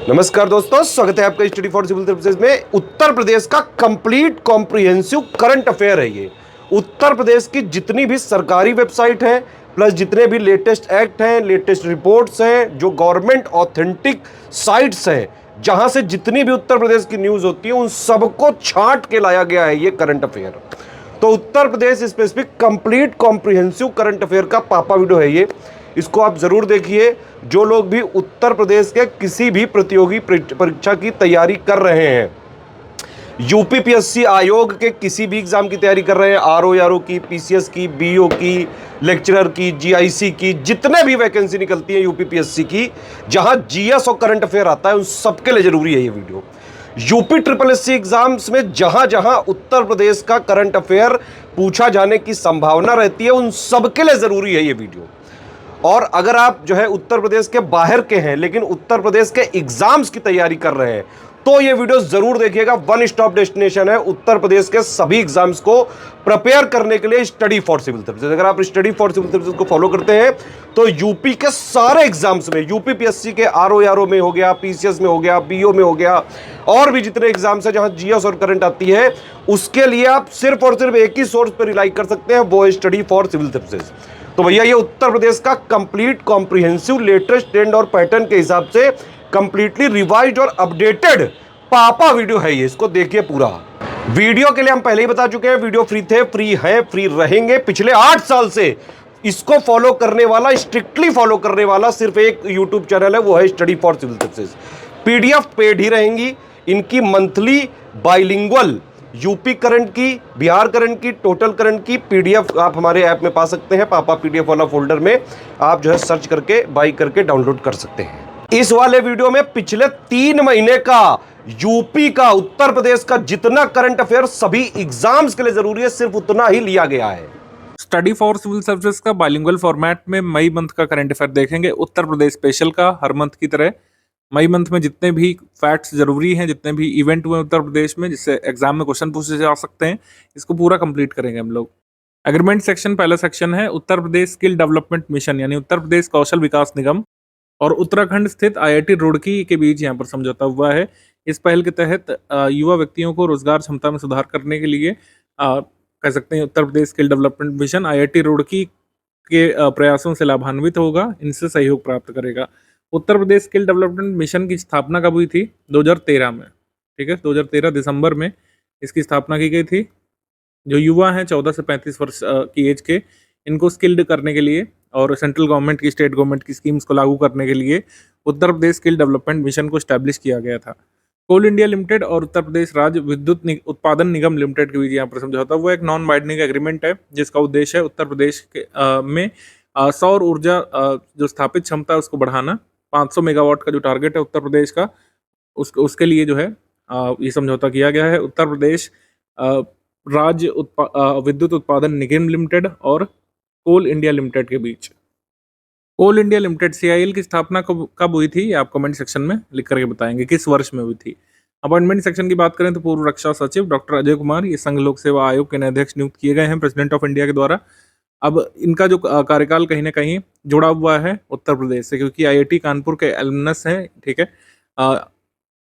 नमस्कार दोस्तों, स्वागत है आपका स्टडी फॉर सिविल सर्विसेज में। उत्तर प्रदेश का कंप्लीट कॉम्प्रिहेंसिव करंट अफेयर है ये। उत्तर प्रदेश की जितनी भी सरकारी वेबसाइट है, प्लस जितने भी लेटेस्ट एक्ट हैं, लेटेस्ट रिपोर्ट्स हैं, जो गवर्नमेंट ऑथेंटिक साइट्स हैं, जहां से जितनी भी उत्तर प्रदेश की न्यूज होती है, उन सबको छांट के लाया गया है ये करंट अफेयर। तो Uttar Pradesh specific complete comprehensive current affair का पापा वीडियो है ये। इसको आप जरूर देखिए। जो लोग भी उत्तर प्रदेश के किसी भी प्रतियोगी परीक्षा की तैयारी कर रहे हैं, यूपीपीएससी आयोग के किसी भी एग्जाम की तैयारी कर रहे हैं, आरओ की, पीसीएस की, बीओ की, लेक्चरर की, जीआईसी की, जितने भी वैकेंसी निकलती है यूपीपीएससी की, जहां जीएस और करंट अफेयर आता है, उन सबके लिए जरूरी है ये video. UP triple SC exams में जहां जहां उत्तर प्रदेश का करंट अफेयर पूछा जाने की संभावना रहती है, उन सबके लिए जरूरी है ये वीडियो। और अगर आप जो है उत्तर प्रदेश के बाहर के हैं, लेकिन उत्तर प्रदेश के एग्जाम्स की तैयारी कर रहे हैं, तो ये वीडियो जरूर देखिएगा। वन स्टॉप डेस्टिनेशन है उत्तर प्रदेश के सभी एग्जाम्स को प्रिपेयर करने के लिए, स्टडी फॉर सिविल सर्विसेज। अगर आप स्टडी फॉर सिविल सर्विसेज को फॉलो करते हैं तो यूपी के सारे एग्जाम्स में, यूपीपीएससी के आरओ में हो गया, पीसीएस में हो गया, बीओ में हो गया, और भी जितने एग्जाम्स हैं जहां जीएस और करंट आती है, उसके लिए आप सिर्फ और सिर्फ एक ही सोर्स पर रिलाई कर सकते हैं, वो है स्टडी फॉर सिविल सर्विसेज। तो भैया ये उत्तर प्रदेश का कंप्लीट कॉम्प्रिहेंसिव लेटेस्ट ट्रेंड और पैटर्न के हिसाब से कंप्लीटली रिवाइज्ड और अपडेटेड पापा वीडियो है ये। इसको देखिए पूरा। वीडियो के लिए हम पहले ही बता चुके हैं, वीडियो फ्री थे, फ्री है, फ्री रहेंगे। पिछले 8 साल से इसको फॉलो करने वाला, स्ट्रिक्टली फॉलो करने वाला सिर्फ एक यूट्यूब चैनल है, वो है study for civil services. PDF paid ही रहेंगी इनकी। मंथली बाइलिंगुअल यूपी करंट की, बिहार करंट की, टोटल करंट की पीडीएफ आप हमारे ऐप में पा सकते हैं। पापा पीडीएफ वाला फोल्डर में आप जो है सर्च करके, बाई करके डाउनलोड कर सकते हैं। इस वाले वीडियो में पिछले 3 महीने का यूपी का, उत्तर प्रदेश का जितना करंट अफेयर सभी एग्जाम्स के लिए जरूरी है, सिर्फ उतना ही लिया गया है। स्टडी फॉर सिविल सर्विसेज का बाइलिंगुअल फॉर्मेट में मई मंथ का करंट अफेयर देखेंगे, उत्तर प्रदेश स्पेशल का हर मंथ की तरह। मई मंथ में जितने भी फैक्ट्स जरूरी हैं, जितने भी इवेंट हुए उत्तर प्रदेश में, जिससे एग्जाम में क्वेश्चन पूछे जा सकते हैं, इसको पूरा कंप्लीट करेंगे हम लोग। एग्रीमेंट सेक्शन पहला सेक्शन है उत्तर प्रदेश स्किल डेवलपमेंट मिशन, यानी उत्तर प्रदेश कौशल विकास निगम और उत्तराखंड स्थित आईआईटी रुड़की के बीच यहाँ पर समझौता हुआ है। इस पहल के तहत युवा व्यक्तियों को रोजगार क्षमता में सुधार करने के लिए कह सकते हैं Uttar Pradesh skill development mission IIT Roorkee के प्रयासों से लाभान्वित होगा, इनसे सहयोग प्राप्त करेगा। Uttar Pradesh skill development mission की स्थापना कब हुई थी? 2013 में। ठीक है, 2013 दिसंबर में इसकी स्थापना की गई थी। जो युवा हैं 14 से 35 वर्ष की एज के, इनको स्किल्ड करने के लिए और सेंट्रल गवर्नमेंट की, स्टेट गवर्नमेंट की स्कीम्स को लागू करने के लिए उत्तर प्रदेश स्किल डेवलपमेंट मिशन को स्टैब्लिश किया गया था। कोल इंडिया लिमिटेड और उत्तर प्रदेश राज्य विद्युत उत्पादन निगम लिमिटेड के बीच यहाँ पर समझौता हुआ। एक नॉन बाइंडिंग एग्रीमेंट है, जिसका उद्देश्य है उत्तर प्रदेश के में सौर ऊर्जा जो स्थापित क्षमता है उसको बढ़ाना। 500 मेगावाट का जो टारगेट है उत्तर प्रदेश का, उसके लिए जो है ये समझौता किया गया है उत्तर प्रदेश राज्य विद्युत उत्पादन निगम लिमिटेड और कोल इंडिया लिमिटेड के बीच। कोल इंडिया लिमिटेड सीआईएल की स्थापना कब हुई थी? आप कमेंट सेक्शन में लिख करके बताएंगे किस वर्ष में हुई थी। अपॉइंटमेंट सेक्शन की बात करें तो पूर्व रक्षा सचिव डॉक्टर अजय कुमार ये संघ लोक सेवा आयोग के नए अध्यक्ष नियुक्त किए गए हैं प्रेसिडेंट ऑफ इंडिया के द्वारा। अब इनका जो कार्यकाल कहीं ना कहीं जुड़ा हुआ है उत्तर प्रदेश से, क्योंकि आईआईटी कानपुर के एलुमनस हैं। ठीक है,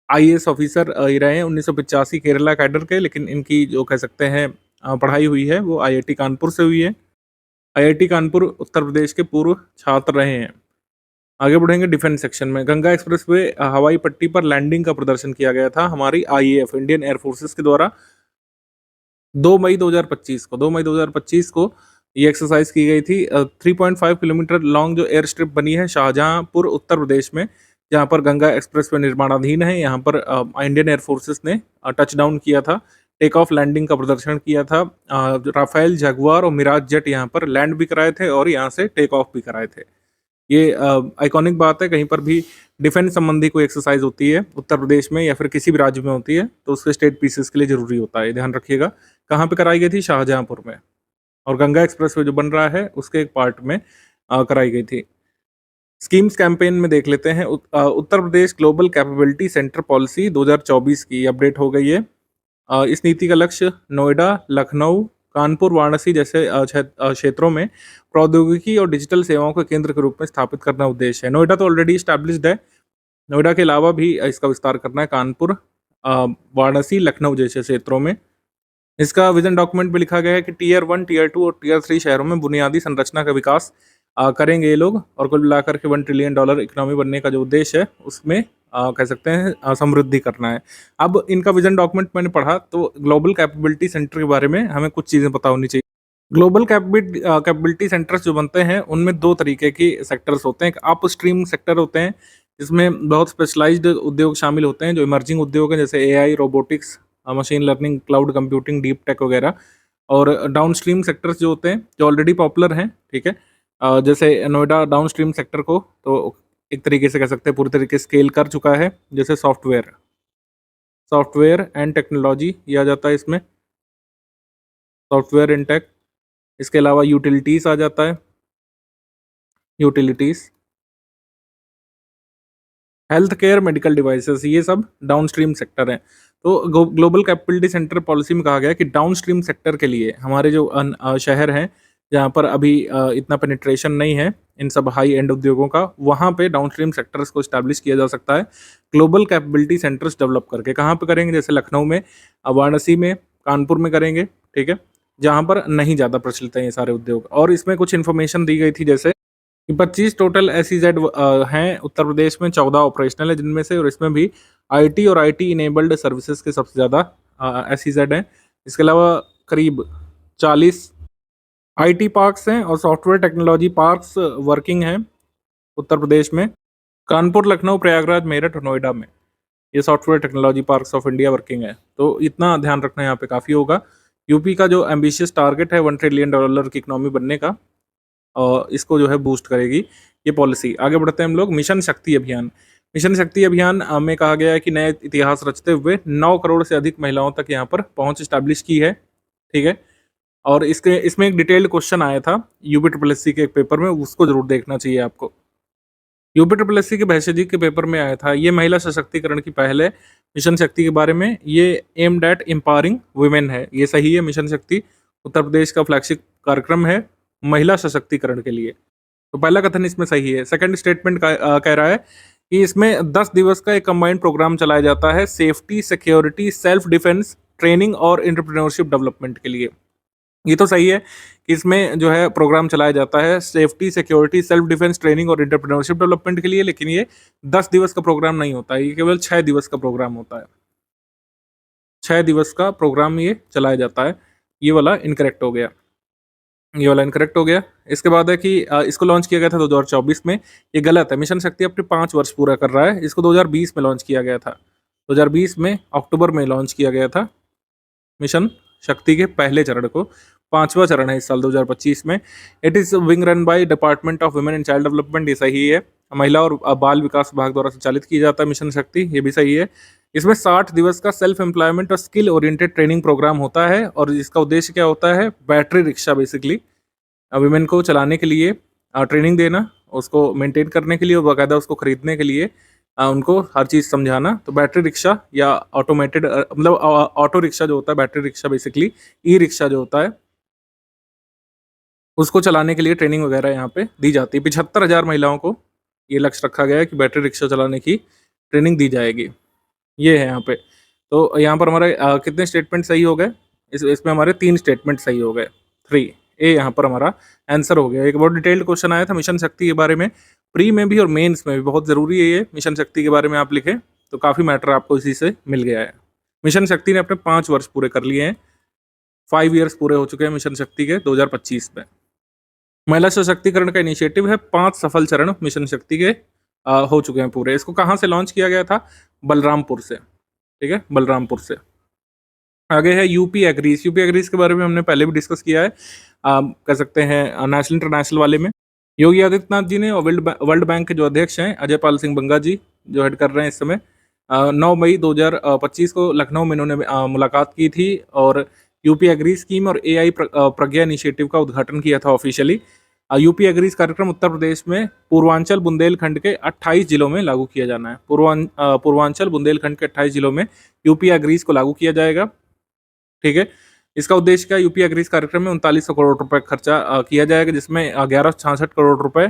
आईएएस ऑफिसर रहे हैं 1985 केरला कैडर के, लेकिन इनकी जो कह सकते हैं पढ़ाई हुई है वो आईआईटी कानपुर से हुई है। आईआईटी कानपुर उत्तर प्रदेश के पूर्व छात्र रहे हैं। आगे बढ़ेंगे डिफेंस सेक्शन में। गंगा एक्सप्रेसवे हवाई पट्टी पर लैंडिंग का प्रदर्शन किया गया था हमारी आईएएफ, इंडियन एयर फोर्सेस के द्वारा 2 मई 2025 को ये एक्सरसाइज की गई थी। 3.5 किलोमीटर लॉन्ग जो एयर स्ट्रिप बनी है शाहजहांपुर उत्तर प्रदेश में, जहाँ पर गंगा एक्सप्रेसवे निर्माणाधीन है, यहाँ पर इंडियन एयर फोर्सेस ने टच डाउन किया था, टेक ऑफ लैंडिंग का प्रदर्शन किया था। राफेल, जगुआर और मिराज जेट यहाँ पर लैंड भी कराए थे और यहाँ से टेक ऑफ भी कराए थे। ये आइकॉनिक बात है, कहीं पर भी डिफेंस संबंधी कोई एक्सरसाइज होती है उत्तर प्रदेश में या फिर किसी भी राज्य में होती है तो उसके स्टेट पीसेस के लिए जरूरी होता है, ध्यान रखिएगा। कहाँ पे कराई गई थी? शाहजहांपुर में। और गंगा एक्सप्रेसवे जो बन रहा है उसके एक पार्ट में कराई गई थी। स्कीम्स कैंपेन में देख लेते हैं। उत्तर प्रदेश ग्लोबल कैपेबिलिटी सेंटर पॉलिसी 2024 की अपडेट हो गई है। इस नीति का लक्ष्य नोएडा, लखनऊ, कानपुर, वाराणसी जैसे क्षेत्रों में प्रौद्योगिकी और डिजिटल सेवाओं के केंद्र के रूप में स्थापित करना उद्देश्य है। नोएडा तो ऑलरेडी स्टैब्लिश्ड है, नोएडा के अलावा भी इसका विस्तार करना है कानपुर, वाराणसी, लखनऊ जैसे क्षेत्रों में। इसका विज़न डॉक्यूमेंट में लिखा गया है कि टियर 1, टियर 2 और टियर 3 शहरों में बुनियादी संरचना का विकास करेंगे ये लोग, और कुल मिलाकर के $1 ट्रिलियन इकोनॉमी बनने का जो उद्देश्य है उसमें कह सकते हैं समृद्धि करना है। अब इनका विज़न डॉक्यूमेंट मैंने पढ़ा तो ग्लोबल कैपेबिलिटी सेंटर के बारे में हमें कुछ चीज़ें पता होनी चाहिए। ग्लोबल कैपेबिलिटी सेंटर्स जो बनते हैं उनमें 2 तरीके की सेक्टर्स होते हैं। एक अपस्ट्रीम सेक्टर होते हैं, जिसमें बहुत स्पेशलाइज्ड उद्योग शामिल होते हैं जो इमर्जिंग उद्योग हैं, जैसे AI, robotics, machine learning, cloud computing, deep tech वगैरह। और डाउनस्ट्रीम सेक्टर्स जो होते हैं जो ऑलरेडी पॉपुलर हैं, ठीक है। जैसे नोएडा डाउनस्ट्रीम सेक्टर को तो एक तरीके से कह सकते हैं पूरी तरीके से स्केल कर चुका है। जैसे सॉफ्टवेयर एंड टेक्नोलॉजी ये आ जाता है इसमें, सॉफ्टवेयर एंड टेक। इसके अलावा यूटिलिटीज़ आ जाता है, utilities, health care, medical devices, ये सब डाउनस्ट्रीम सेक्टर हैं। तो ग्लोबल कैपेबिलिटी सेंटर पॉलिसी में कहा गया है कि डाउनस्ट्रीम सेक्टर के लिए हमारे जो शहर हैं जहाँ पर अभी इतना पेनिट्रेशन नहीं है इन सब हाई एंड उद्योगों का, वहाँ पे डाउनस्ट्रीम सेक्टर्स को इस्टेब्लिश किया जा सकता है ग्लोबल कैपेबिलिटी सेंटर्स डेवलप करके। कहाँ पे करेंगे? जैसे लखनऊ में, वाराणसी में, कानपुर में करेंगे, ठीक है, जहाँ पर नहीं ज़्यादा प्रचलित हैं ये सारे उद्योग। और इसमें कुछ इन्फॉर्मेशन दी गई थी, जैसे कि 25 टोटल एसईजेड हैं उत्तर प्रदेश में, 14 ऑपरेशनल है जिनमें से, और इसमें भी आईटी और आईटी इनेबल्ड सर्विसेज के सबसे ज़्यादा एसईजेड हैं। इसके अलावा करीब 40 आईटी पार्क्स हैं और सॉफ्टवेयर टेक्नोलॉजी पार्क्स वर्किंग हैं उत्तर प्रदेश में। कानपुर, लखनऊ, प्रयागराज, मेरठ और नोएडा में ये software technology parks of India working है। तो इतना ध्यान रखना यहाँ पे काफ़ी होगा। यूपी का जो एम्बिशियस टारगेट है $1 ट्रिलियन की इकोनॉमी बनने का, और इसको जो है बूस्ट करेगी ये पॉलिसी। आगे बढ़ते हैं हम लोग। मिशन शक्ति अभियान। मिशन शक्ति अभियान में कहा गया है कि नए इतिहास रचते हुए 9 करोड़ से अधिक महिलाओं तक यहाँ पर पहुँच इस्टेब्लिश की है, ठीक है। और इसमें एक डिटेल्ड क्वेश्चन आया था यूपी ट्रिपल एस सी के एक पेपर में, उसको जरूर देखना चाहिए आपको। यूपी ट्रिपल एस सी के भैषज जी के पेपर में आया था, ये महिला सशक्तिकरण की पहल है मिशन शक्ति के बारे में। ये एम्ड एट एम्पावरिंग वुमेन है, ये सही है। मिशन शक्ति उत्तर प्रदेश का फ्लैगशिप कार्यक्रम है महिला सशक्तिकरण के लिए, तो पहला कथन इसमें सही है। सेकंड स्टेटमेंट कह रहा है कि इसमें 10 दिवस का एक कंबाइंड प्रोग्राम चलाया जाता है safety, security, self defence, training और एंटरप्रेन्योरशिप डेवलपमेंट के लिए। ये तो सही है कि इसमें जो है प्रोग्राम चलाया जाता है safety, security, self defence, training और एंटरप्रेन्योरशिप डेवलपमेंट के लिए, लेकिन ये 10 दिवस का प्रोग्राम नहीं होता है, ये केवल 6 दिवस का प्रोग्राम होता है। 6 दिवस का प्रोग्राम ये चलाया जाता है। ये वाला इनकरेक्ट हो गया, ये वाला इनकरेक्ट हो गया। इसके बाद है कि इसको लॉन्च किया गया था 2024 में, ये गलत है। मिशन शक्ति अपने 5 वर्ष पूरा कर रहा है, इसको 2020 में लॉन्च किया गया था। 2020 में अक्टूबर में लॉन्च किया गया था मिशन शक्ति के पहले चरण को। 5वां चरण है इस साल 2025 में। It is wing run by department of women and child development, ये सही है। महिला और बाल विकास विभाग द्वारा संचालित किया जाता है मिशन शक्ति, ये भी सही है। इसमें 60 दिवस का सेल्फ एम्प्लॉयमेंट और स्किल ओरिएंटेड ट्रेनिंग प्रोग्राम होता है, और इसका उद्देश्य क्या होता है? बैटरी रिक्शा बेसिकली वुमेन को चलाने के लिए ट्रेनिंग देना, उसको मेंटेन करने के लिए और बाकायदा उसको खरीदने के लिए उनको हर चीज़ समझाना। तो बैटरी रिक्शा या ऑटोमेटेड मतलब ऑटो रिक्शा जो होता है, battery rickshaw basically e rickshaw जो होता है, उसको चलाने के लिए ट्रेनिंग वगैरह यहाँ पे दी जाती है। 75,000 महिलाओं को ये लक्ष्य रखा गया है कि बैटरी रिक्शा चलाने की ट्रेनिंग दी जाएगी। ये है यहाँ पे। तो यहाँ पर हमारे कितने स्टेटमेंट सही हो गए? इसमें हमारे 3 स्टेटमेंट सही हो गए, 3 ए यहाँ पर हमारा आंसर हो गया। एक बहुत डिटेल्ड क्वेश्चन आया था मिशन शक्ति के बारे में, प्री में भी और मेंस में भी, बहुत ज़रूरी है ये मिशन शक्ति के बारे में आप लिखें, तो काफ़ी मैटर आपको इसी से मिल गया है। मिशन शक्ति ने अपने 5 वर्ष पूरे कर लिए हैं, 5 ईयर्स पूरे हो चुके हैं मिशन शक्ति के 2025 में। महिला सशक्तिकरण का इनिशिएटिव है, 5 सफल चरण मिशन शक्ति के हो चुके हैं पूरे। इसको कहाँ से लॉन्च किया गया था? बलरामपुर से, ठीक है, बलरामपुर से। आगे है यूपी एग्रीज। यूपी एग्रीज के बारे में हमने पहले भी डिस्कस किया है, कह सकते हैं नेशनल इंटरनेशनल वाले में। योगी आदित्यनाथ जी ने और वर्ल्ड बैंक के जो अध्यक्ष हैं अजय पाल सिंह बंगा जी, जो हेड कर रहे हैं इस समय, 9 मई 2025 को लखनऊ में इन्होंने मुलाकात की थी और यूपी एग्री स्कीम और एआई प्रज्ञा इनिशिएटिव का उद्घाटन किया था ऑफिशियली। यूपी एग्रीज कार्यक्रम उत्तर प्रदेश में पूर्वांचल बुंदेलखंड के 28 जिलों में लागू किया जाना है। पूर्वांचल बुंदेलखंड के 28 जिलों में यूपी एग्रीज को लागू किया जाएगा, ठीक है। इसका उद्देश्य क्या? यूपी एग्रीज कार्यक्रम में 3900 करोड़ रुपए खर्चा किया जाएगा, जिसमें 1166 करोड़ रुपए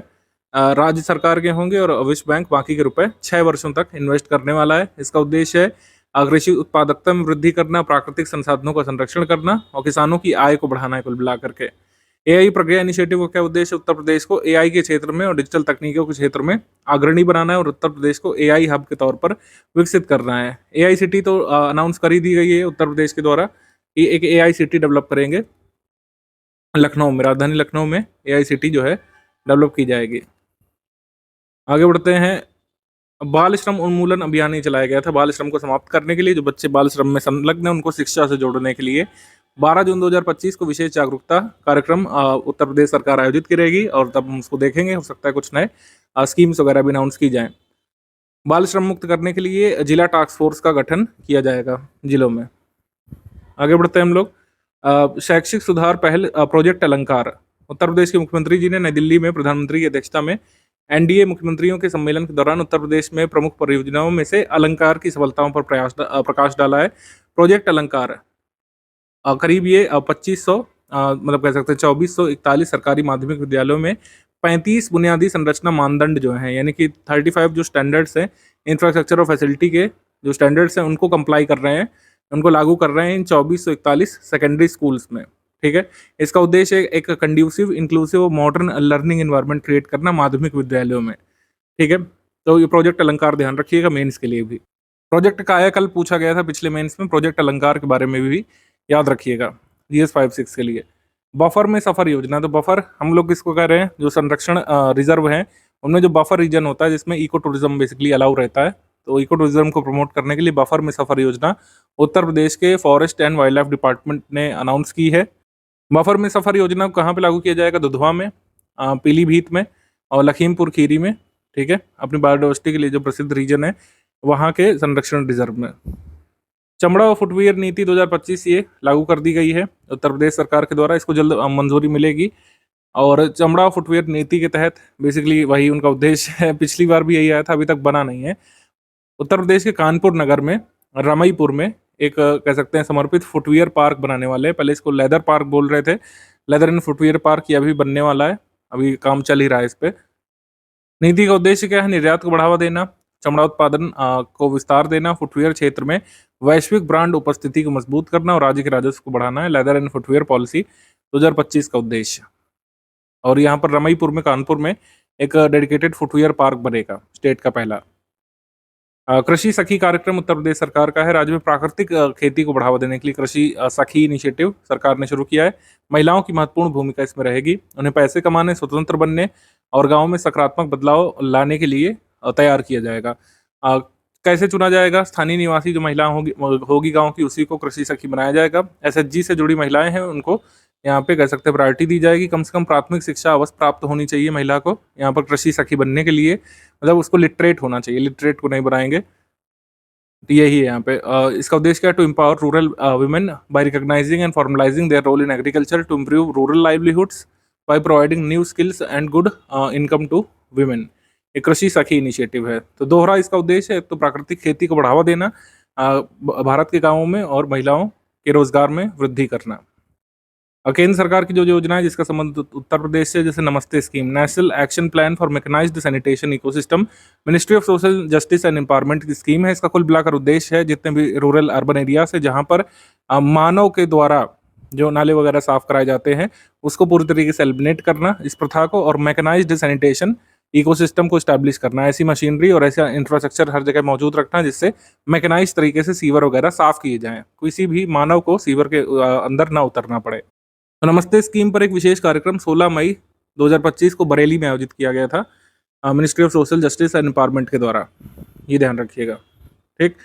राज्य सरकार के होंगे और विश्व बैंक बाकी के रुपए 6 वर्षों तक इन्वेस्ट करने वाला है। इसका उद्देश्य है कृषि उत्पादकता में वृद्धि करना, प्राकृतिक संसाधनों का संरक्षण करना और किसानों की आय को बढ़ाना है कुल मिलाकर के। एआई प्रज्ञा इनिशिएटिव का क्या उद्देश्य है? उत्तर प्रदेश को एआई के क्षेत्र में और डिजिटल तकनीकों के क्षेत्र में अग्रणी बनाना है और उत्तर प्रदेश को एआई हब के तौर पर विकसित करना है। एआई सिटी तो अनाउंस कर ही दी गई है उत्तर प्रदेश के द्वारा कि एक एआई सिटी डेवलप करेंगे लखनऊ में, राजधानी लखनऊ में एआई सिटी जो है डेवलप की जाएगी। आगे बढ़ते हैं। बाल श्रम उन्मूलन अभियान ही चलाया गया था। बाल श्रम को समाप्त करने के लिए, जो बच्चे बाल श्रम में संलग्न हैं उनको शिक्षा से जोड़ने के लिए 12 जून 2025 को विशेष जागरूकता कार्यक्रम उत्तर प्रदेश सरकार आयोजित करेगी और तब हम उसको देखेंगे। हो सकता है कुछ नए स्कीम्स वगैरह भी अनाउंस की जाएं। बाल श्रम मुक्त करने के लिए जिला टास्क फोर्स का गठन किया जाएगा जिलों में। आगे बढ़ते हैं हम लोग। शैक्षिक सुधार पहल प्रोजेक्ट अलंकार। उत्तर प्रदेश के मुख्यमंत्री जी ने नई दिल्ली में प्रधानमंत्री की अध्यक्षता में एनडीए मुख्यमंत्रियों के सम्मेलन के दौरान उत्तर प्रदेश में प्रमुख परियोजनाओं में से अलंकार की सफलताओं पर प्रकाश डाला है। प्रोजेक्ट अलंकार करीब ये 2500 मतलब कह सकते हैं 2441 सरकारी माध्यमिक विद्यालयों में 35 बुनियादी संरचना मानदंड जो हैं, यानी कि 35 जो स्टैंडर्ड्स हैं इंफ्रास्ट्रक्चर और फैसिलिटी के जो स्टैंडर्ड्स हैं उनको कंप्लाई कर रहे हैं, उनको लागू कर रहे हैं इन 2441 सेकेंडरी स्कूल्स में। ठीक है, इसका उद्देश्य एक कंड्यूसिव, इंक्लूसिव और मॉडर्न लर्निंग एनवायरनमेंट क्रिएट करना माध्यमिक विद्यालयों में। ठीक है, तो ये प्रोजेक्ट अलंकार ध्यान रखिएगा मेंस के लिए भी। प्रोजेक्ट कायाकल्प पूछा गया था पिछले मेंस में, प्रोजेक्ट अलंकार के बारे में भी याद रखिएगा GS 5-6 के लिए। बफर में सफर योजना, तो बफर हम लोग किसको कह रहे हैं? जो संरक्षण रिजर्व हैं उनमें जो बफर रीजन होता है जिसमें इको टूरिज्म बेसिकली अलाउ रहता है, तो इको टूरिज्म को प्रमोट करने के लिए बफर में सफर योजना उत्तर प्रदेश के forest and wild life department ने अनाउंस की है। बफर में सफर योजना को कहाँ पे लागू किया जाएगा? दुधवा में, पीलीभीत में और लखीमपुर खीरी में। ठीक है, अपनी बायोडाइवर्सिटी के लिए जो प्रसिद्ध रीजन है वहाँ के संरक्षण रिजर्व में। चमड़ा और फुटवियर नीति 2025 ये लागू कर दी गई है उत्तर प्रदेश सरकार के द्वारा, इसको जल्द मंजूरी मिलेगी। और चमड़ा और फुटवियर नीति के तहत बेसिकली वही उनका उद्देश्य है, पिछली बार भी यही आया था, अभी तक बना नहीं है। उत्तर प्रदेश के कानपुर नगर में रमईपुर में एक कह सकते हैं समर्पित फुटवियर पार्क बनाने वाले हैं। पहले इसको लेदर पार्क बोल रहे थे, लेदर एंड फुटवियर पार्क ये अभी बनने वाला है, अभी काम चल ही रहा है इस पे। नीति का उद्देश्य क्या है? निर्यात को बढ़ावा देना, चमड़ा उत्पादन को विस्तार देना, फुटवियर क्षेत्र में वैश्विक ब्रांड उपस्थिति को मजबूत करना और राज्य के राजस्व को बढ़ाना है लेदर एंड फुटवियर पॉलिसी 2025 का उद्देश्य। और यहाँ पर रमईपुर में, कानपुर में एक डेडिकेटेड फुटवियर पार्क बनेगा, स्टेट का पहला। कृषि सखी कार्यक्रम उत्तर प्रदेश सरकार का है। राज्य में प्राकृतिक खेती को बढ़ावा देने के लिए कृषि सखी इनिशिएटिव सरकार ने शुरू किया है। महिलाओं की महत्वपूर्ण भूमिका इसमें रहेगी, उन्हें पैसे कमाने, स्वतंत्र बनने और गाँव में सकारात्मक बदलाव लाने के लिए तैयार किया जाएगा। कैसे चुना जाएगा? स्थानीय निवासी जो महिला होगी गांव की, उसी को कृषि सखी बनाया जाएगा। एसएचजी से जुड़ी महिलाएं हैं उनको यहाँ पे कह सकते हैं प्रायोरिटी दी जाएगी। कम से कम प्राथमिक शिक्षा अवश्य प्राप्त होनी चाहिए महिला को यहाँ पर कृषि सखी बनने के लिए, मतलब उसको लिटरेट होना चाहिए, लिटरेट को नहीं बनाएंगे। तो यही है यहाँ पे। इसका उद्देश्य क्या है? To empower rural women by recognising and formalising their role in agriculture to improve rural livelihoods by providing new skills and good income to women. एक कृषि सखी इनिशिएटिव है। तो दोहरा इसका उद्देश्य है, तो प्राकृतिक खेती को बढ़ावा देना भारत के गांवों में और महिलाओं के रोजगार में वृद्धि करना। केंद्र सरकार की जो योजना है जिसका संबंध उत्तर प्रदेश से, जैसे Namaste scheme, National Action Plan for Mechanised Sanitation Ecosystem, Ministry of Social Justice and Empowerment की स्कीम है। इसका कुल मिलाकर उद्देश्य है जितने भी रूरल अर्बन एरिया है जहाँ पर मानव के द्वारा जो नाले वगैरह साफ कराए जाते हैं उसको पूरी तरीके से एलिमिनेट करना, इस प्रथा को, और मैकेनाइज्ड सैनिटेशन इकोसिस्टम को स्टैब्लिश करना, ऐसी मशीनरी और ऐसा इंफ्रास्ट्रक्चर हर जगह मौजूद रखना जिससे मैकेनाइज तरीके से सीवर वगैरह साफ किए जाएं, किसी भी मानव को सीवर के अंदर ना उतरना पड़े। तो नमस्ते स्कीम पर एक विशेष कार्यक्रम 16 मई 2025 को बरेली में आयोजित किया गया था ministry of Social Justice and empowerment के द्वारा, ये ध्यान रखिएगा। ठीक,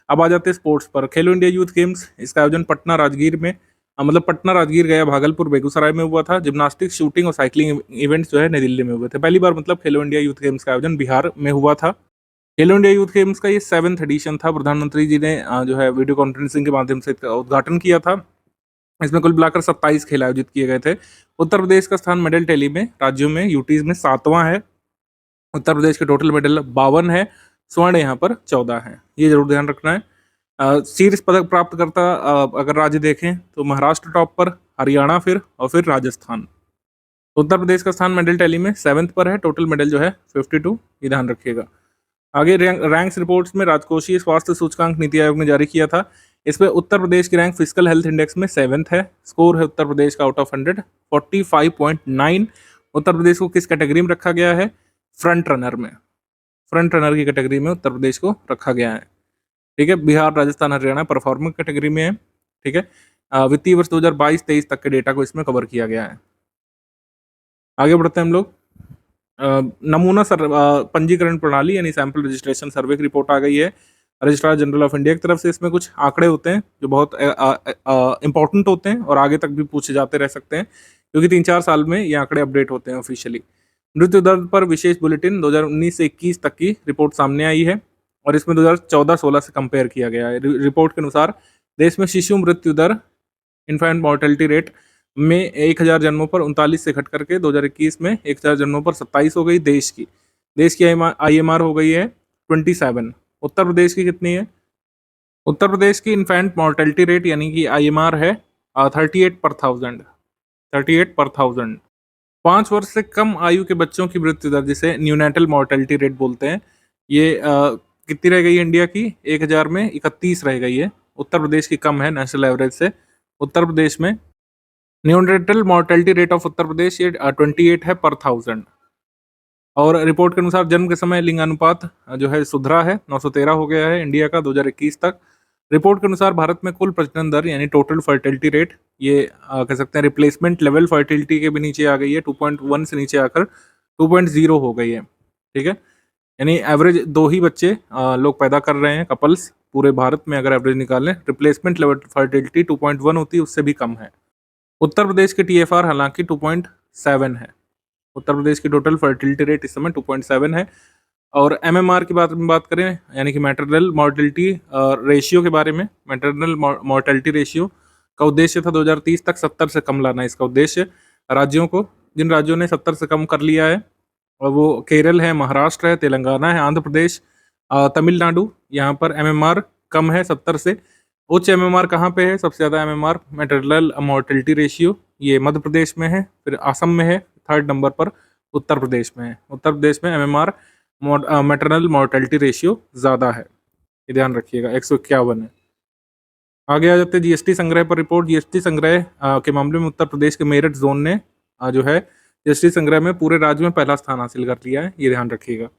अब आ जाते हैं स्पोर्ट्स पर। खेलो इंडिया यूथ गेम्स, इसका आयोजन पटना राजगीर में, मतलब पटना राजगीर गया, भागलपुर, बेगूसराय में हुआ था। जिम्नास्टिक्स, शूटिंग और साइकिलिंग इवेंट्स जो है नई दिल्ली में हुए थे। पहली बार मतलब खेलो इंडिया यूथ गेम्स का आयोजन बिहार में हुआ था। खेलो इंडिया यूथ गेम्स का ये 7th एडिशन था। प्रधानमंत्री जी ने जो है वीडियो कॉन्फ्रेंसिंग के माध्यम से उद्घाटन किया था। इसमें कुल मिलाकर 27 खेल आयोजित किए गए थे। उत्तर प्रदेश का स्थान मेडल टैली में राज्यों में यूटीज में 7वां है। उत्तर प्रदेश के टोटल मेडल 52 है, स्वर्ण यहाँ पर 14 है, ये जरूर ध्यान रखना है। शीर्ष पदक प्राप्त करता अगर राज्य देखें तो महाराष्ट्र टॉप पर, हरियाणा फिर, और फिर राजस्थान। उत्तर प्रदेश का स्थान मेडल टैली में 7th पर है, टोटल मेडल जो है 52, ये ध्यान रखिएगा। आगे रैंक्स रिपोर्ट्स में राजकोषीय स्वास्थ्य सूचकांक नीति आयोग ने जारी किया था। इसमें उत्तर प्रदेश की रैंक फिजिकल हेल्थ इंडेक्स में 7th है। स्कोर है उत्तर प्रदेश का आउट ऑफ 100 45.9। उत्तर प्रदेश को किस कैटेगरी में रखा गया है? फ्रंट रनर में, फ्रंट रनर की कैटेगरी में उत्तर प्रदेश को रखा गया है। ठीक है, बिहार, राजस्थान, हरियाणा परफॉर्मिंग कैटेगरी में है। ठीक है, वित्तीय वर्ष 2022-23 तक के डेटा को इसमें कवर किया गया है। आगे बढ़ते हैं हम लोग। नमूना पंजीकरण प्रणाली यानी सैंपल रजिस्ट्रेशन सर्वे की रिपोर्ट आ गई है रजिस्ट्रार जनरल ऑफ इंडिया की तरफ से। इसमें कुछ आंकड़े होते हैं जो बहुत इंपॉर्टेंट होते हैं और आगे तक भी पूछे जाते रह सकते हैं, क्योंकि 3-4 साल में ये आंकड़े अपडेट होते हैं ऑफिशियली। मृत्यु दर पर विशेष बुलेटिन 2019 से 21 तक की रिपोर्ट सामने आई है और इसमें 2014-16 से कंपेयर किया गया है। रिपोर्ट के अनुसार देश में शिशु मृत्यु दर, इन्फेंट मॉर्टेलिटी रेट में 1000 जन्मों पर 39 से घट करके 2021 में 1000 जन्मों पर 27 हो गई। देश की IMR हो गई है 27। उत्तर प्रदेश की कितनी है? उत्तर प्रदेश की इन्फेंट मॉर्टेलिटी रेट यानी कि IMR है 38 पर 1000। 5 वर्ष से कम आयु के बच्चों की मृत्यु दर, जिसे न्यूनेटल मॉर्टेलिटी रेट बोलते हैं, ये कितनी रह गई है इंडिया की? 1000 में 31 रह गई है। उत्तर प्रदेश की कम है नेशनल एवरेज से। उत्तर प्रदेश में neonatal mortality rate of Uttar प्रदेश ये 28 है पर 1000। और रिपोर्ट के अनुसार जन्म के समय लिंगानुपात जो है सुधरा है, 913 हो गया है इंडिया का 2021 तक। रिपोर्ट के अनुसार भारत में कुल प्रजनन दर यानी टोटल फर्टिलिटी रेट, ये कह सकते हैं रिप्लेसमेंट लेवल फर्टिलिटी के भी नीचे आ गई है, 2.1 से नीचे आकर 2.0 हो गई है। ठीक है, यानी एवरेज 2 ही बच्चे लोग पैदा कर रहे हैं कपल्स पूरे भारत में, अगर एवरेज निकालें। रिप्लेसमेंट लेवल फर्टिलिटी 2.1 होती है, उससे भी कम है। उत्तर प्रदेश की TFR हालांकि 2.7 है। उत्तर प्रदेश की टोटल फर्टिलिटी रेट इस समय 2.7 है। और MMR की बात करें यानी कि मैटरनल मॉर्टेलिटी रेशियो के बारे में, मैटरनल मॉर्टेलिटी रेशियो का उद्देश्य था 2030 तक 70 से कम लाना। इसका उद्देश्य राज्यों को, जिन राज्यों ने 70 से कम कर लिया है, और वो केरल है, महाराष्ट्र है, तेलंगाना है, आंध्र प्रदेश, तमिलनाडु, यहाँ पर MMR कम है 70 से। उच्च MMR कहाँ पे है? सबसे ज़्यादा MMR मैटरनल मॉर्टेलिटी रेशियो ये मध्य प्रदेश में है, फिर असम में है, 3rd नंबर पर उत्तर प्रदेश में है। उत्तर प्रदेश में MMR मैटरनल मॉर्टेलिटी रेशियो ज़्यादा है, ये ध्यान रखिएगा, 151 है। आगे आ जाते हैं GST संग्रह पर रिपोर्ट। GST संग्रह के मामले में उत्तर प्रदेश के मेरठ जोन ने जो है GST संग्रह में पूरे राज्य में पहला स्थान हासिल कर लिया है, ये ध्यान रखिएगा।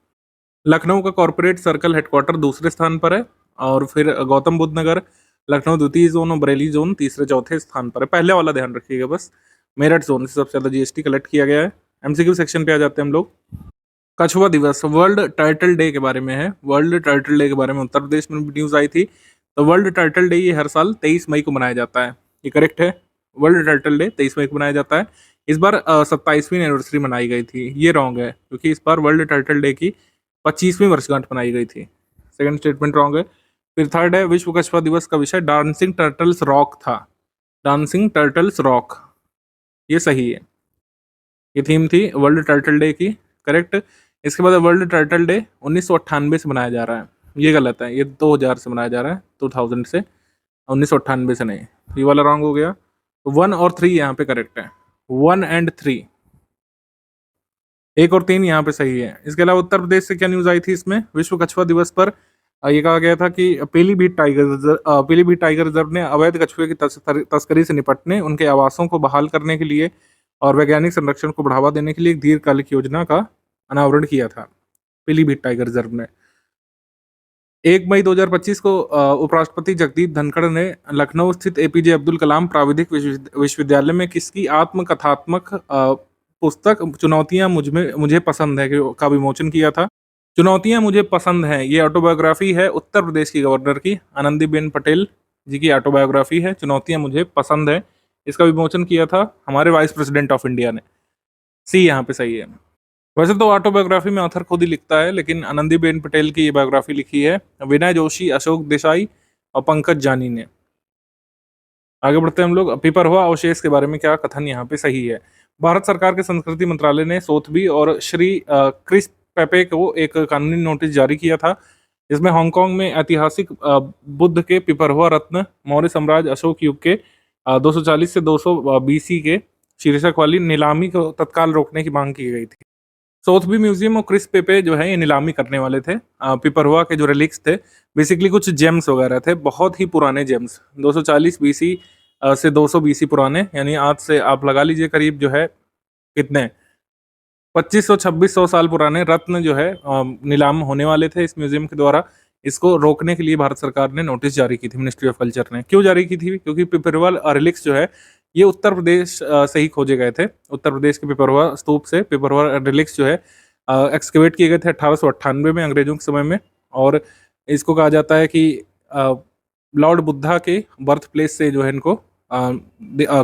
लखनऊ का कॉर्पोरेट सर्कल हेडक्वार्टर दूसरे स्थान पर है, और फिर गौतम बुद्ध नगर, लखनऊ द्वितीय जोन और बरेली जोन तीसरे चौथे स्थान पर है। पहले वाला ध्यान रखिएगा बस, मेरठ जोन से सबसे ज़्यादा GST कलेक्ट किया गया है। MCQ सेक्शन पे आ जाते हैं हम लोग। कछुआ दिवस, वर्ल्ड टर्टल डे के बारे में है। वर्ल्ड टर्टल डे के बारे में उत्तर प्रदेश में भी न्यूज़ आई थी। तो वर्ल्ड टर्टल डे ये हर साल 23 मई को मनाया जाता है, ये करेक्ट है। वर्ल्ड टर्टल डे 23 मई को मनाया जाता है। इस बार 27वीं एनिवर्सरी मनाई गई थी, ये रॉन्ग है, क्योंकि इस बार वर्ल्ड टर्टल डे की 25वीं वर्षगांठ मनाई गई थी। सेकंड स्टेटमेंट रॉन्ग है। फिर थर्ड है, विश्व कछुआ दिवस का विषय डांसिंग टर्टल्स रॉक था। डांसिंग टर्टल्स रॉक, ये सही है, ये थीम थी वर्ल्ड टर्टल डे की, करेक्ट। इसके बाद वर्ल्ड टर्टल डे 1998 से मनाया जा रहा है, ये गलत है, ये 2000 से मनाया जा रहा है, 2000 से, 1998 से नहीं, ये वाला रॉन्ग हो गया। 1 और 3 यहाँ पे करेक्ट है, 1 एंड 3, 1 और 3 यहाँ पे सही है। इसके अलावा उत्तर प्रदेश से क्या न्यूज़ आई थी इसमें? विश्व कछुआ दिवस पर ये कहा गया था कि पीलीभीत टाइगर रिजर्व ने अवैध कछुए की तस्करी से निपटने, उनके आवासों को बहाल करने के लिए और वैज्ञानिक संरक्षण को बढ़ावा देने के लिए एक दीर्घकालिक योजना का अनावरण किया था पीलीभीत टाइगर रिजर्व ने। 1 मई 2025 को उपराष्ट्रपति जगदीप धनखड़ ने लखनऊ स्थित APJ अब्दुल कलाम प्राविधिक विश्वविद्यालय में किसकी आत्मकथात्मक पुस्तक चुनौतियां मुझे पसंद है का विमोचन किया था। चुनौतियां मुझे पसंद हैं, ये ऑटोबायोग्राफी है उत्तर प्रदेश की गवर्नर की, आनंदीबेन पटेल जी की ऑटोबायोग्राफी है, चुनौतियां मुझे पसंद है। इसका विमोचन किया था हमारे वाइस प्रेसिडेंट ऑफ इंडिया ने। सी यहाँ पे सही है। वैसे तो ऑटोबायोग्राफी में ऑथर खुद ही लिखता है, लेकिन आनंदीबेन पटेल की ये बायोग्राफी लिखी है विनय जोशी, अशोक देसाई और पंकज जानी ने। आगे बढ़ते हैं हम लोग। पिपरवा अवशेष के बारे में क्या कथन यहाँ पे सही है? भारत सरकार के संस्कृति मंत्रालय ने सोथबी और श्री क्रिस पेपे को एक कानूनी नोटिस जारी किया था, जिसमें हांगकांग में ऐतिहासिक बुद्ध के पिपरवा रत्न मौर्य साम्राज्य अशोक युग के 240 से 200 BC के शीर्षक वाली नीलामी को तत्काल रोकने की मांग की गई थी। सोथबी म्यूजियम और क्रिस पेपे जो है ये नीलामी करने वाले थे। पिपरवा के जो रिलिक्स थे, बेसिकली कुछ जेम्स वगैरह थे, बहुत ही पुराने जेम्स, 240 बीसी से 200 बीसी पुराने, यानी आज से आप लगा लीजिए करीब जो है कितने 2500-2600 साल पुराने रत्न जो है नीलाम होने वाले थे इस म्यूजियम के द्वारा। इसको रोकने के लिए भारत सरकार ने नोटिस जारी की थी, मिनिस्ट्री ऑफ कल्चर ने। क्यों जारी की थी? क्योंकि पिपरवाल रिलिक्स जो है ये उत्तर प्रदेश से ही खोजे गए थे। उत्तर प्रदेश के पिपरवा स्तूप से पिपरवा रिलिक्स जो है एक्सकेवेट किए गए थे 1898 में अंग्रेजों के समय में। और इसको कहा जाता है कि लॉर्ड बुद्धा के बर्थ प्लेस से जो है इनको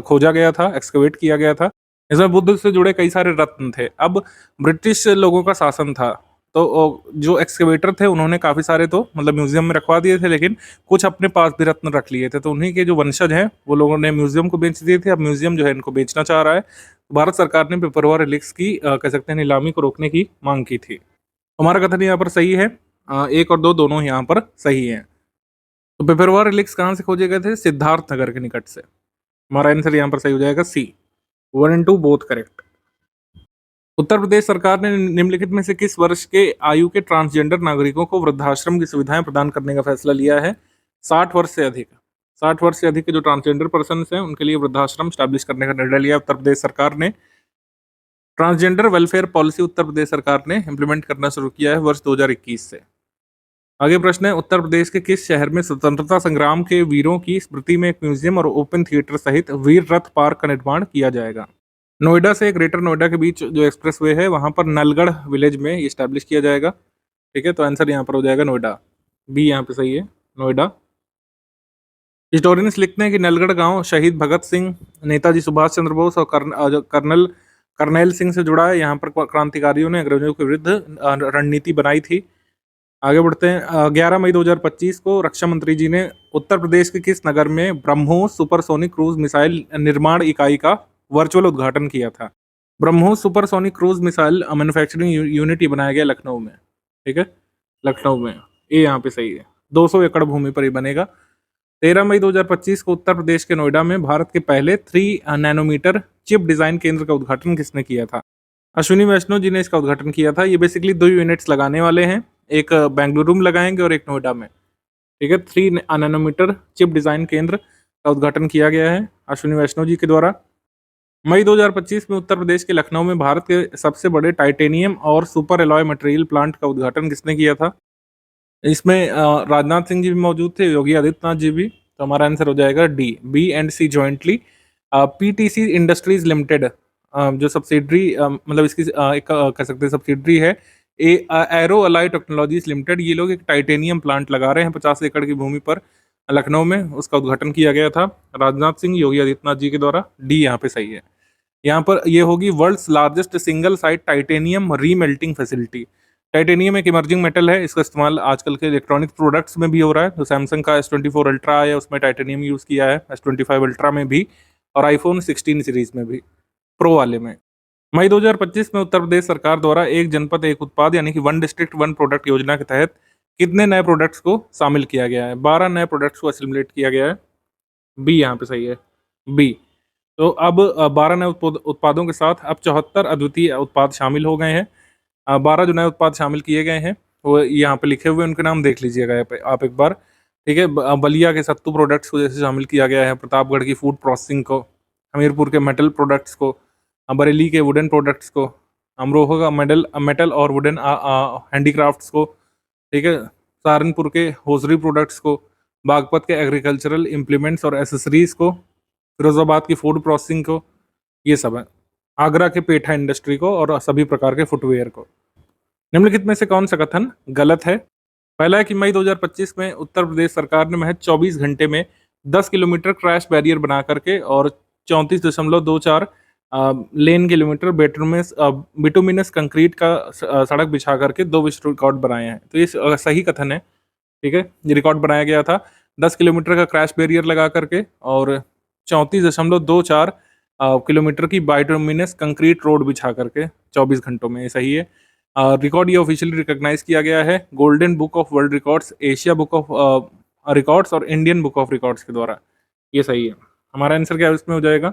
खोजा गया था, एक्सकेवेट किया गया था। इसमें बुद्ध से जुड़े कई सारे रत्न थे। अब ब्रिटिश लोगों का शासन था, तो जो एक्सकेवेटर थे उन्होंने काफ़ी सारे तो मतलब म्यूजियम में रखवा दिए थे, लेकिन कुछ अपने पास भी रत्न रख लिए थे। तो उन्हीं के जो वंशज हैं वो लोगों ने म्यूजियम को बेच दिए थे। अब म्यूजियम जो है इनको बेचना चाह रहा है। भारत सरकार ने पिपरवा रिलिक्स की कह सकते हैं नीलामी को रोकने की मांग की थी। हमारा कथन यहाँ पर सही है। 1 और 2 दोनों यहाँ पर सही हैं। तो पिपरवा रिलिक्स कहाँ से खोजे गए थे? सिद्धार्थ नगर के निकट से। हमारा आंसर यहाँ पर सही हो जाएगा सी। 1 and 2 both correct. Uttar Pradesh सरकार ने निम्नलिखित में से किस वर्ष के आयु के ट्रांसजेंडर नागरिकों को वृद्धाश्रम की सुविधाएं प्रदान करने का फैसला लिया है? 60 वर्ष से अधिक। 60 वर्ष से अधिक के जो ट्रांसजेंडर पर्सन हैं उनके लिए वृद्धाश्रम स्टैब्लिश करने का निर्णय लिया उत्तर प्रदेश सरकार ने। Transgender welfare policy Uttar Pradesh सरकार ने इंप्लीमेंट करना शुरू किया है वर्ष 2021 से। आगे प्रश्न है, उत्तर प्रदेश के किस शहर में स्वतंत्रता संग्राम के वीरों की स्मृति में एक म्यूजियम और ओपन थिएटर सहित वीर रथ पार्क का निर्माण किया जाएगा? नोएडा से ग्रेटर नोएडा के बीच जो एक्सप्रेसवे है वहां पर नलगढ़ विलेज में इस्टेब्लिश किया जाएगा। ठीक है, तो आंसर यहाँ पर हो जाएगा नोएडा। बी यहाँ पे सही है, नोएडा। हिस्टोरियंस लिखते हैं कि नलगढ़ गांव शहीद भगत सिंह, नेताजी सुभाष चंद्र बोस और कर्नल सिंह से जुड़ा है। यहाँ पर क्रांतिकारियों ने अंग्रेजों के विरुद्ध रणनीति बनाई थी। आगे बढ़ते हैं। 11 मई 2025 को रक्षा मंत्री जी ने उत्तर प्रदेश के किस नगर में ब्रह्मोस सुपरसोनिक क्रूज मिसाइल निर्माण इकाई का वर्चुअल उद्घाटन किया था? BrahMos supersonic cruise missile manufacturing unit ही बनाया गया लखनऊ में। ठीक है, लखनऊ में। ये यहाँ पे सही है। 200 एकड़ भूमि पर ही बनेगा। 13 मई 2025 को उत्तर प्रदेश के नोएडा में भारत के पहले 3 नैनोमीटर चिप डिजाइन केंद्र का उद्घाटन किसने किया था? अश्विनी वैष्णव जी ने इसका उद्घाटन किया था। ये बेसिकली 2 यूनिट्स लगाने वाले हैं, एक बेंगलुरु में लगाएंगे और एक नोएडा में। ठीक है, 3 नैनोमीटर चिप डिजाइन केंद्र का उद्घाटन किया गया है अश्विनी वैष्णव जी के द्वारा। मई 2025 में उत्तर प्रदेश के लखनऊ में भारत के सबसे बड़े टाइटेनियम और सुपर एलॉय मटेरियल प्लांट का उद्घाटन किसने किया था? इसमें राजनाथ सिंह जी भी मौजूद थे, योगी आदित्यनाथ जी भी। तो हमारा आंसर हो जाएगा D, B and C jointly. PTC Industries Limited जो सब्सिडरी मतलब इसकी एक कह सकते हैं सब्सिडरी है एरो अलाई टेक्नोलॉजीज लिमिटेड। ये लोग एक टाइटेनियम प्लांट लगा रहे हैं 50 एकड़ की भूमि पर लखनऊ में। उसका उद्घाटन किया गया था राजनाथ सिंह, योगी आदित्यनाथ जी के द्वारा। डी यहाँ पे सही है। यहाँ पर ये होगी world's largest single site titanium remelting facility. Titanium एक इमर्जिंग मेटल है, इसका इस्तेमाल आजकल के इलेक्ट्रॉनिक प्रोडक्ट्स में भी हो रहा है। तो सैमसंग का S24 अल्ट्रा है, उसमें टाइटेनियम यूज़ किया है, S25 अल्ट्रा में भी, और आईफोन 16 सीरीज में भी, प्रो वाले में। मई 2025 में उत्तर प्रदेश सरकार द्वारा एक जनपद एक उत्पाद यानी कि 1 डिस्ट्रिक्ट 1 प्रोडक्ट योजना के तहत कितने नए प्रोडक्ट्स को शामिल किया गया है? 12 नए प्रोडक्ट्स को एसिमुलेट किया गया है। बी यहाँ पे सही है, बी। तो अब 12 नए उत्पादों के साथ अब 74 अद्वितीय उत्पाद शामिल हो गए हैं। 12 जो नए उत्पाद शामिल किए गए हैं वो यहाँ पे लिखे हुए, उनके नाम देख लीजिएगा यहाँ पे आप एक बार। ठीक है, बलिया के सत्तू प्रोडक्ट्स को जैसे शामिल किया गया है, प्रतापगढ़ की फूड प्रोसेसिंग को, हमीरपुर के मेटल प्रोडक्ट्स को, बरेली के वुडन प्रोडक्ट्स को, अमरोहा का मेटल और वुडन हैंडीक्राफ्ट्स को, ठीक है, सहारनपुर के होजरी प्रोडक्ट्स को, बागपत के एग्रीकल्चरल इम्प्लीमेंट्स और एसेसरीज को, फिरोजाबाद की फूड प्रोसेसिंग को, ये सब है, आगरा के पेठा इंडस्ट्री को और सभी प्रकार के फुटवेयर को। निम्नलिखित में से कौन सा कथन गलत है? पहला है कि मई 2025 में उत्तर प्रदेश सरकार ने महज 24 घंटे में 10 किलोमीटर क्रैश बैरियर बना करके और 34.24 लेन किलोमीटर बिटुमिनस कंक्रीट का सड़क बिछा करके 2 विश्व रिकॉर्ड बनाए हैं। तो ये सही कथन है। ठीक है, ये रिकॉर्ड बनाया गया था 10 किलोमीटर का क्रैश बैरियर लगा करके और 34.24 किलोमीटर की बाइटुमिनस कंक्रीट रोड बिछा करके 24 घंटों में। ये सही है। रिकॉर्ड ये ऑफिशियली रिकॉग्नाइज किया गया है golden book of world records, Asia book of records और इंडियन बुक ऑफ रिकॉर्ड्स के द्वारा। ये सही है। हमारा आंसर क्या इसमें हो जाएगा?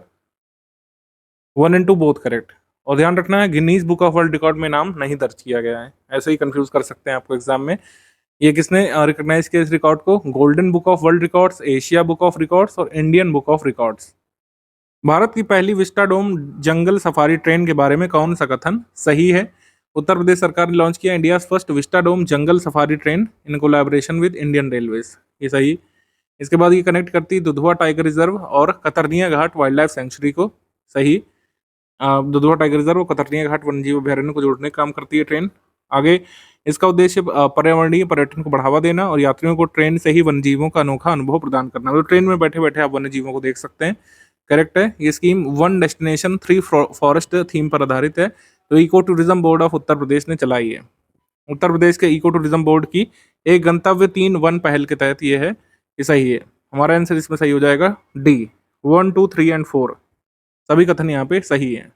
1 एंड 2 बोथ करेक्ट। और ध्यान रखना है Guinness book of world record में नाम नहीं दर्ज किया गया है, ऐसे ही कंफ्यूज कर सकते हैं आपको एग्जाम में। ये किसने रिकॉग्नाइज किया इस रिकॉर्ड को? Golden book of world records, Asia book of records और Indian book of records. Bharat की पहली विस्टाडोम जंगल सफारी ट्रेन के बारे में कौन सा कथन सही है? उत्तर प्रदेश सरकार ने लॉन्च किया India first vistadome jungle safari train in collaboration with Indian railways, ये सही। इसके बाद ये कनेक्ट करती है दुधवा टाइगर रिजर्व और कतरनिया घाट वाइल्ड लाइफ सेंचुरी को, सही। दुधवा टाइगर रिजर्व और कतरनिया घाट वन्यजीव अभयारण्य को जोड़ने का काम करती है ट्रेन। आगे इसका उद्देश्य पर्यावरणीय पर्यटन को बढ़ावा देना और यात्रियों को ट्रेन से ही वन्यजीवों का अनोखा अनुभव प्रदान करना, मतलब ट्रेन में बैठे बैठे आप वन्यजीवों को देख सकते हैं, करेक्ट है। ये स्कीम 1 डेस्टिनेशन 3 फॉरेस्ट थीम पर आधारित है, तो eco tourism board of Uttar Pradesh ने चलाई है। उत्तर प्रदेश के इको टूरिज्म बोर्ड की एक गंतव्य 3 वन पहल के तहत ये है, ये सही है। हमारा आंसर इसमें सही हो जाएगा डी, 1, 2, 3 एंड 4 सभी कथन यहाँ पे सही है।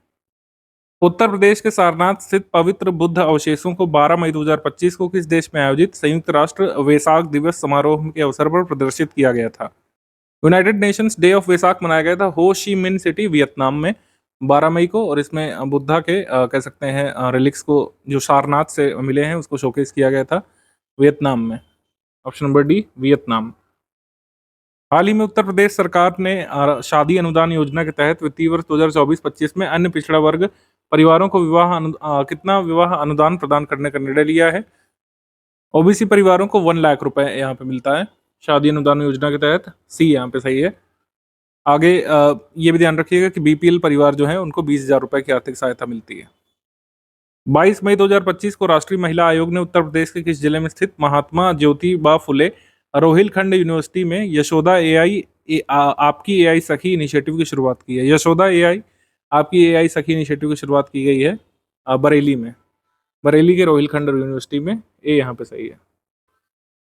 उत्तर प्रदेश के सारनाथ स्थित पवित्र बुद्ध अवशेषों को 12 मई 2025 को किस देश में आयोजित संयुक्त राष्ट्र वेसाक दिवस समारोह के अवसर पर प्रदर्शित किया गया था? United Nations day of Vesak मनाया गया था हो शी मिन सिटी वियतनाम में 12 मई को, और इसमें बुद्धा के कह सकते हैं रिलिक्स को जो सारनाथ से मिले हैं उसको शोकेस किया गया था वियतनाम में। Option number D Vietnam. हाल ही में उत्तर प्रदेश सरकार ने शादी अनुदान योजना के तहत वित्तीय वर्ष 2024-25 में अन्य पिछड़ा वर्ग परिवारों को कितना विवाह अनुदान प्रदान करने का निर्णय लिया है? ओबीसी परिवारों को 1 लाख रुपए यहाँ पे मिलता है शादी अनुदान योजना के तहत, सी यहाँ पे सही है। आगे ये भी ध्यान रखिएगा कि बीपीएल परिवार जो है उनको 20,000 रुपए की आर्थिक सहायता मिलती है। 22 मई 2025 को राष्ट्रीय महिला आयोग ने उत्तर प्रदेश के किस जिले में स्थित महात्मा ज्योतिबा फुले रोहिलखंड यूनिवर्सिटी में यशोदा आपकी एआई सखी इनिशिएटिव की शुरुआत की है? यशोदा एआई आपकी एआई सखी इनिशिएटिव की शुरुआत की गई है बरेली में, बरेली के रोहिलखंड यूनिवर्सिटी में, ए यहाँ पे सही है।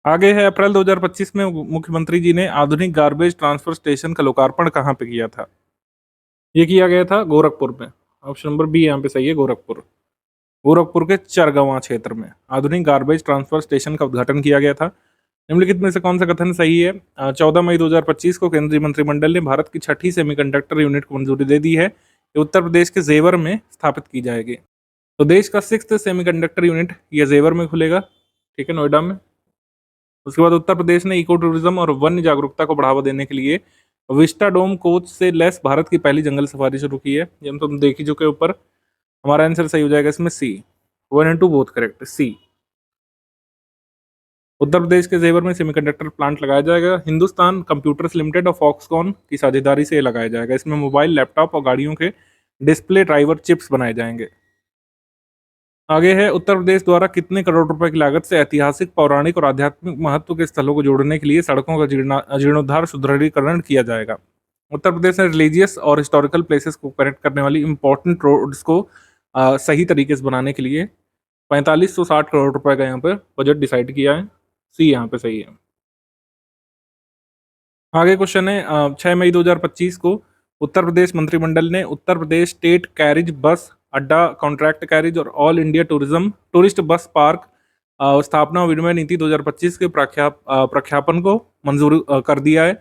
आगे है अप्रैल 2025 में मुख्यमंत्री जी ने आधुनिक गार्बेज ट्रांसफर स्टेशन का लोकार्पण कहाँ पे किया था? ये किया गया था गोरखपुर में, ऑप्शन नंबर बी यहाँ पे सही है, गोरखपुर। गोरखपुर के चरगवां क्षेत्र में आधुनिक गार्बेज ट्रांसफर स्टेशन का उद्घाटन किया गया था। निम्नलिखित में से कौन सा कथन सही है? 14 मई 2025 को केंद्रीय मंत्रिमंडल ने भारत की 6ठी सेमीकंडक्टर यूनिट को मंजूरी दे दी है, ये उत्तर प्रदेश के जेवर में स्थापित की जाएगी। तो देश का 6th सेमीकंडक्टर यूनिट ये जेवर में खुलेगा, ठीक है, नोएडा में। उसके बाद उत्तर प्रदेश ने इको टूरिज्म और वन्य जागरूकता को बढ़ावा देने के लिए विस्टाडोम कोच से लेस भारत की पहली जंगल सफारी शुरू की है, ये हम तुम देख ही चुके ऊपर। हमारा आंसर सही हो जाएगा इसमें सी, 1 एंड 2 बोथ करेक्ट, सी। उत्तर प्रदेश के जेवर में सेमीकंडक्टर प्लांट लगाया जाएगा, हिंदुस्तान कंप्यूटर्स लिमिटेड और फॉक्सकॉन की साझेदारी से लगाया जाएगा। इसमें मोबाइल, लैपटॉप और गाड़ियों के डिस्प्ले ड्राइवर चिप्स बनाए जाएंगे। आगे है उत्तर प्रदेश द्वारा कितने करोड़ रुपए की लागत से ऐतिहासिक, पौराणिक और आध्यात्मिक महत्व के स्थलों को जोड़ने के लिए सड़कों का जीर्णोद्धार सुदृढ़ीकरण किया जाएगा? उत्तर प्रदेश ने रिलीजियस और हिस्टोरिकल प्लेसेस को कनेक्ट करने वाली इंपॉर्टेंट रोड्स को सही तरीके से बनाने के लिए 4560 करोड़ रुपए का यहाँ पर बजट डिसाइड किया है, सी यहाँ पे सही है। आगे क्वेश्चन है 6 मई 2025 को उत्तर प्रदेश मंत्रिमंडल ने उत्तर प्रदेश स्टेट कैरिज बस अड्डा, कॉन्ट्रैक्ट कैरिज और all India tourist bus park स्थापना और विनिमय नीति 2025 के प्रख्यापन को मंजूर कर दिया है।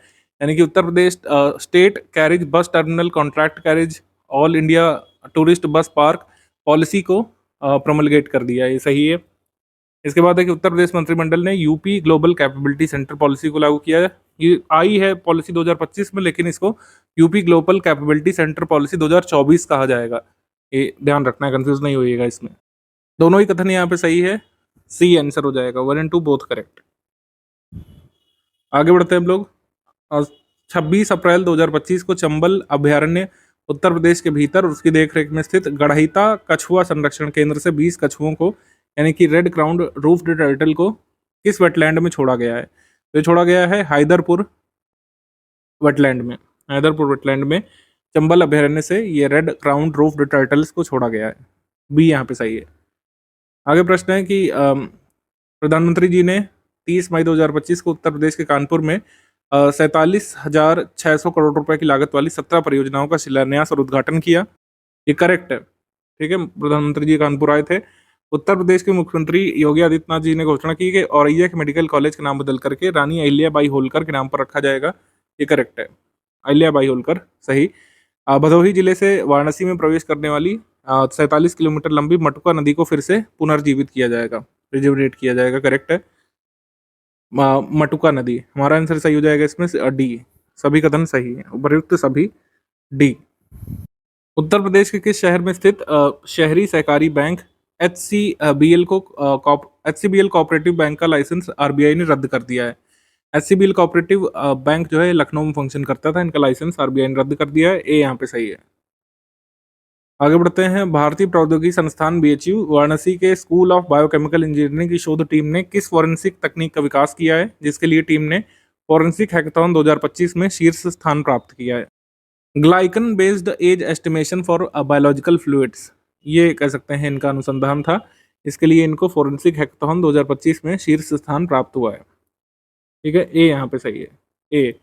यानी कि Uttar Pradesh state carriage bus terminal, contract carriage, all India tourist bus park policy को प्रोमलगेट कर दिया है, ये सही है। इसके बाद है कि उत्तर प्रदेश मंत्रिमंडल ने UP global capability centre policy को लागू किया है। ये आई है पॉलिसी 2025 में, लेकिन इसको UP global capability centre policy 2024 कहा जाएगा, ये ध्यान रखना है, कंफ्यूज नहीं होइएगा इसमें। दोनों ही कथन यहाँ पे सही है, सी आंसर हो जाएगा, 1 एंड 2 बोथ करेक्ट। आगे बढ़ते हैं हम लोग। 26 अप्रैल 2025 को चंबल अभयारण्य उत्तर प्रदेश के भीतर और उसकी देखरेख में स्थित गढ़हिता कछुआ संरक्षण केंद्र से 20 कछुओं को यानी कि रेड क्राउंड रूफ्ड टर्टल को किस वेटलैंड में छोड़ा गया है? तो छोड़ा गया है हैदरपुर वेटलैंड में, हैदरपुर वेटलैंड में चंबल अभयारण्य से ये रेड क्राउंड रूफ्ड टर्टल्स को छोड़ा गया है, बी यहाँ पे सही है। आगे प्रश्न है कि प्रधानमंत्री जी ने 30 मई 2025 को उत्तर प्रदेश के कानपुर में 47,600 करोड़ रुपए की लागत वाली 17 परियोजनाओं का शिलान्यास और उद्घाटन किया, ये करेक्ट है, ठीक है। प्रधानमंत्री जी कानपुर आए थे। उत्तर प्रदेश के मुख्यमंत्री योगी आदित्यनाथ जी ने घोषणा की कि औरैया के मेडिकल कॉलेज का नाम बदल करके रानी अहिल्याबाई होलकर के नाम पर रखा जाएगा, ये करेक्ट है, अहिल्याबाई होलकर सही। भदोही जिले से वाराणसी में प्रवेश करने वाली 47 किलोमीटर लंबी मटुका नदी को फिर से पुनर्जीवित किया जाएगा, रिजुविनेट किया जाएगा, करेक्ट है। मटुका नदी, हमारा आंसर सही हो जाएगा इसमें से डी, सभी कथन सही है, उपयुक्त सभी डी। उत्तर प्रदेश के किस शहर में स्थित शहरी सहकारी बैंक HCBL कोऑपरेटिव बैंक का लाइसेंस आरबीआई ने रद्द कर दिया है। HCBL कोऑपरेटिव बैंक जो है लखनऊ में फंक्शन करता था, इनका लाइसेंस आरबीआई ने रद्द कर दिया है, ए यहाँ पे सही है। आगे बढ़ते हैं। भारतीय प्रौद्योगिकी संस्थान BHU वाराणसी के स्कूल ऑफ बायोकेमिकल इंजीनियरिंग की शोध टीम ने किस फॉरेंसिक तकनीक का विकास किया है, जिसके लिए टीम ने फॉरेंसिक हैकाथॉन 2025 में शीर्ष स्थान प्राप्त किया है। Glycan based age estimation for biological fluids, ये कह सकते हैं इनका अनुसंधान था, इसके लिए इनको फॉरेंसिक हैकाथॉन 2025 में शीर्ष स्थान प्राप्त हुआ है। ठीक है, ए यहाँ पे सही है, ए।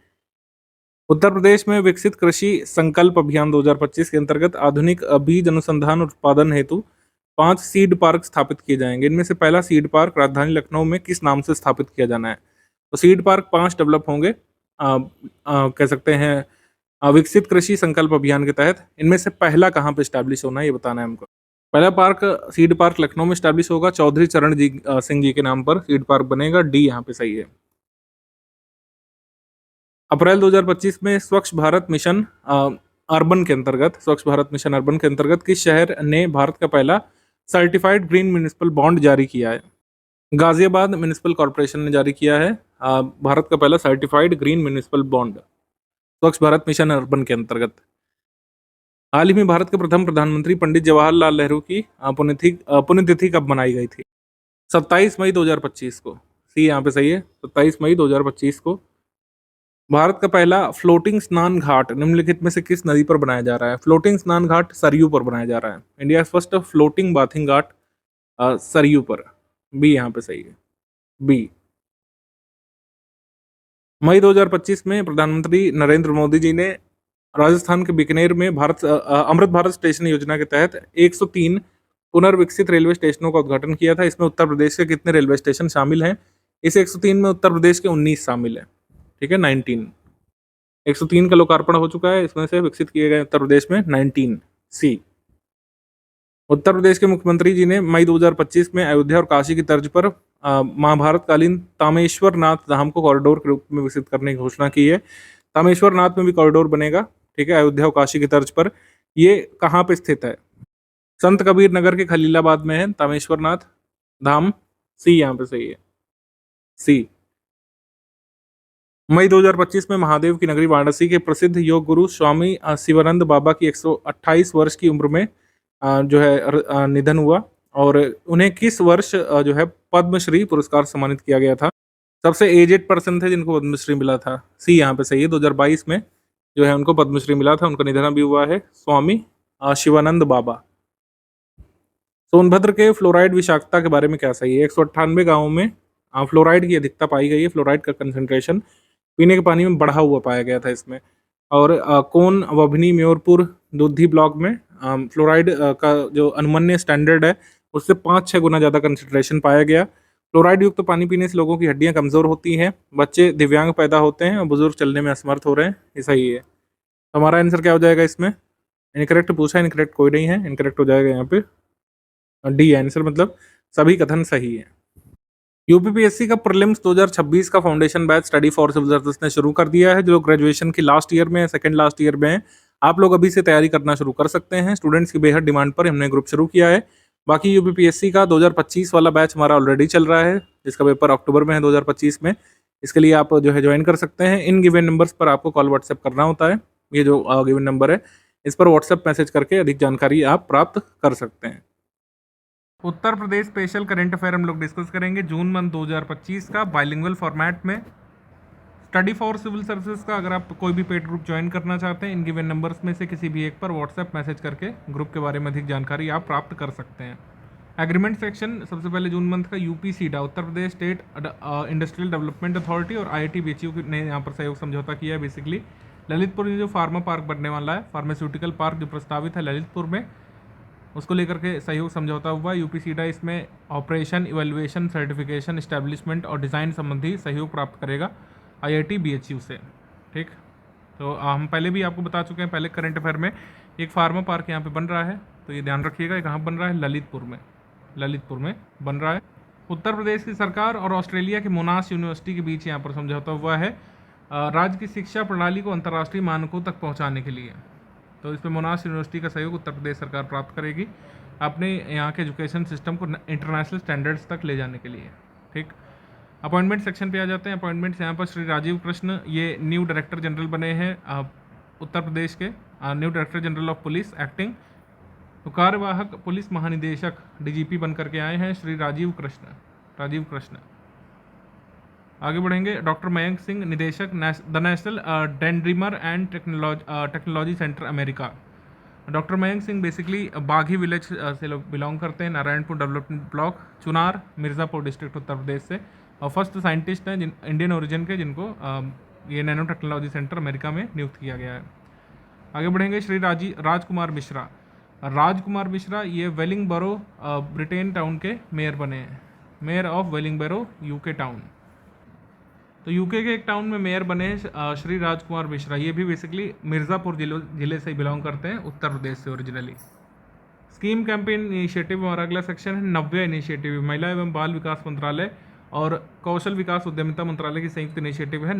उत्तर प्रदेश में विकसित कृषि संकल्प अभियान 2025 के अंतर्गत आधुनिक बीज अनुसंधान और उत्पादन हेतु 5 सीड पार्क स्थापित किए जाएंगे। इनमें से पहला सीड पार्क राजधानी लखनऊ में किस नाम से स्थापित किया जाना है? तो सीड पार्क 5 डेवलप होंगे, कह सकते हैं विकसित कृषि संकल्प अभियान के तहत। इनमें से पहला कहाँ पे स्टैब्लिश होना है, ये बताना है हमको। पहला पार्क सीड पार्क लखनऊ में स्टैब्लिश होगा, चौधरी चरण सिंह जी के नाम पर सीड पार्क बनेगा, डी यहाँ पे सही है। अप्रैल 2025 में स्वच्छ भारत मिशन अर्बन के अंतर्गत किस शहर ने भारत का पहला सर्टिफाइड ग्रीन म्युनिसिपल बॉन्ड जारी किया है? गाजियाबाद म्युनिसिपल कॉर्पोरेशन ने जारी किया है भारत का पहला सर्टिफाइड ग्रीन म्युनिसिपल बॉन्ड स्वच्छ भारत मिशन अर्बन के अंतर्गत। हाल ही में भारत के प्रथम प्रधानमंत्री पंडित जवाहरलाल नेहरू की पुण्यतिथि कब मनाई गई थी? 27 मई 2025 को, सी यहाँ पे सही है, 27 मई 2025 को। भारत का पहला फ्लोटिंग स्नान घाट निम्नलिखित में से किस नदी पर बनाया जा रहा है? फ्लोटिंग स्नान घाट सरयू पर बनाया जा रहा है। इंडिया फर्स्ट फ्लोटिंग बाथिंग घाट सरयू पर, बी यहाँ पे सही है, बी। मई 2025 में प्रधानमंत्री नरेंद्र मोदी जी ने राजस्थान के बीकानेर में अमृत भारत स्टेशन योजना के तहत 103 पुनर्विकसित रेलवे स्टेशनों का उद्घाटन किया था। इसमें उत्तर प्रदेश के कितने रेलवे स्टेशन शामिल हैं? इस 103 में उत्तर प्रदेश के 19 शामिल है, ठीक है, 19। 103 का लोकार्पण हो चुका है, इसमें से विकसित किए गए उत्तर प्रदेश में 19, सी। उत्तर प्रदेश के मुख्यमंत्री जी ने मई 2025 में अयोध्या और काशी की तर्ज पर महाभारत कालीन तामेश्वर नाथ धाम को कॉरिडोर के रूप में विकसित करने की घोषणा की है। तामेश्वर नाथ में भी कॉरिडोर बनेगा, ठीक है, अयोध्या और काशी की तर्ज पर। ये कहाँ पे स्थित है? संत कबीर नगर के खलीलाबाद में है तामेश्वर नाथ धाम, सी यहाँ पे सही है, सी। मई 2025 में महादेव की नगरी वाराणसी के प्रसिद्ध योग गुरु स्वामी शिवानंद बाबा की 128 वर्ष की उम्र में जो है निधन हुआ, और उन्हें किस वर्ष जो है पद्मश्री पुरस्कार सम्मानित किया गया था? सबसे एजेड पर्सन थे जिनको पद्मश्री मिला था, सी यहाँ पे सही है, 2022 में जो है उनको पद्मश्री मिला था, उनका निधन भी हुआ है, स्वामी शिवानंद बाबा। सोनभद्र के फ्लोराइड विषाक्तता के बारे में क्या सही है? 198 गाँवों में फ्लोराइड की अधिकता पाई गई है। फ्लोराइड का कंसंट्रेशन पीने के पानी में बढ़ा हुआ पाया गया था इसमें। और कोन वभनी म्योरपुर दुधी ब्लॉक में फ्लोराइड का जो अनुमन्य स्टैंडर्ड है उससे 5-6 गुना ज़्यादा कंसंट्रेशन पाया गया। फ्लोराइड युक्त पानी पीने से लोगों की हड्डियां कमज़ोर होती हैं, बच्चे दिव्यांग पैदा होते हैं और बुजुर्ग चलने में असमर्थ हो रहे हैं, ये सही है। तो हमारा आंसर क्या हो जाएगा इसमें? इनकरेक्ट पूछा, इनकरेक्ट कोई नहीं है, इनकरेक्ट हो जाएगा यहाँ पे डी आंसर, मतलब सभी कथन सही है। यूपीपीएससी का प्रीलिम्स 2026 का foundation batch Study for Civil Service ने शुरू कर दिया है। जो ग्रेजुएशन की लास्ट ईयर में है, सेकंड लास्ट ईयर में है, आप लोग अभी से तैयारी करना शुरू कर सकते हैं। स्टूडेंट्स की बेहद डिमांड पर हमने ग्रुप शुरू किया है। बाकी यूपीपीएससी का 2025 वाला बैच हमारा ऑलरेडी चल रहा है, जिसका पेपर अक्टूबर में है 2025 में। इसके लिए आप जो है ज्वाइन कर सकते हैं। इन गिवन नंबर्स पर आपको कॉल व्हाट्सएप करना होता है, ये जो गिवन नंबर है इस पर व्हाट्सएप मैसेज करके अधिक जानकारी आप प्राप्त कर सकते हैं। उत्तर प्रदेश स्पेशल करंट अफेयर हम लोग डिस्कस करेंगे जून मंथ 2025 का बाइलिंगुअल फॉर्मेट में। स्टडी फॉर सिविल सर्विसेज का अगर आप कोई भी पेड ग्रुप ज्वाइन करना चाहते हैं, इन गिवन नंबर्स में से किसी भी एक पर व्हाट्सएप मैसेज करके ग्रुप के बारे में अधिक जानकारी आप प्राप्त कर सकते हैं। एग्रीमेंट सेक्शन सबसे पहले जून मंथ का यूपीसीडा उत्तर Pradesh state industrial development authority और IIT BHU ने यहाँ पर सहयोग समझौता किया है। बेसिकली ललितपुर में जो फार्मा पार्क बनने वाला है, फार्मास्यूटिकल पार्क जो प्रस्तावित है ललितपुर में, उसको लेकर के सहयोग समझौता हुआ। यूपीसीडा इसमें ऑपरेशन, इवैल्यूएशन, सर्टिफिकेशन, इस्टेब्लिशमेंट और डिज़ाइन संबंधी सहयोग प्राप्त करेगा IIT BHU से, ठीक। तो हम पहले भी आपको बता चुके हैं, पहले करंट अफेयर में, एक फार्मा पार्क यहाँ पे बन रहा है, तो ये ध्यान रखिएगा। कहाँ बन रहा है? ललितपुर में बन रहा है। उत्तर प्रदेश की सरकार और ऑस्ट्रेलिया के मोनाश यूनिवर्सिटी के बीच यहाँ पर समझौता हुआ है राज्य की शिक्षा प्रणाली को अंतर्राष्ट्रीय मानकों तक पहुँचाने के लिए। तो इसमें मोनाश यूनिवर्सिटी का सहयोग उत्तर प्रदेश सरकार प्राप्त करेगी अपने यहाँ के एजुकेशन सिस्टम को इंटरनेशनल स्टैंडर्ड्स तक ले जाने के लिए। ठीक, अपॉइंटमेंट सेक्शन पे आ जाते हैं। अपॉइंटमेंट्स यहाँ पर श्री राजीव कृष्ण ये न्यू डायरेक्टर जनरल बने हैं उत्तर प्रदेश के, new director general of police acting. तो कार्यवाहक पुलिस महानिदेशक डीजीपी बन करके आए हैं श्री राजीव कृष्ण। आगे बढ़ेंगे। डॉक्टर मयंक सिंह निदेशक the national dendrimer and technology centre America. Doctor Mayank Singh basically Baghi village से लोग बिलोंग करते हैं, Narayanpur development block, Chunar, Mirzapur district, Uttar Pradesh से, और फर्स्ट साइंटिस्ट हैं इंडियन ओरिजिन के जिनको ये नैनो टेक्नोलॉजी सेंटर अमेरिका में नियुक्त किया गया है। आगे बढ़ेंगे। श्री राजकुमार मिश्रा ये वेलिंगबरो ब्रिटेन टाउन के मेयर बने हैं, मेयर ऑफ वेलिंगबरो यूके टाउन। तो यूके के एक टाउन में मेयर बने हैं श्री राजकुमार मिश्रा। ये भी बेसिकली मिर्ज़ापुर जिले से बिलोंग करते हैं, उत्तर प्रदेश से ओरिजिनली। स्कीम कैंपेन इनिशिएटिव हमारा अगला सेक्शन है। नव्या इनिशिएटिव महिला एवं बाल विकास मंत्रालय और कौशल विकास उद्यमिता मंत्रालय की संयुक्त इनिशिएटिव है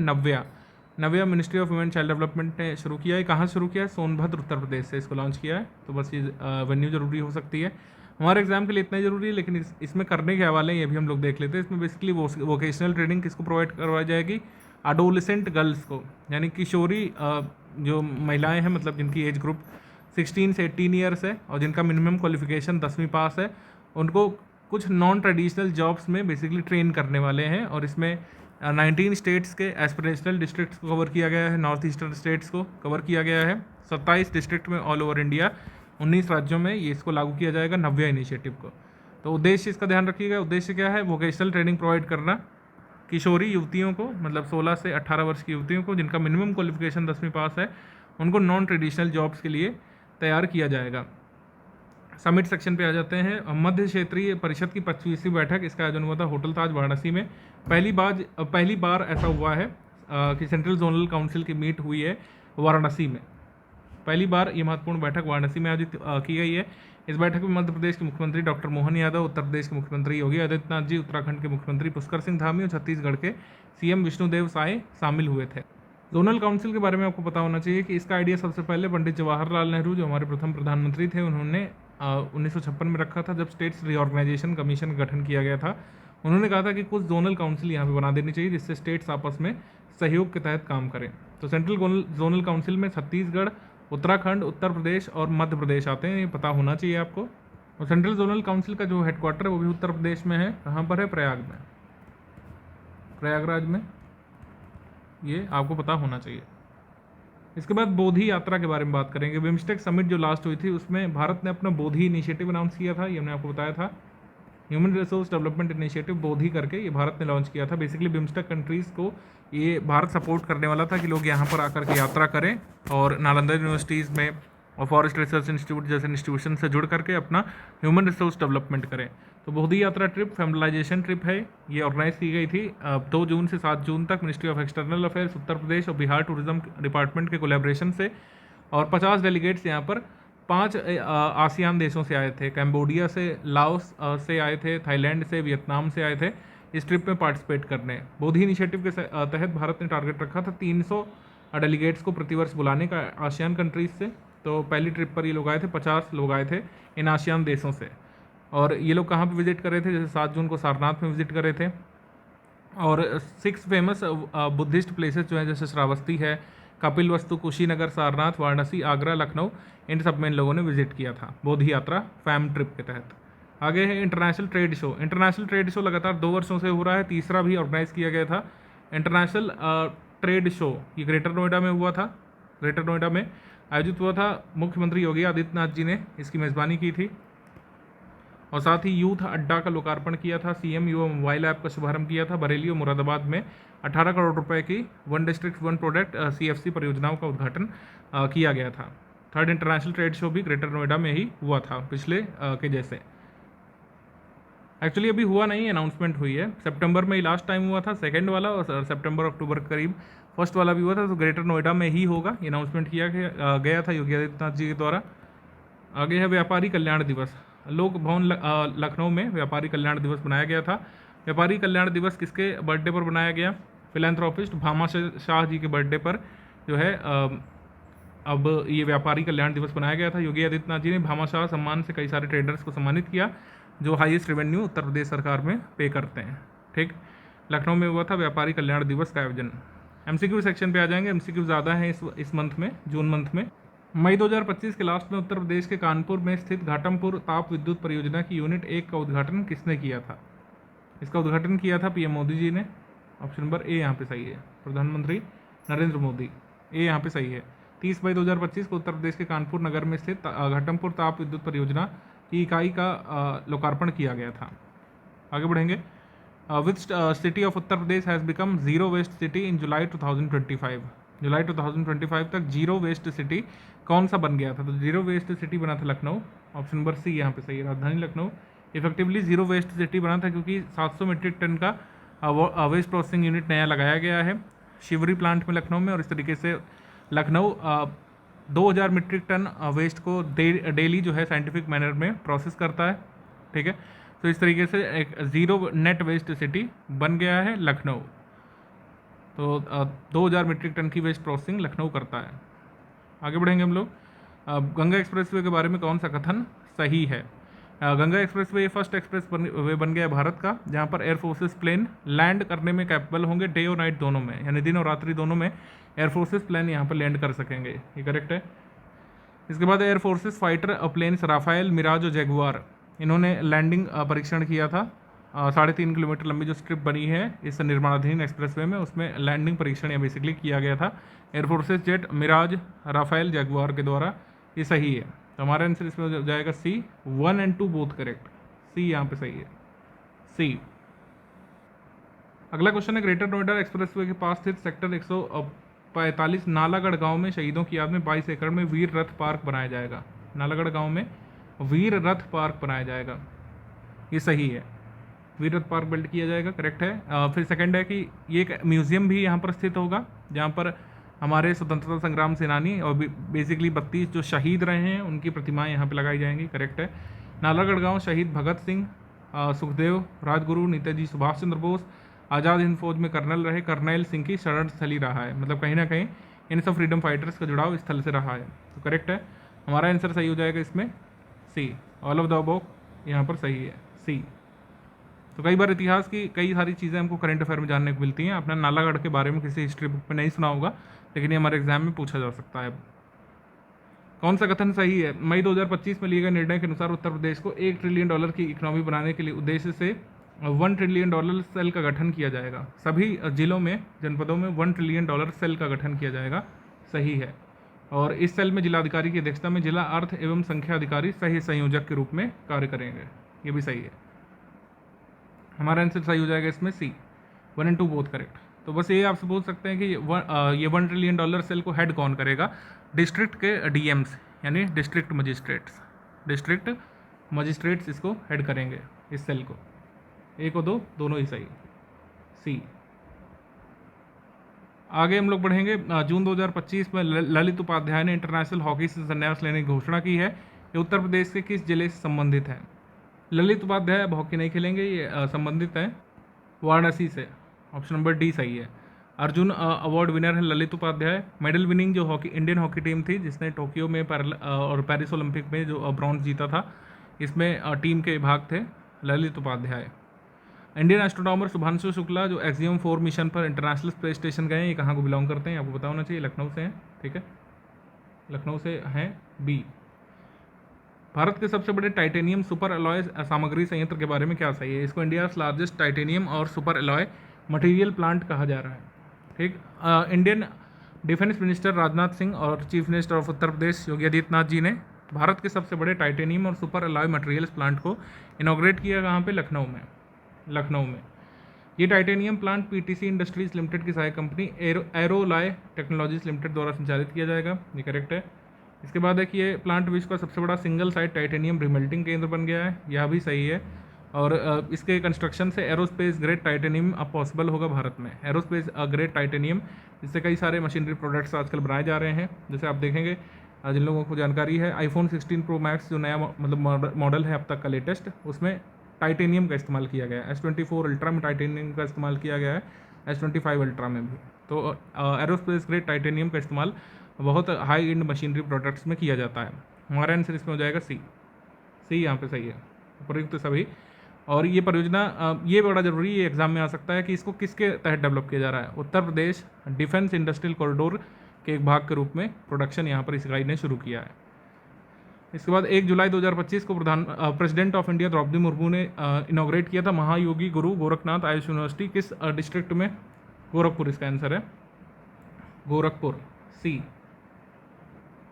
Navya ministry of women child development ने शुरू किया है। कहाँ शुरू किया है? सोनभद्र उत्तर प्रदेश से इसको लॉन्च किया है। तो बस ये वेन्यू जरूरी हो सकती है हमारे एग्जाम के लिए, इतना ही जरूरी है, लेकिन इसमें करने के हवाले ये भी हम लोग देख लेते हैं। इसमें बेसिकली वोकेशनल ट्रेनिंग किसको प्रोवाइड करवाई जाएगी? अडोलेसेंट गर्ल्स को, यानी किशोरी जो महिलाएं हैं, मतलब जिनकी एज ग्रुप 16 से 18 ईयर्स है और जिनका मिनिमम क्वालिफिकेशन 10वीं पास है, उनको कुछ नॉन ट्रेडिशनल जॉब्स में बेसिकली ट्रेन करने वाले हैं। और इसमें 19 स्टेट्स के एस्पिरेशनल डिस्ट्रिक्ट्स को कवर किया गया है, नॉर्थ ईस्टर्न स्टेट्स को कवर किया गया है, 27 डिस्ट्रिक्ट में ऑल ओवर इंडिया, 19 राज्यों में ये इसको लागू किया जाएगा नव्या इनिशिएटिव को। तो उद्देश्य इसका ध्यान रखिएगा, उद्देश्य क्या है? वोकेशनल ट्रेनिंग प्रोवाइड करना किशोरी युवतियों को, मतलब 16 से 18 वर्ष की युवतियों को जिनका मिनिमम क्वालिफिकेशन 10वीं पास है, उनको नॉन ट्रेडिशनल जॉब्स के लिए तैयार किया जाएगा। समिट सेक्शन पे आ जाते हैं। मध्य क्षेत्रीय परिषद की 25वीं बैठक, इसका आयोजन हुआ था होटल ताज वाराणसी में। पहली बार ऐसा हुआ है कि सेंट्रल जोनल काउंसिल की मीट हुई है वाराणसी में। पहली बार ये महत्वपूर्ण बैठक वाराणसी में आयोजित की गई है। इस बैठक में मध्य प्रदेश के मुख्यमंत्री डॉक्टर मोहन यादव, उत्तर प्रदेश के मुख्यमंत्री योगी आदित्यनाथ जी, उत्तराखंड के मुख्यमंत्री पुष्कर सिंह धामी और छत्तीसगढ़ के सीएम विष्णुदेव साय शामिल हुए थे। जोनल काउंसिल के बारे में आपको पता होना चाहिए कि इसका आइडिया सबसे पहले पंडित जवाहरलाल नेहरू, जो हमारे प्रथम प्रधानमंत्री थे, उन्होंने 1956 में रखा था, जब स्टेट्स रीऑर्गेनाइजेशन कमीशन का गठन किया गया था। उन्होंने कहा था कि कुछ जोनल काउंसिल यहाँ पे बना देनी चाहिए जिससे स्टेट्स आपस में सहयोग के तहत काम करें। तो सेंट्रल जोनल काउंसिल में छत्तीसगढ़, उत्तराखंड, उत्तर प्रदेश और मध्य प्रदेश आते हैं, ये पता होना चाहिए आपको। और सेंट्रल जोनल काउंसिल का जो हेडक्वार्टर है वो भी उत्तर प्रदेश में है। कहाँ पर है? प्रयागराज में, ये आपको पता होना चाहिए। इसके बाद बोधि यात्रा के बारे में बात करेंगे। बिम्स्टेक समिट जो लास्ट हुई थी उसमें भारत ने अपना बोधि इनिशिएटिव अनाउंस किया था, ये हमने आपको बताया था। ह्यूमन रिसोर्स डेवलपमेंट इनिशिएटिव बोधि करके ये भारत ने लॉन्च किया था। बेसिकली बिम्स्टेक कंट्रीज़ को ये भारत सपोर्ट करने वाला था कि लोग यहाँ पर आकर के यात्रा करें और नालंदा यूनिवर्सिटीज़ में और फॉरेस्ट रिसर्च इंस्टीट्यूट जैसे इंस्टीट्यूशन से जुड़ करके अपना ह्यूमन रिसोर्स डेवलपमेंट करें। तो बोधि यात्रा ट्रिप फैमिलाइजेशन ट्रिप है, ये ऑर्गेनाइज की गई थी 2 जून से 7 जून तक ministry of external affairs Uttar Pradesh और बिहार टूरिज्म डिपार्टमेंट के कोलैबोरेशन से। और 50 डेलीगेट्स यहाँ पर 5 आसियान देशों से आए थे, कैम्बोडिया से, लाओस से आए थे, थाईलैंड से, वियतनाम से आए थे इस ट्रिप में पार्टिसिपेट करने। बोधि इनिशिएटिव के तहत भारत ने टारगेट रखा था 300 डेलीगेट्स को प्रतिवर्ष बुलाने का आसियान कंट्रीज से। तो पहली ट्रिप पर ये लोग आए थे, 50 लोग आए थे इन आसियान देशों से। और ये लोग कहाँ पे विजिट कर रहे थे? जैसे 7 जून को सारनाथ में विजिट कर रहे थे। और 6 फेमस बुद्धिस्ट प्लेसेस जो हैं, जैसे श्रावस्ती है, कपिल वस्तु, कुशीनगर, सारनाथ, वाराणसी, आगरा, लखनऊ, इन सब में इन लोगों ने विजिट किया था बोधि यात्रा फैम ट्रिप के तहत। आगे है international trade show. International trade show लगातार 2 वर्षों से हो रहा है, तीसरा भी ऑर्गेनाइज किया गया था। इंटरनेशनल ट्रेड शो ये ग्रेटर नोएडा में हुआ था, ग्रेटर नोएडा में आयोजित हुआ था। मुख्यमंत्री योगी आदित्यनाथ जी ने इसकी मेज़बानी की थी और साथ ही यूथ अड्डा का लोकार्पण किया था। सीएम युवा मोबाइल ऐप का शुभारंभ किया था। बरेली और मुरादाबाद में 18 करोड़ रुपए की 1 डिस्ट्रिक्ट 1 प्रोडक्ट CFC परियोजनाओं का उद्घाटन किया गया था। थर्ड इंटरनेशनल ट्रेड शो भी ग्रेटर नोएडा में ही हुआ था पिछले के जैसे। एक्चुअली अभी हुआ नहीं, अनाउंसमेंट हुई है। सितंबर में ही लास्ट टाइम हुआ था सेकंड वाला, और सितंबर अक्टूबर के करीब फर्स्ट वाला भी हुआ था। तो ग्रेटर नोएडा में ही होगा, ये अनाउंसमेंट किया गया था योगी आदित्यनाथ जी के द्वारा। आगे है व्यापारी कल्याण दिवस। लोक भवन लखनऊ में व्यापारी कल्याण दिवस बनाया गया था। व्यापारी कल्याण दिवस किसके बर्थडे पर बनाया गया? फिलैंथ्रोपिस्ट भामा शाह जी के बर्थडे पर जो है अब ये व्यापारी कल्याण दिवस बनाया गया था। योगी आदित्यनाथ जी ने भामा शाह सम्मान से कई सारे ट्रेडर्स को सम्मानित किया जो हाईएस्ट रेवेन्यू उत्तर प्रदेश सरकार में पे करते हैं। ठीक, लखनऊ में हुआ था व्यापारी कल्याण दिवस का आयोजन। एमसीक्यू सेक्शन पे आ जाएंगे। एमसीक्यू ज़्यादा है इस मंथ में, जून मंथ में। मई 2025 के लास्ट में उत्तर प्रदेश के कानपुर में स्थित घाटमपुर ताप विद्युत परियोजना की यूनिट 1 का उद्घाटन किसने किया था? इसका उद्घाटन किया था पीएम मोदी जी ने। ऑप्शन नंबर ए यहाँ पे सही है, प्रधानमंत्री नरेंद्र मोदी। ए यहाँ पे सही है। 30 मई 2025 को उत्तर प्रदेश के कानपुर नगर में स्थित घाटमपुर ताप विद्युत परियोजना की इकाई का लोकार्पण किया गया था। आगे बढ़ेंगे। Which city of Uttar Pradesh has become zero waste city in July 2025? जुलाई 2025 तक जीरो वेस्ट सिटी कौन सा बन गया था? तो जीरो वेस्ट सिटी बना था लखनऊ। ऑप्शन नंबर सी यहाँ पे सही है, राजधानी Lucknow effectively zero waste city बना था क्योंकि 700 मीट्रिक टन का वेस्ट प्रोसेसिंग यूनिट नया लगाया गया है शिवरी प्लांट में लखनऊ में। और इस तरीके से लखनऊ 2000 मीट्रिक टन वेस्ट को डेली जो है साइंटिफिक मैनर में प्रोसेस करता है। ठीक है, तो इस तरीके से एक ज़ीरो नेट वेस्ट सिटी बन गया है लखनऊ। तो 2000 मीट्रिक टन की वेस्ट प्रोसेसिंग लखनऊ करता है। आगे बढ़ेंगे हम लोग। गंगा एक्सप्रेसवे के बारे में कौन सा कथन सही है? गंगा एक्सप्रेसवे ये फर्स्ट एक्सप्रेस वे बन गया भारत का जहाँ पर एयरफोर्सेस प्लेन लैंड करने में कैपेबल होंगे डे और नाइट दोनों में, यानी दिन और रात्रि दोनों में एयरफोर्सेस प्लेन यहाँ पर लैंड कर सकेंगे। ये करेक्ट है। इसके बाद air force's fighter planes Rafale, Mirage और जैगुआर, इन्होंने लैंडिंग परीक्षण किया था। 3.5 किलोमीटर लंबी जो स्ट्रिप बनी है इस निर्माणाधीन एक्सप्रेसवे में, उसमें लैंडिंग परीक्षण यहाँ बेसिकली किया गया था air force's jet Mirage, Rafale, Jaguar के द्वारा। ये सही है, तो हमारा आंसर इसमें हो जाएगा सी। 1 और 2 बोथ करेक्ट, सी यहाँ पे सही है, सी। अगला क्वेश्चन है ग्रेटर नोएडा एक्सप्रेसवे के पास स्थित सेक्टर 145 नालागढ़ गांव में शहीदों की याद में 22 एकड़ में वीर रथ पार्क बनाया जाएगा। नालागढ़ गांव में वीर रथ पार्क बनाया जाएगा, ये सही है, वीर रथ पार्क बिल्ड किया जाएगा, करेक्ट है। फिर सेकंड है कि ये एक म्यूजियम भी यहाँ पर स्थित होगा जहाँ पर हमारे स्वतंत्रता संग्राम सेनानी और बेसिकली 32 जो शहीद रहे हैं उनकी प्रतिमाएं यहाँ पे लगाई जाएंगी, करेक्ट है। नालागढ़ गांव शहीद भगत सिंह, सुखदेव, राजगुरु, नेताजी सुभाष चंद्र बोस, आज़ाद हिंद फौज में कर्नल रहे कर्नैल सिंह की शरण स्थली रहा है, मतलब कहीं ना कहीं इन सब फ्रीडम फाइटर्स का जुड़ाव स्थल से रहा है, तो करेक्ट है। हमारा आंसर सही हो जाएगा इसमें सी, ऑल ऑफ द अबव यहाँ पर सही है, सी। तो कई बार इतिहास की कई सारी चीज़ें हमको करंट अफेयर में जानने को मिलती हैं। आपने नालागढ़ के बारे में किसी हिस्ट्री बुक में नहीं सुना होगा, लेकिन ये हमारे एग्जाम में पूछा जा सकता है। कौन सा कथन सही है? मई 2025 में लिए गए निर्णय के अनुसार उत्तर प्रदेश को $1 ट्रिलियन की इकोनॉमी बनाने के लिए उद्देश्य से $1 ट्रिलियन सेल का गठन किया जाएगा। सभी जिलों में, जनपदों में $1 ट्रिलियन सेल का गठन किया जाएगा, सही है। और इस सेल में जिलाधिकारी की अध्यक्षता में जिला अर्थ एवं संख्या अधिकारी सही संयोजक के रूप में कार्य करेंगे, ये भी सही है। हमारा आंसर सही हो जाएगा इसमें सी, 1 और 2 बोथ करेक्ट। तो बस ये आपसे पूछ सकते हैं कि ये $1 ट्रिलियन सेल को हेड कौन करेगा? डिस्ट्रिक्ट के डीएम्स यानी डिस्ट्रिक्ट मजिस्ट्रेट्स इसको हेड करेंगे इस सेल को। 1 और 2 दोनों ही सही, सी। आगे हम लोग बढ़ेंगे। जून 2025 में ललित उपाध्याय ने इंटरनेशनल हॉकी से संन्यास लेने की घोषणा की है। ये उत्तर प्रदेश के किस जिले से संबंधित है? ललित उपाध्याय अब हॉकी नहीं खेलेंगे, ये संबंधित है वाराणसी से, ऑप्शन नंबर डी सही है। अर्जुन अवार्ड विनर है ललित उपाध्याय। मेडल विनिंग जो इंडियन हॉकी टीम थी जिसने टोक्यो में और पेरिस ओलंपिक में जो ब्रॉन्ज जीता था, इसमें टीम के विभाग थे ललित उपाध्याय। इंडियन एस्ट्रोनॉमर शुभांशु शुक्ला जो एक्सियम 4 मिशन पर इंटरनेशनल स्पेस स्टेशन गए हैं, ये कहाँ को बिलोंग करते हैं? आपको पता होना चाहिए, लखनऊ से हैं, ठीक है, लखनऊ से हैं, बी। भारत के सबसे बड़े टाइटेनियम सुपर अलॉय सामग्री संयंत्र के बारे में क्या सही है? इसको इंडिया लार्जेस्ट टाइटेनियम और सुपर अलॉय मटेरियल प्लांट कहा जा रहा है, ठीक। Indian defence minister Rajnath Singh और चीफ मिनिस्टर ऑफ उत्तर प्रदेश योगी आदित्यनाथ जी ने भारत के सबसे बड़े टाइटेनियम और सुपर अलॉय मटेरियल्स प्लांट को इनॉग्रेट किया। कहाँ पे? लखनऊ में। ये titanium plant PTC Industries limited की सहायक कंपनी एरोलॉय टेक्नोलॉजीज लिमिटेड द्वारा संचालित किया जाएगा, ये करेक्ट है। इसके बाद है कि ये प्लांट विश्व का सबसे बड़ा सिंगल साइट टाइटेनियम रिमेल्टिंग केंद्र बन गया है, यह भी सही है। और इसके कंस्ट्रक्शन से एरोस्पेस ग्रेड टाइटेनियम अब पॉसिबल होगा भारत में। एरोस्पेस ग्रेड टाइटेनियम, इससे कई सारे मशीनरी प्रोडक्ट्स आजकल बनाए जा रहे हैं। जैसे आप देखेंगे, जिन लोगों को जानकारी है, आईफोन 16 प्रो मैक्स जो नया मतलब मॉडल है अब तक का लेटेस्ट, उसमें टाइटेनियम का इस्तेमाल किया गया है। S24 अल्ट्रा में टाइटेनियम का इस्तेमाल किया गया है, S25 अल्ट्रा में भी। तो एरोस्पेस ग्रेड टाइटेनियम का इस्तेमाल बहुत हाई एंड मशीनरी प्रोडक्ट्स में किया जाता है। हमारा आंसर इसमें हो जाएगा सी यहाँ पे सही है, उपयुक्त सभी। और ये परियोजना, ये बड़ा ज़रूरी ये एग्जाम में आ सकता है कि इसको किसके तहत डेवलप किया जा रहा है। Uttar Pradesh defence industrial corridor के एक भाग के रूप में प्रोडक्शन यहाँ पर इस इकाई ने शुरू किया है। इसके बाद 1 जुलाई 2025 को President of India Droupadi Murmu ने इनॉग्रेट किया था महायोगी गुरु गोरखनाथ आयुष यूनिवर्सिटी। किस डिस्ट्रिक्ट में? गोरखपुर इसका आंसर है, गोरखपुर सी।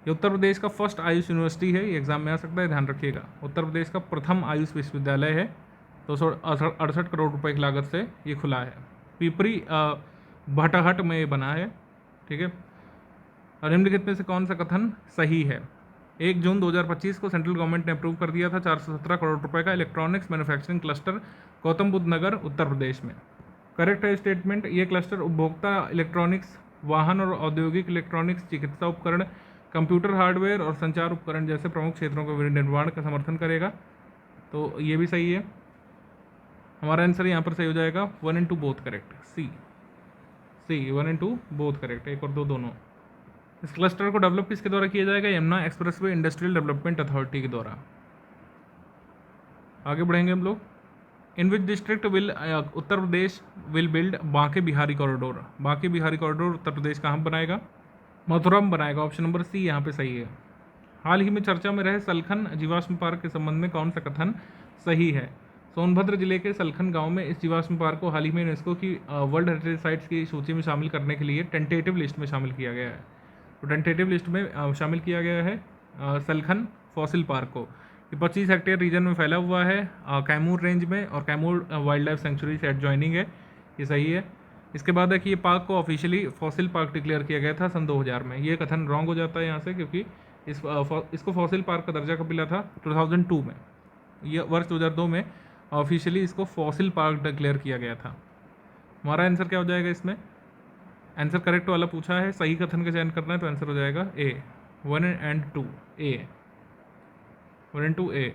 ये उत्तर प्रदेश का फर्स्ट आयुष यूनिवर्सिटी है, ये एग्जाम में आ सकता है, ध्यान रखिएगा। उत्तर प्रदेश का प्रथम आयुष विश्वविद्यालय है, 268 करोड़ रुपए की लागत से ये खुला है। पिपरी भटहट में ये बना है, ठीक है। निम्नलिखित में से कौन सा कथन सही है? 1 जून 2025 को सेंट्रल गवर्नमेंट ने अप्रूव कर दिया था 417 करोड़ रुपए का electronics manufacturing cluster Gautam Buddh Nagar Uttar Pradesh में। करेक्ट है स्टेटमेंट। ये क्लस्टर उपभोक्ता इलेक्ट्रॉनिक्स, वाहन और औद्योगिक इलेक्ट्रॉनिक्स, चिकित्सा उपकरण, कंप्यूटर हार्डवेयर और संचार उपकरण जैसे प्रमुख क्षेत्रों के निर्माण का समर्थन करेगा। तो ये भी सही है, हमारा आंसर यहाँ पर सही हो जाएगा 1 and 2 both correct, C 1 and 2 both correct, 1 और 2 दोनों। इस क्लस्टर को डेवलप किसके द्वारा किया जाएगा? Yamuna expressway industrial development authority के द्वारा। आगे बढ़ेंगे हम लोग। In which district will Uttar Pradesh will build Banke Bihari corridor? Banke Bihari corridor Uttar Pradesh कहाँ बनाएगा? मथुरा में बनाएगा, ऑप्शन नंबर सी यहाँ पे सही है। हाल ही में चर्चा में रहे सलखन जीवाश्म पार्क के संबंध में कौन सा कथन सही है? सोनभद्र जिले के सलखन गांव में इस जीवाश्म पार्क को हाल ही में यूनेस्को की वर्ल्ड हेरिटेज साइट्स की सूची में शामिल करने के लिए टेंटेटिव लिस्ट में शामिल किया गया है। तो टेंटेटिव लिस्ट में शामिल किया गया है सलखन फॉसिल पार्क को। ये 25 हेक्टेयर रीजन में फैला हुआ है, कैमूर रेंज में, और कैमूर वाइल्ड लाइफ सेंचुरी से एडजॉइनिंग है, ये सही है। इसके बाद है कि ये पार्क को ऑफिशियली फॉसिल पार्क डिक्लेयर किया गया था सन 2000 में। ये कथन रॉन्ग हो जाता है यहाँ से, क्योंकि इसको फॉसिल पार्क का दर्जा कब मिला था? 2002 में, ये वर्ष 2002 में ऑफिशियली इसको फॉसिल पार्क डिक्लेयर किया गया था। हमारा आंसर क्या हो जाएगा इसमें? आंसर करेक्ट वाला पूछा है, सही कथन का चयन करना है, तो आंसर हो जाएगा ए 1 and 2 ए 1 and 2 ए।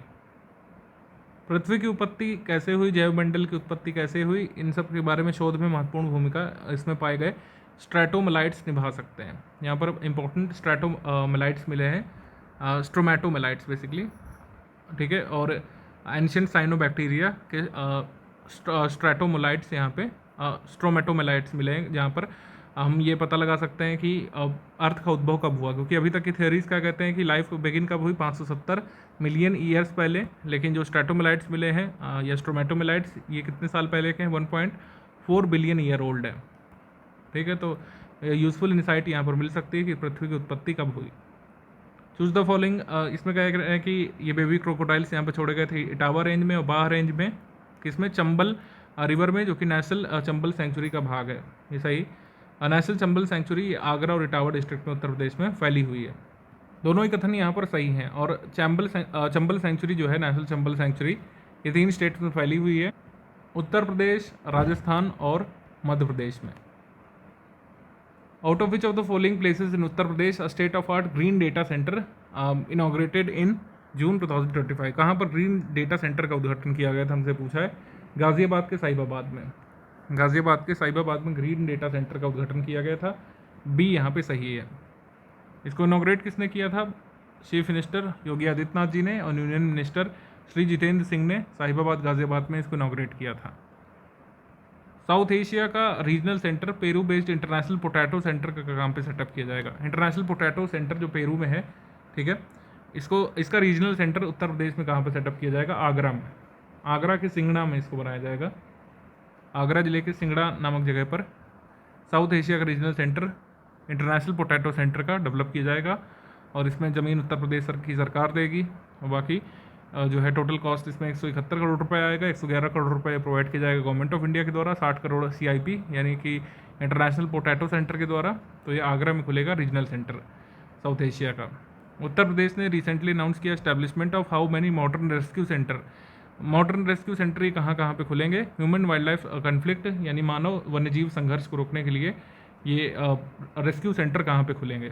पृथ्वी की उत्पत्ति कैसे हुई, जैवमंडल की उत्पत्ति कैसे हुई, इन सब के बारे में शोध में महत्वपूर्ण भूमिका इसमें पाए गए स्ट्रैटोमेलाइट्स निभा सकते हैं। यहाँ पर इंपॉर्टेंट स्ट्रैटोमेलाइट्स मिले हैं, स्ट्रोमैटोमेलाइट्स बेसिकली, ठीक है। और एंशिएंट साइनोबैक्टीरिया के स्ट्रैटोमेलाइट्स, यहाँ पे स्ट्रोमैटोमेलाइट्स मिले हैं, जहाँ पर हम ये पता लगा सकते हैं कि अर्थ का उद्भव कब हुआ, क्योंकि अभी तक की थ्योरीज क्या कहते हैं कि लाइफ बिगिन कब हुई? 570 मिलियन ईयर्स पहले। लेकिन जो स्ट्रैटोमेलाइट्स मिले हैं या स्ट्रोमैटोमेलाइट्स, ये कितने साल पहले के हैं? 1.4 बिलियन ईयर ओल्ड है, ठीक है। तो यूजफुल इंसाइट यहाँ पर मिल सकती है कि पृथ्वी की उत्पत्ति कब हुई। चूज द फॉलोइंग, इसमें क्या कह रहे हैं कि ये बेबी क्रोकोडाइल्स यहाँ पर छोड़े गए थे इटावा रेंज में और बाह रेंज में, किसमें? चंबल रिवर में, जो कि नेशनल चंबल सेंचुरी का भाग है, ये सही। नेशनल चंबल सेंचुरी आगरा और इटावा डिस्ट्रिक्ट में उत्तर प्रदेश में फैली हुई है। दोनों ही कथन यहाँ पर सही हैं। और चंबल सेंचुरी जो है, नेशनल चंबल सेंचुरी, ये 3 स्टेट में फैली हुई है, उत्तर प्रदेश, राजस्थान और मध्य प्रदेश में। Out of which of the following places in Uttar Pradesh state of art green data centre inaugurated in June 2025? कहाँ पर ग्रीन डेटा सेंटर का उद्घाटन किया गया था, हमसे पूछा है। गाजियाबाद के साहिबाबाद में, गाजियाबाद के साहिबाबाद में ग्रीन डेटा सेंटर का उद्घाटन किया गया था, बी यहाँ पे सही है। इसको इनॉग्रेट किसने किया था? चीफ मिनिस्टर योगी आदित्यनाथ जी ने, और यूनियन मिनिस्टर श्री जितेंद्र सिंह ने साहिबाबाद गाजियाबाद में इसको इनॉग्रेट किया था। साउथ एशिया का regional centre Peru based international potato centre का काम पे सेटअप किया जाएगा। इंटरनेशनल पोटैटो सेंटर जो पेरू में है, ठीक है, इसका रीजनल सेंटर उत्तर प्रदेश में कहाँ पर सेटअप किया जाएगा? आगरा में। आगरा के सिंगड़ा में इसको बनाया जाएगा, आगरा जिले के सिंगड़ा नामक जगह पर साउथ एशिया का regional centre international potato centre का डेवलप किया जाएगा। और इसमें ज़मीन उत्तर प्रदेश की सरकार देगी, और बाकी जो है टोटल कॉस्ट इसमें 171 करोड़ रुपए आएगा। 111 करोड़ रुपए प्रोवाइड किया जाएगा गवर्नमेंट ऑफ इंडिया के द्वारा, 60 करोड़ CIP यानी कि इंटरनेशनल पोटैटो सेंटर के द्वारा। तो ये आगरा में खुलेगा रीजनल सेंटर साउथ एशिया का। उत्तर प्रदेश ने रिसेंटली अनाउंस किया establishment of how many modern rescue centre? Modern rescue centre ये कहाँ कहाँ पे खुलेंगे? ह्यूमन वाइल्ड लाइफ कन्फ्लिक्ट यानी मानव वन्यजीव संघर्ष को रोकने के लिए ये रेस्क्यू सेंटर कहाँ पे खुलेंगे?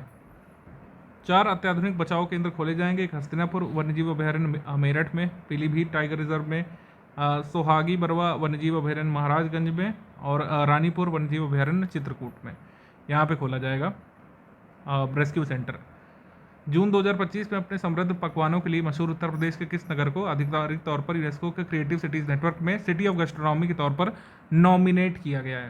4 अत्याधुनिक बचाव केंद्र खोले जाएंगे। एक हस्तिनापुर वन्यजीव अभयारण्य मेरठ में, पीलीभीत टाइगर रिजर्व में, सोहागी बरवा वन्यजीव अभयारण्य महाराजगंज में और रानीपुर वन्यजीव अभयारण्य चित्रकूट में, यहाँ पे खोला जाएगा रेस्क्यू सेंटर। जून 2025 में अपने समृद्ध पकवानों के लिए मशहूर उत्तर प्रदेश के किस नगर को आधिकारिक तौर पर यूनेस्को के क्रिएटिव सिटीज़ नेटवर्क में सिटी ऑफ गैस्ट्रोनॉमी के तौर पर नॉमिनेट किया गया है?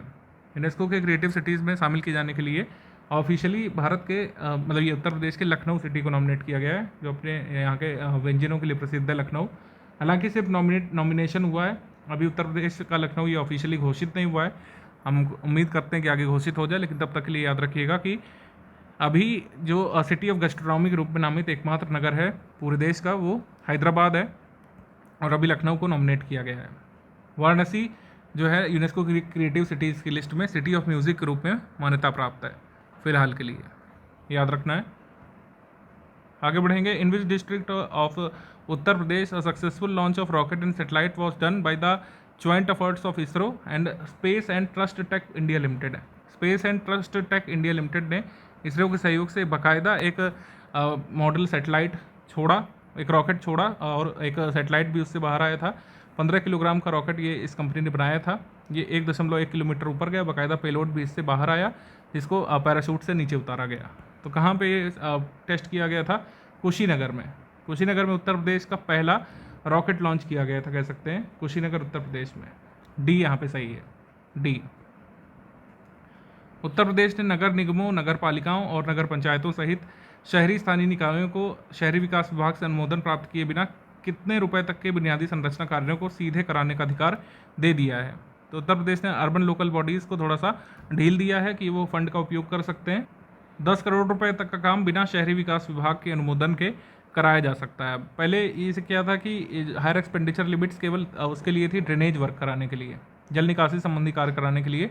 यूनेस्को के क्रिएटिव सिटीज़ में शामिल किए जाने के लिए ऑफिशियली भारत के मतलब ये उत्तर प्रदेश के लखनऊ सिटी को नॉमिनेट किया गया है, जो अपने यहाँ के व्यंजनों के लिए प्रसिद्ध है लखनऊ। हालांकि सिर्फ नॉमिनेशन हुआ है, अभी उत्तर प्रदेश का लखनऊ ये ऑफिशियली घोषित नहीं हुआ है। हम उम्मीद करते हैं कि आगे घोषित हो जाए, लेकिन तब तक के लिए याद रखिएगा कि अभी जो सिटी ऑफ गैस्ट्रोनॉमी के रूप में नामित एकमात्र नगर है पूरे देश का वो हैदराबाद है, और अभी लखनऊ को नॉमिनेट किया गया है। वाराणसी जो है यूनेस्को की क्रिएटिव सिटीज़ की लिस्ट में सिटी ऑफ म्यूज़िक के रूप में मान्यता प्राप्त है फिलहाल के लिए, याद रखना है। आगे बढ़ेंगे। In which district of Uttar Pradesh a successful launch of rocket and satellite was done by the joint efforts of ISRO and space and trust tech India limited. Space and trust tech India limited ने इसरो के सहयोग से बाकायदा एक model satellite छोड़ा, एक rocket छोड़ा, और एक सैटेलाइट भी उससे बाहर आया था। 15 किलोग्राम का रॉकेट ये इस कंपनी ने बनाया था। ये 1.1 किलोमीटर ऊपर गया, बाकायदा पेलोड भी इससे बाहर आया, जिसको पैराशूट से नीचे उतारा गया। तो कहाँ पे ये टेस्ट किया गया था? कुशीनगर में। कुशीनगर में उत्तर प्रदेश का पहला रॉकेट लॉन्च किया गया था, कह सकते हैं, कुशीनगर उत्तर प्रदेश में। डी यहाँ पे सही है, डी। उत्तर प्रदेश ने नगर निगमों, नगर पालिकाओं और नगर पंचायतों सहित शहरी स्थानीय निकायों को शहरी विकास विभाग से अनुमोदन प्राप्त किए बिना कितने रुपए तक के बुनियादी संरचना कार्यों को सीधे कराने का अधिकार दे दिया है? तो उत्तर प्रदेश ने अर्बन लोकल बॉडीज़ को थोड़ा सा ढील दिया है कि वो फंड का उपयोग कर सकते हैं। 10 करोड़ रुपए तक का काम बिना शहरी विकास विभाग के अनुमोदन के कराया जा सकता है। पहले ये क्या था कि हायर एक्सपेंडिचर लिमिट्स केवल उसके लिए थी, ड्रेनेज वर्क कराने के लिए, जल निकासी संबंधी कार्य कराने के लिए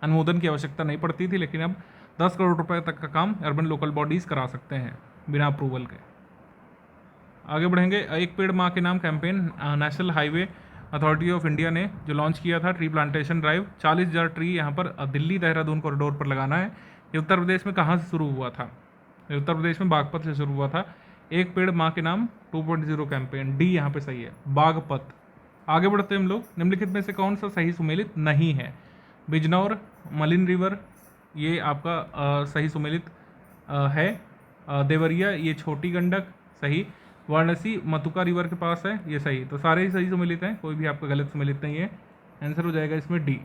अनुमोदन की आवश्यकता नहीं पड़ती थी, लेकिन अब 10 करोड़ रुपए तक का काम अर्बन लोकल बॉडीज़ करा सकते हैं बिना अप्रूवल के। आगे बढ़ेंगे। एक पेड़ माँ के नाम campaign national highway authority of India ने जो लॉन्च किया था, ट्री प्लांटेशन ड्राइव, 40,000 ट्री यहाँ पर दिल्ली देहरादून कॉरिडोर पर लगाना है। ये उत्तर प्रदेश में कहाँ से शुरू हुआ था? ये उत्तर प्रदेश में बागपत से शुरू हुआ था। एक पेड़ माँ के नाम 2.0 कैंपेन, डी यहाँ पे सही है, बागपत। आगे बढ़ते हैं हम लोग। निम्नलिखित में से कौन सा सही सुमेलित नहीं है? बिजनौर, मलिन रिवर, ये आपका सही सुमेलित है। देवरिया, ये छोटी गंडक, सही। वाराणसी मथुका रिवर के पास है, ये सही। तो सारे ही सही सुमेलित हैं, कोई भी आपका गलत सुमेलित नहीं है। आंसर हो जाएगा इसमें D.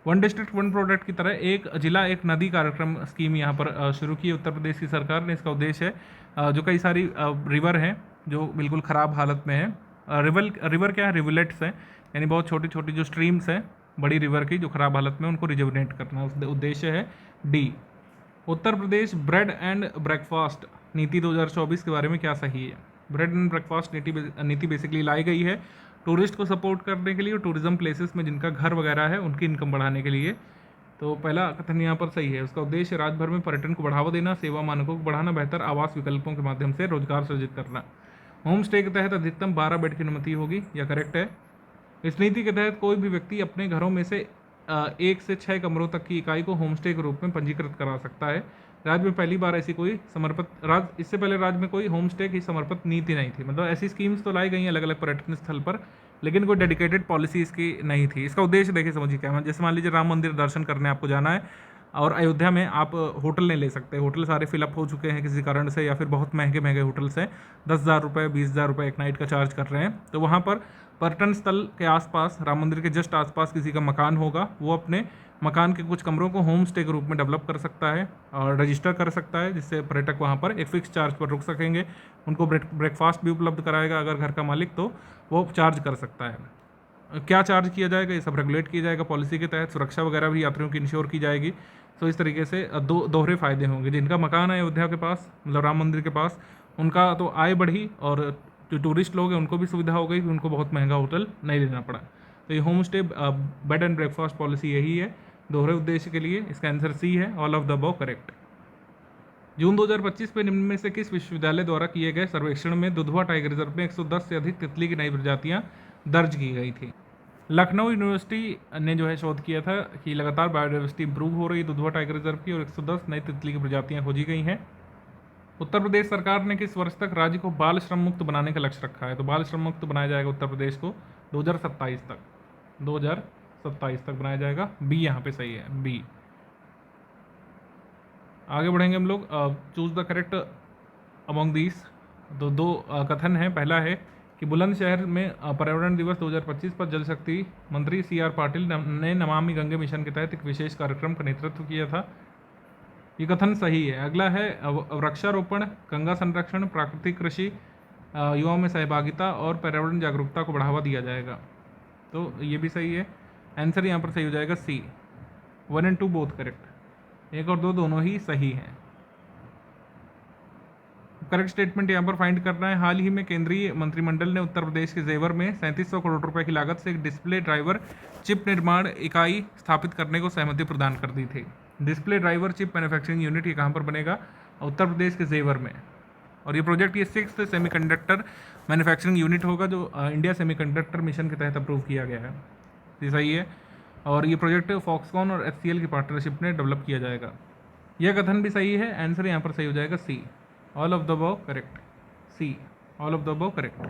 One district one product की तरह एक जिला एक नदी कार्यक्रम स्कीम यहाँ पर शुरू की है उत्तर प्रदेश की सरकार ने। इसका उद्देश्य है जो कई सारी रिवर हैं जो बिल्कुल ख़राब हालत में है। रिवर क्या है? रिवलेट्स हैं, यानी बहुत छोटी छोटी जो स्ट्रीम्स हैं बड़ी रिवर की जो ख़राब हालत में, उनको रिजुवनेट करना उद्देश्य है, D. Uttar Pradesh bread and breakfast नीति 2024 के बारे में क्या सही है? ब्रेड एंड ब्रेकफास्ट नीति बेसिकली लाई गई है टूरिस्ट को सपोर्ट करने के लिए और टूरिज्म प्लेसेस में जिनका घर वगैरह है उनकी इनकम बढ़ाने के लिए। तो पहला कथन यहाँ पर सही है। उसका उद्देश्य राज्य भर में पर्यटन को बढ़ावा देना, सेवा मानकों को बढ़ाना, बेहतर आवास विकल्पों के माध्यम से रोजगार सृजित करना। होम स्टे के तहत अधिकतम 12 बेड की अनुमति होगी, यह करेक्ट है। इस नीति के तहत कोई भी व्यक्ति अपने घरों में से 1 से 6 कमरों तक की इकाई को होम स्टे के रूप में पंजीकृत करा सकता है। राज्य में पहली बार ऐसी कोई समर्पित इससे पहले राज्य में कोई होम स्टे की समर्पित नीति नहीं थी। मतलब ऐसी स्कीम्स तो लाई गई हैं अलग अलग पर्यटन स्थल पर, लेकिन कोई डेडिकेटेड पॉलिसी इसकी नहीं थी। इसका उद्देश्य देखिए, समझिए क्या है। जैसे मान लीजिए राम मंदिर दर्शन करने आपको जाना है और अयोध्या में आप होटल नहीं ले सकते, होटल सारे फिलअप हो चुके हैं किसी कारण से, या फिर बहुत महंगे महंगे होटल्स हैं, 10,000 रुपये 20,000 रुपये एक नाइट का चार्ज कर रहे हैं। तो वहाँ पर पर्यटन स्थल के आसपास, राम मंदिर के जस्ट आसपास किसी का मकान होगा, वो अपने मकान के कुछ कमरों को होम स्टे के रूप में डेवलप कर सकता है और रजिस्टर कर सकता है, जिससे पर्यटक वहाँ पर एक फिक्स चार्ज पर रुक सकेंगे। उनको ब्रेकफास्ट भी उपलब्ध कराएगा अगर घर का मालिक, तो वो चार्ज कर सकता है। क्या चार्ज किया जाएगा, ये सब रेगुलेट किया जाएगा पॉलिसी के तहत। सुरक्षा वगैरह भी यात्रियों की इंश्योर की जाएगी। तो इस तरीके से दोहरे फायदे होंगे। जिनका मकान है अयोध्या के पास, मतलब राम मंदिर के पास, उनका तो आय बढ़ी, और जो टूरिस्ट लोग हैं उनको भी सुविधा हो गई कि उनको बहुत महंगा होटल नहीं लेना पड़ा। तो ये home stay bed and breakfast policy यही है दोहरे उद्देश्य के लिए। इसका आंसर सी है, all of the above correct. जून 2025 में निम्न में से किस विश्वविद्यालय द्वारा किए गए सर्वेक्षण में दुधवा टाइगर रिजर्व में 110 से अधिक तितली की नई प्रजातियां दर्ज की गई थी? लखनऊ यूनिवर्सिटी ने जो है शोध किया था कि लगातार बायोडाइवर्सिटी इंप्रूव हो रही है दुधवा टाइगर रिजर्व की और 110 नई तितली की प्रजातियां खोजी गई हैं। उत्तर प्रदेश सरकार ने किस वर्ष तक राज्य को बाल श्रम मुक्त बनाने का लक्ष्य रखा है? तो बाल श्रम मुक्त बनाया जाएगा उत्तर प्रदेश को 2027 तक, 2027 तक बनाया जाएगा। बी यहाँ पे सही है, बी। आगे बढ़ेंगे हम लोग। Choose the correct among these. तो दो कथन हैं। पहला है कि बुलंदशहर में पर्यावरण दिवस 2025 पर जल शक्ति मंत्री CR पाटिल ने नमामि गंगे मिशन के तहत एक विशेष कार्यक्रम का नेतृत्व किया था। ये कथन सही है। अगला है वृक्षारोपण, गंगा संरक्षण, प्राकृतिक कृषि, युवाओं में सहभागिता और पर्यावरण जागरूकता को बढ़ावा दिया जाएगा। तो ये भी सही है। आंसर यहाँ पर सही हो जाएगा सी। 1 and 2 बोथ करेक्ट। 1 और 2 दोनों ही सही हैं। करेक्ट स्टेटमेंट यहाँ पर फाइंड करना है। हाल ही में केंद्रीय मंत्रिमंडल ने उत्तर प्रदेश के जेवर में 3700 करोड़ रुपए की लागत से एक डिस्प्ले ड्राइवर चिप निर्माण इकाई स्थापित करने को सहमति प्रदान कर दी थी। Display driver chip manufacturing unit ये कहाँ पर बनेगा? उत्तर प्रदेश के जेवर में। और ये प्रोजेक्ट ये 6th सेमीकंडक्टर मैन्युफैक्चरिंग यूनिट होगा जो इंडिया सेमीकंडक्टर मिशन के तहत अप्रूव किया गया है। ये सही है। और ये प्रोजेक्ट फॉक्सकॉन और HCL की पार्टनरशिप में डेवलप किया जाएगा। यह कथन भी सही है। आंसर यहाँ पर सही हो जाएगा C. All of the above correct. C, all of the above correct.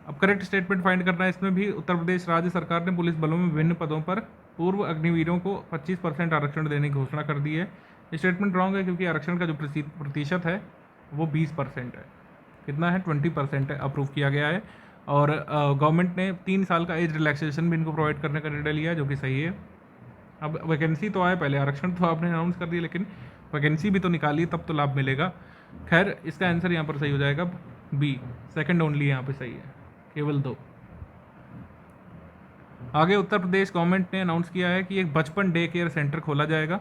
अब करेक्ट स्टेटमेंट फाइंड करना है। इसमें भी उत्तर प्रदेश राज्य सरकार ने पुलिस बलों में विभिन्न पदों पर पूर्व अग्निवीरों को 25% आरक्षण देने की घोषणा कर दी है। ये स्टेटमेंट रॉन्ग है क्योंकि आरक्षण का जो प्रतिशत है वो 20% है। कितना है? 20% है, अप्रूव किया गया है। और गवर्नमेंट ने 3 साल का एज रिलैक्सेशन भी इनको प्रोवाइड करने का निर्णय लिया है, जो कि सही है। अब वैकेंसी तो आए, पहले आरक्षण तो आपने अनाउंस कर दिया, लेकिन वैकेंसी भी तो निकाली तब तो लाभ मिलेगा। खैर, इसका आंसर यहाँ पर सही हो जाएगा बी। सेकंड ओनली यहाँ पे सही है, केवल 2। आगे उत्तर प्रदेश गवर्नमेंट ने अनाउंस किया है कि एक बचपन डे केयर सेंटर खोला जाएगा।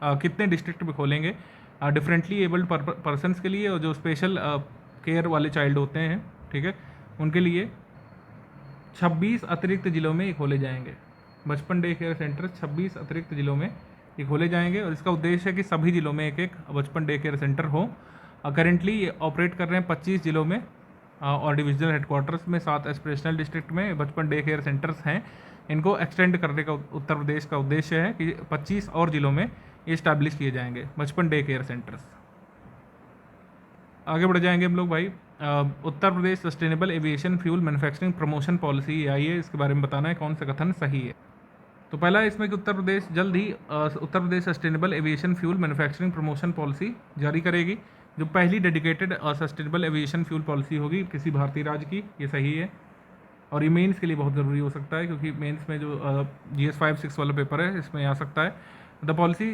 कितने डिस्ट्रिक्ट में खोलेंगे? डिफरेंटली एबल्ड पर्सनस के लिए और जो स्पेशल केयर वाले चाइल्ड होते हैं, ठीक है, उनके लिए 26 अतिरिक्त जिलों में ये खोले जाएंगे। बचपन डे केयर सेंटर 26 अतिरिक्त जिलों में ये खोले जाएंगे और इसका उद्देश्य है कि सभी जिलों में एक एक बचपन डे केयर सेंटर हो। करेंटली ये ऑपरेट कर रहे हैं 25 जिलों में और डिविजनल हेडक्वार्टर्स में 7 एस्पिरेशनल डिस्ट्रिक्ट में बचपन डे केयर सेंटर्स हैं। इनको एक्सटेंड करने का उत्तर प्रदेश का उद्देश्य है कि 25 और जिलों में ये इस्टेब्लिश किए जाएंगे बचपन डे केयर सेंटर्स। आगे बढ़ जाएंगे हम लोग भाई। Uttar Pradesh sustainable aviation fuel manufacturing promotion policy आई है, इसके बारे में बताना है कौन सा कथन सही है। तो पहला है इसमें कि उत्तर प्रदेश जल्द ही Uttar Pradesh sustainable aviation fuel manufacturing promotion policy जारी करेगी, जो पहली dedicated sustainable aviation fuel policy होगी किसी भारतीय राज्य की। ये सही है और ये मेंस के लिए बहुत ज़रूरी हो सकता है क्योंकि मेंस में जो GS 5-6 वाला पेपर है इसमें आ सकता है। The policy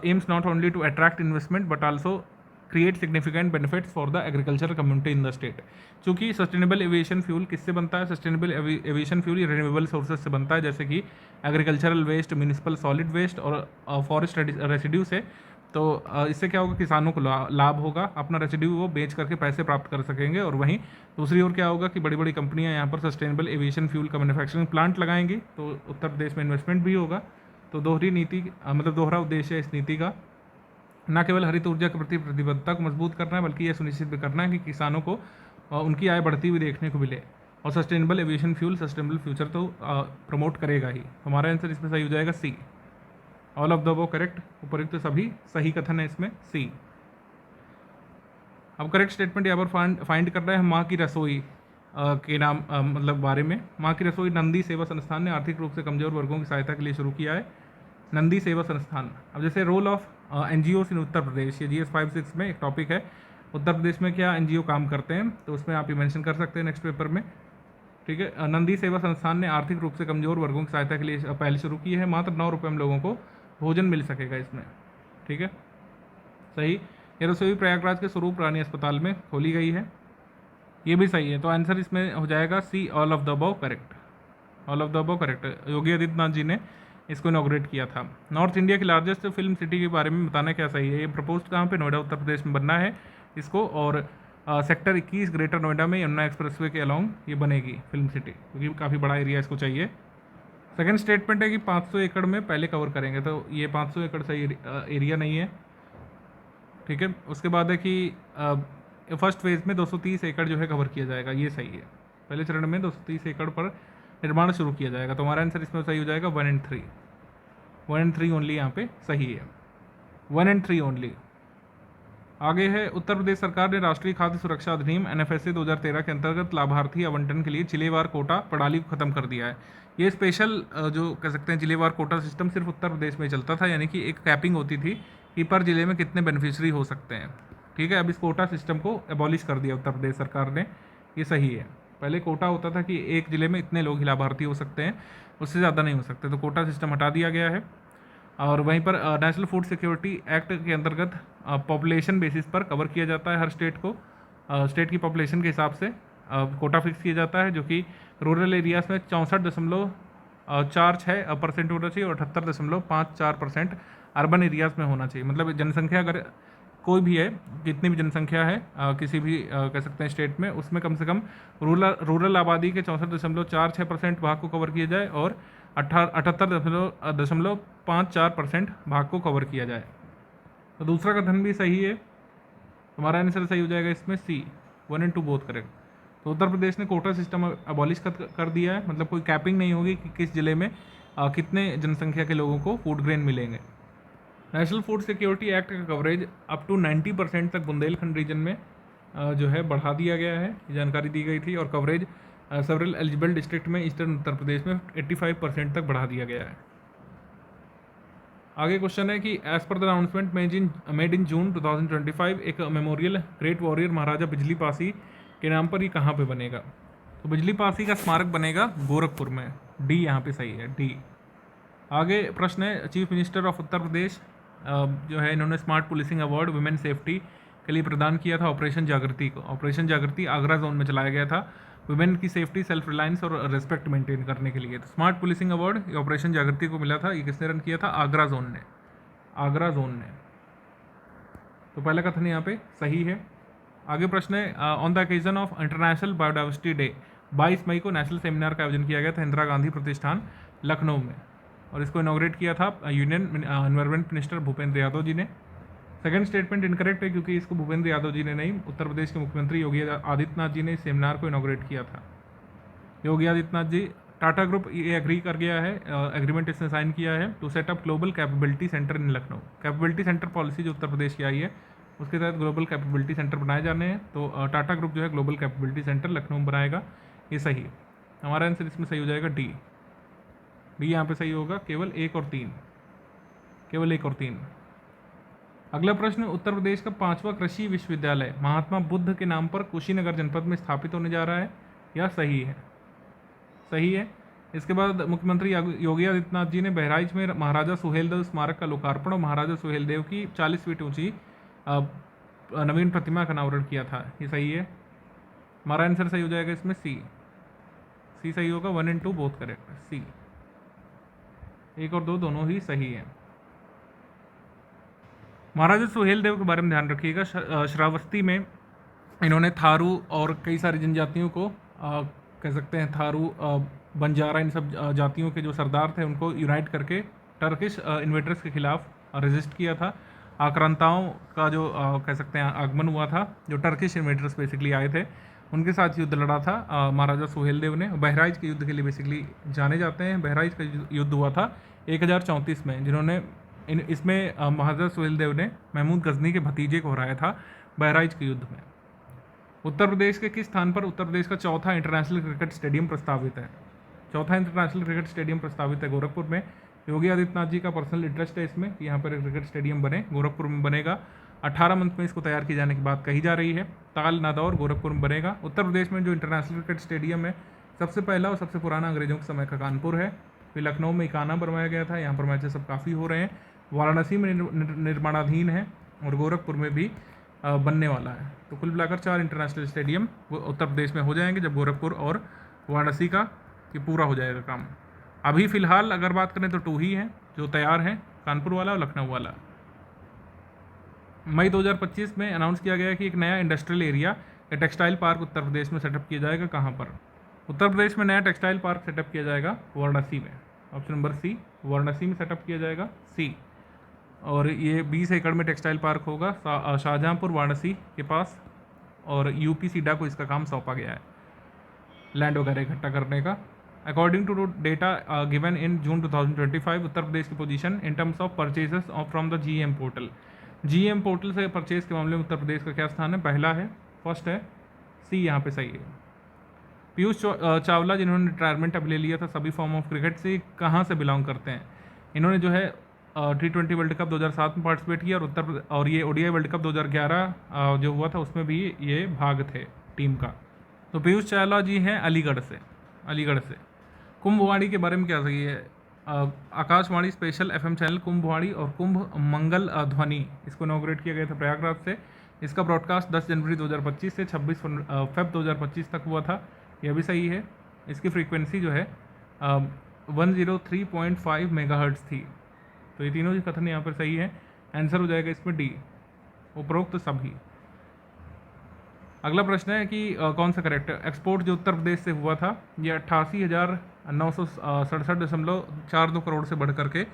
aims not only to attract investment but also create significant benefits for the agriculture community in the state. क्योंकि सस्टेनेबल एविएशन फ्यूल किससे बनता है? सस्टेनेबल एविएशन फ्यूल ये रिन्यूएबल सोर्सेज से बनता है, जैसे कि agricultural waste, municipal solid waste और फॉरेस्ट रेसिड्यू से। तो इससे क्या होगा? किसानों को लाभ होगा, अपना रेसिड्यू वो बेच करके पैसे प्राप्त कर सकेंगे। और वहीं दूसरी ओर क्या होगा कि बड़ी बड़ी कंपनियां यहाँ पर सस्टेनेबल एविएशन फ्यूल का मैन्युफैक्चरिंग प्लांट लगाएंगी, तो उत्तर प्रदेश में इन्वेस्टमेंट भी होगा। तो दोहरी नीति मतलब दोहरा उद्देश्य है इस नीति का, न केवल हरित ऊर्जा के प्रति प्रतिबद्धता को मजबूत करना है बल्कि यह सुनिश्चित भी करना है कि किसानों को उनकी आय बढ़ती हुई देखने को मिले। और sustainable aviation fuel sustainable future तो प्रमोट करेगा ही। हमारा आंसर इसमें सही हो जाएगा C. All of the above correct. उपयुक्त सभी सही कथन है इसमें सी। अब करेक्ट स्टेटमेंट यहाँ पर फाइंड करना है माँ की रसोई के नाम मतलब बारे में। माँ की रसोई नंदी सेवा संस्थान ने आर्थिक रूप से कमजोर वर्गों की सहायता के लिए शुरू किया है। नंदी सेवा संस्थान। अब जैसे रोल ऑफ NGOs इन उत्तर प्रदेश, ये GS 5-6 में एक टॉपिक है। उत्तर प्रदेश में क्या NGO काम करते हैं, तो उसमें आप ये मेंशन कर सकते हैं नेक्स्ट पेपर में, ठीक है। नंदी सेवा संस्थान ने आर्थिक रूप से कमजोर वर्गों की सहायता के लिए पहले शुरू की है। मात्र 9 रुपये में लोगों को भोजन मिल सकेगा इसमें, ठीक है, सही। ये रसोई प्रयागराज के स्वरूप रानी अस्पताल में खोली गई है, ये भी सही है। तो आंसर इसमें हो जाएगा C. All of the above correct. All of the above correct. Yogi Adityanath ji ने इसको इनॉग्रेट किया था। नॉर्थ इंडिया की लार्जेस्ट फिल्म सिटी के बारे में बताना क्या सही है? ये प्रपोज कहाँ पे? नोएडा उत्तर प्रदेश में बनना है इसको। और सेक्टर 21 ग्रेटर नोएडा में यमुना एक्सप्रेसवे के अलॉन्ग ये बनेगी फिल्म सिटी, क्योंकि काफ़ी बड़ा एरिया इसको चाहिए। सेकंड स्टेटमेंट है कि 500 एकड़ में पहले कवर करेंगे, तो ये 500 एकड़ सही एरिया नहीं है, ठीक है। उसके बाद है कि फर्स्ट फेज़ में 230 एकड़ जो है कवर किया जाएगा, ये सही है। पहले चरण में 230 एकड़ पर निर्माण शुरू किया जाएगा, तो हमारा आंसर इसमें सही हो जाएगा 1 एंड 3। 1 एंड 3 ओनली यहाँ पे सही है, 1 एंड 3 ओनली। आगे है, उत्तर प्रदेश सरकार ने राष्ट्रीय खाद्य सुरक्षा अधिनियम NFSA 2013 के अंतर्गत लाभार्थी आवंटन के लिए जिलेवार कोटा प्रणाली को खत्म कर दिया है। ये स्पेशल जो कह सकते हैं जिलेवार कोटा सिस्टम सिर्फ उत्तर प्रदेश में चलता था, यानी कि एक कैपिंग होती थी कि पर जिले में कितने बेनिफिशरी हो सकते हैं, ठीक है। अब इस कोटा सिस्टम को एबॉलिश कर दिया उत्तर प्रदेश सरकार ने, ये सही है। पहले कोटा होता था कि एक ज़िले में इतने लोग ही लाभार्थी हो सकते हैं, उससे ज़्यादा नहीं हो सकते, तो कोटा सिस्टम हटा दिया गया है। और वहीं पर नेशनल फूड सिक्योरिटी एक्ट के अंतर्गत पॉपुलेशन बेसिस पर कवर किया जाता है हर स्टेट को, स्टेट की पॉपुलेशन के हिसाब से कोटा फिक्स किया जाता है, जो कि रूरल एरियाज़ में 64.46% होना चाहिए और 78.54% अर्बन एरियाज़ में होना चाहिए। मतलब जनसंख्या अगर कोई भी है, जितनी भी जनसंख्या है किसी भी कह सकते हैं स्टेट में, उसमें कम से कम रूरल आबादी के 64.46% भाग को कवर किया जाए और 78.54% भाग को कवर किया जाए। तो दूसरा कथन भी सही है, हमारा आंसर सही हो जाएगा इसमें C, 1 एंड 2 बोथ करेक्ट। तो उत्तर प्रदेश ने कोटा सिस्टम अबॉलिश कर दिया है, मतलब कोई कैपिंग नहीं होगी कि किस ज़िले में कितने जनसंख्या के लोगों को फूड ग्रेन मिलेंगे। नेशनल फूड सिक्योरिटी एक्ट का कवरेज अप टू 90% तक बुंदेलखंड रीजन में जो है बढ़ा दिया गया है, ये जानकारी दी गई थी। और कवरेज सेवरल एलिजिबल डिस्ट्रिक्ट में ईस्टर्न उत्तर प्रदेश में 85% तक बढ़ा दिया गया है। आगे क्वेश्चन है कि as per the announcement made in June 2025 एक मेमोरियल ग्रेट वॉरियर महाराजा बिजली पासी के नाम पर ये कहाँ पे बनेगा? तो बिजली पासी का स्मारक बनेगा गोरखपुर में, डी यहाँ पे सही है, डी। आगे प्रश्न है, चीफ मिनिस्टर ऑफ उत्तर प्रदेश जो है इन्होंने smart policing award women safety के लिए प्रदान किया था ऑपरेशन जागृति को। ऑपरेशन जागृति आगरा जोन में चलाया गया था वुमेन की सेफ्टी, सेल्फ रिलायंस और रेस्पेक्ट मेंटेन करने के लिए। तो स्मार्ट पुलिसिंग अवार्ड ये ऑपरेशन जागृति को मिला था, ये किसने रन किया था? आगरा जोन ने, आगरा जोन ने। तो पहला कथन यहाँ पे सही है। आगे प्रश्न है, on the occasion of international biodiversity day 22 मई को नेशनल सेमिनार का आयोजन किया गया था इंदिरा गांधी प्रतिष्ठान लखनऊ में, और इसको इनॉग्रेट किया था union environment minister Bhupender Yadav ji ने। सेकंड स्टेटमेंट इनकरेक्ट है क्योंकि इसको भूपेंद्र यादव जी ने नहीं, उत्तर प्रदेश के मुख्यमंत्री योगी आदित्यनाथ जी ने इस सेमिनार को इनॉग्रेट किया था। योगी आदित्यनाथ जी, टाटा ग्रुप ये एग्री कर गया है, एग्रीमेंट इसने साइन किया है to set up global capability centre in Lucknow. Capability centre policy जो उत्तर प्रदेश की आई है उसके तहत ग्लोबल कैपेबिलिटी सेंटर बनाए जाने हैं, तो टाटा ग्रुप जो है ग्लोबल कैपेबिलिटी सेंटर लखनऊ में बनाएगा, ये सही है। हमारा आंसर इसमें सही हो जाएगा डी, डी यहाँ पे सही होगा, केवल 1 और 3, केवल 1 और 3। अगला प्रश्न, उत्तर प्रदेश का 5वां कृषि विश्वविद्यालय महात्मा बुद्ध के नाम पर कुशीनगर जनपद में स्थापित होने जा रहा है, या सही है? सही है। इसके बाद मुख्यमंत्री योगी आदित्यनाथ जी ने बहराइच में महाराजा सुहेलदेव स्मारक का लोकार्पण और महाराजा सुहेलदेव की 40 फीट ऊंची नवीन प्रतिमा का अनावरण किया था, ये सही है। हमारा आंसर सही हो जाएगा इसमें सी, सी सही होगा, 1 एंड 2 बोथ करेक्ट, सी। 1 और 2 दोनों ही सही हैं। महाराजा सुहेलदेव के बारे में ध्यान रखिएगा, श्रावस्ती में इन्होंने थारू और कई सारी जनजातियों को कह सकते हैं थारू, बंजारा, इन सब जातियों के जो सरदार थे उनको यूनाइट करके टर्किश इन्वेडर्स के खिलाफ रेजिस्ट किया था। आक्रांताओं का जो कह सकते हैं आगमन हुआ था, जो टर्किश इन्वेडर्स बेसिकली आए थे, उनके साथ युद्ध लड़ा था महाराजा सुहेलदेव ने। बहराइच के युद्ध के लिए बेसिकली जाने जाते हैं। बहराइच का युद्ध हुआ था 1034 में, जिन्होंने इसमें महाराजा सुहेलदेव ने महमूद गजनी के भतीजे को हराया था बहराइच के युद्ध में। उत्तर प्रदेश के किस स्थान पर उत्तर प्रदेश का चौथा इंटरनेशनल क्रिकेट स्टेडियम प्रस्तावित है? चौथा इंटरनेशनल क्रिकेट स्टेडियम प्रस्तावित है गोरखपुर में। योगी आदित्यनाथ जी का पर्सनल इंटरेस्ट है इसमें कि यहाँ पर एक क्रिकेट स्टेडियम बने, गोरखपुर में बनेगा। 18 मंथ में इसको तैयार किए जाने की बात कही जा रही है। ताल नादौर गोरखपुर में बनेगा। उत्तर प्रदेश में जो इंटरनेशनल क्रिकेट स्टेडियम है सबसे पहला और सबसे पुराना अंग्रेजों के समय का कानपुर है। फिर लखनऊ में इकाना बनवाया गया था, यहाँ पर मैचेस सब काफ़ी हो रहे हैं। वाराणसी में निर्माणाधीन है और गोरखपुर में भी बनने वाला है। तो कुल मिलाकर 4 इंटरनेशनल स्टेडियम वो उत्तर प्रदेश में हो जाएंगे जब गोरखपुर और वाराणसी का ये पूरा हो जाएगा काम। अभी फ़िलहाल अगर बात करें तो 2 ही हैं जो तैयार हैं, कानपुर वाला और लखनऊ वाला। मई 2025 में अनाउंस किया गया कि एक नया इंडस्ट्रियल एरिया या टेक्सटाइल पार्क उत्तर प्रदेश में सेटअप किया जाएगा। कहाँ पर? उत्तर प्रदेश में नया टेक्सटाइल पार्क सेटअप किया जाएगा वाराणसी में। ऑप्शन नंबर सी, वाराणसी में सेटअप किया जाएगा, सी। और ये 20 एकड़ में टेक्सटाइल पार्क होगा शाहजहाँपुर वाराणसी के पास, और यूपी सीडा को इसका काम सौंपा गया है लैंड वगैरह इकट्ठा करने का। According to data given in June 2025, Uttar Pradesh की position in terms of purchases from the GM portal, GM portal से परचेज के मामले में उत्तर प्रदेश का क्या स्थान है? पहला है, फर्स्ट है, सी यहाँ पे सही है। पीयूष चावला जिन्होंने रिटायरमेंट अब ले लिया था सभी फॉर्म ऑफ क्रिकेट से, कहाँ से बिलोंग करते हैं? इन्होंने जो है T20 वर्ल्ड कप 2007 में पार्टिसिपेट किया, और ये ODI वर्ल्ड कप 2011 जो हुआ था उसमें भी ये भाग थे टीम का। तो पीयूष चावला जी हैं अलीगढ़ से। कुंभवाणी के बारे में क्या सही है? Akashvani special FM channel Kumbhvani और कुंभ मंगल ध्वनि, इसको इनॉग्रेट किया गया था प्रयागराज से। इसका ब्रॉडकास्ट 10 जनवरी 2025 से 26 फेब 2025 तक हुआ था, यह भी सही है। इसकी फ्रीक्वेंसी जो है 103.5 मेगाहर्ट्ज़ थी। तो ये तीनों कथन यहाँ पर सही है। आंसर हो जाएगा इसमें डी, उपरोक्त सभी। अगला प्रश्न है कि कौन सा करेक्ट है? एक्सपोर्ट जो उत्तर प्रदेश से हुआ था ये 88,967.42 करोड़ से बढ़ करके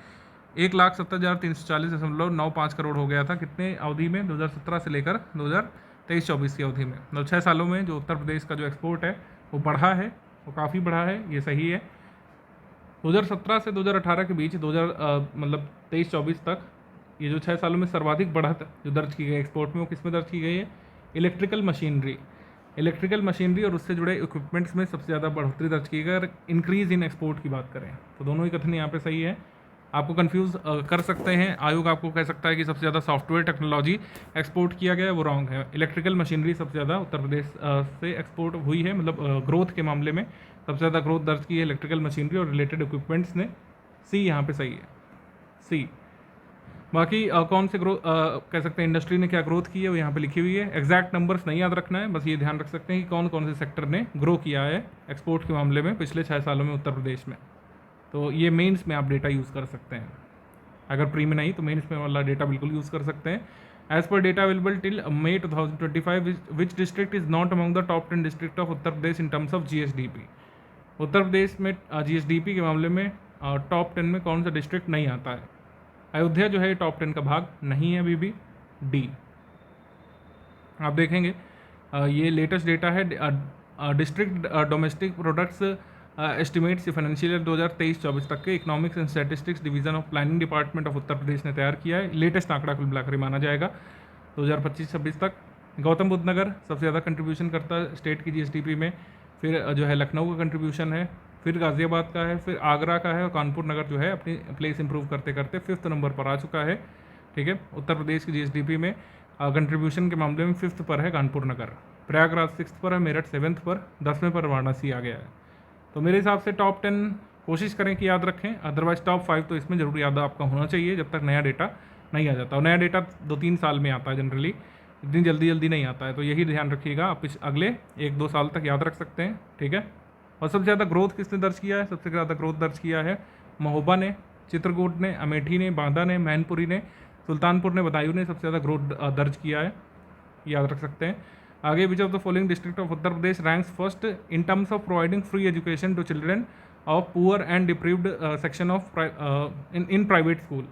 1,70,340.95 करोड़ हो गया था। कितने अवधि में? 2017 से लेकर 2023-24 की अवधि में। मतलब 6 सालों में जो उत्तर प्रदेश का जो एक्सपोर्ट है वो बढ़ा है, वो काफ़ी बढ़ा है, ये सही है। 2017 से 2018 के बीच 23-24 तक ये जो 6 सालों में सर्वाधिक बढ़त जो दर्ज की गई एक्सपोर्ट में, वो किस में दर्ज की गई है? इलेक्ट्रिकल मशीनरी और उससे जुड़े इक्विपमेंट्स में सबसे ज़्यादा बढ़ोतरी दर्ज की गई। अगर इंक्रीज़ इन एक्सपोर्ट की बात करें तो दोनों ही कथन यहाँ पे सही है। आपको कंफ्यूज कर सकते हैं, आयोग आपको कह सकता है कि सबसे ज़्यादा सॉफ्टवेयर टेक्नोलॉजी एक्सपोर्ट किया गया है, वो रॉन्ग है। इलेक्ट्रिकल मशीनरी सबसे ज़्यादा उत्तर प्रदेश से एक्सपोर्ट हुई है, मतलब ग्रोथ के मामले में सबसे ज़्यादा ग्रोथ दर्ज की है इलेक्ट्रिकल मशीनरी और रिलेटेड इक्विपमेंट्स ने। सी यहाँ पे सही है, सी। बाकी कौन से ग्रोथ कह सकते हैं इंडस्ट्री ने क्या ग्रोथ की है वो यहाँ पे लिखी हुई है। एग्जैक्ट नंबर्स नहीं याद रखना है, बस ये ध्यान रख सकते हैं कि कौन कौन से सेक्टर ने ग्रो किया है एक्सपोर्ट के मामले में पिछले 6 सालों में उत्तर प्रदेश में। तो ये मेंस में आप डेटा यूज़ कर सकते हैं, अगर प्री में नहीं तो मेंस में वाला डेटा बिल्कुल यूज़ कर सकते हैं। As per data available till May 2025, which district is not among the top 10 district of Uttar Pradesh in terms of GSDP। Uttar Pradesh में GSDP के मामले में टॉप 10 में कौन सा डिस्ट्रिक्ट नहीं आता है? अयोध्या जो है टॉप 10 का भाग नहीं है अभी भी, डी। आप देखेंगे ये लेटेस्ट डेटा है district domestic products estimates financial year 2023-24 तक के economics and statistics division of planning department of Uttar Pradesh ने तैयार किया है। लेटेस्ट आंकड़ा कुल मिलाकर माना जाएगा 2025-26 तक। गौतम बुद्ध नगर सबसे ज़्यादा कंट्रीब्यूशन करता है स्टेट की GSDP में, फिर जो है लखनऊ का कंट्रीब्यूशन है, फिर गाज़ियाबाद का है, फिर आगरा का है, और कानपुर नगर जो है अपनी प्लेस इंप्रूव करते करते 5th नंबर पर आ चुका है। ठीक है, उत्तर प्रदेश की GSDP में कंट्रीब्यूशन के मामले में 5th पर है कानपुर नगर, प्रयागराज 6th पर है, मेरठ 7th पर, 10वें पर वाराणसी आ गया है। तो मेरे हिसाब से टॉप 10 कोशिश करें कि याद रखें, अदरवाइज टॉप 5 तो इसमें ज़रूर याद आपका होना चाहिए जब तक नया डेटा नहीं आ जाता। और नया डेटा 2-3 साल में आता है जनरली, इतनी जल्दी नहीं आता है। तो यही ध्यान रखिएगा, आप अगले 1-2 साल तक याद रख सकते हैं। ठीक है, और सबसे ज़्यादा ग्रोथ किसने दर्ज किया है? सबसे ज़्यादा ग्रोथ दर्ज किया है महोबा ने, चित्रकूट ने, अमेठी ने, बांदा ने, मैनपुरी ने, सुल्तानपुर ने, बदायूं ने सबसे ज़्यादा ग्रोथ दर्ज किया है, याद रख सकते हैं। आगे, which of the following district of Uttar Pradesh ranks first in terms of providing free education to children of poor and deprived section of in private school.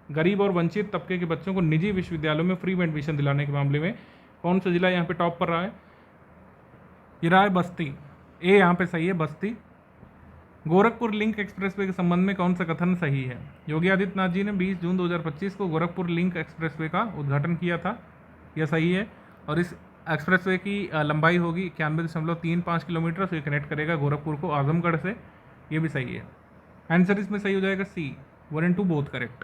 गरीब और वंचित तबके के बच्चों को निजी विश्वविद्यालयों में फ्री में एडमिशन दिलाने के मामले में कौन सा जिला यहाँ पे टॉप पर रहा है? ये रहा है बस्ती, ए यहाँ पे सही है, बस्ती। गोरखपुर लिंक एक्सप्रेसवे के संबंध में कौन सा कथन सही है? योगी आदित्यनाथ जी ने 20 जून 2025 को गोरखपुर लिंक एक्सप्रेसवे का उद्घाटन किया था, यह सही है। और इस एक्सप्रेसवे की लंबाई होगी 91.35 किलोमीटर, से कनेक्ट करेगा गोरखपुर को आजमगढ़ से, ये भी सही है। आंसर इसमें सही हो जाएगा सी, 1 and 2 बोथ करेक्ट।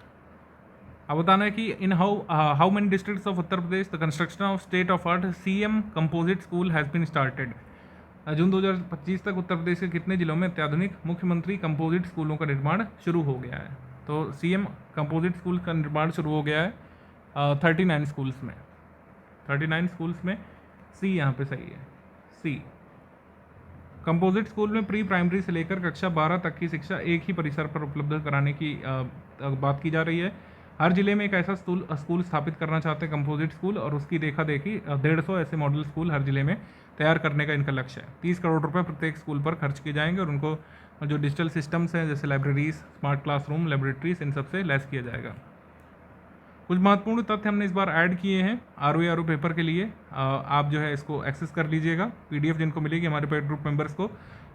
अब बताना है कि in how many districts of Uttar Pradesh the construction of state of art CM composite school has been started. जून 2025 तक उत्तर प्रदेश के कितने जिलों में अत्याधुनिक मुख्यमंत्री कंपोजिट स्कूलों का निर्माण शुरू हो गया है? तो CM कंपोजिट स्कूल का निर्माण शुरू हो गया है 39 स्कूल्स में, 39 स्कूल्स में। सी यहाँ पे सही है, सी। कंपोजिट स्कूल में प्री प्राइमरी से लेकर कक्षा 12 तक की शिक्षा एक ही परिसर पर उपलब्ध कराने की बात की जा रही है। हर जिले में एक ऐसा स्कूल स्थापित करना चाहते हैं कंपोजिट स्कूल, और उसकी देखा देखी 150 ऐसे मॉडल स्कूल हर जिले में तैयार करने का इनका लक्ष्य है। 30 करोड़ रुपए प्रत्येक स्कूल पर खर्च किए जाएंगे और उनको और जो डिजिटल सिस्टम्स हैं जैसे लाइब्रेरीज, स्मार्ट क्लासरूम, लेबोरेटरीज, इन सब से लैस किया जाएगा। कुछ महत्वपूर्ण तथ्य हमने इस बार ऐड किए हैं आर पेपर के लिए। आप जो है इसको एक्सेस कर लीजिएगा, PDF जिनको मिलेगी हमारे पेड ग्रुप मेंबर्स को,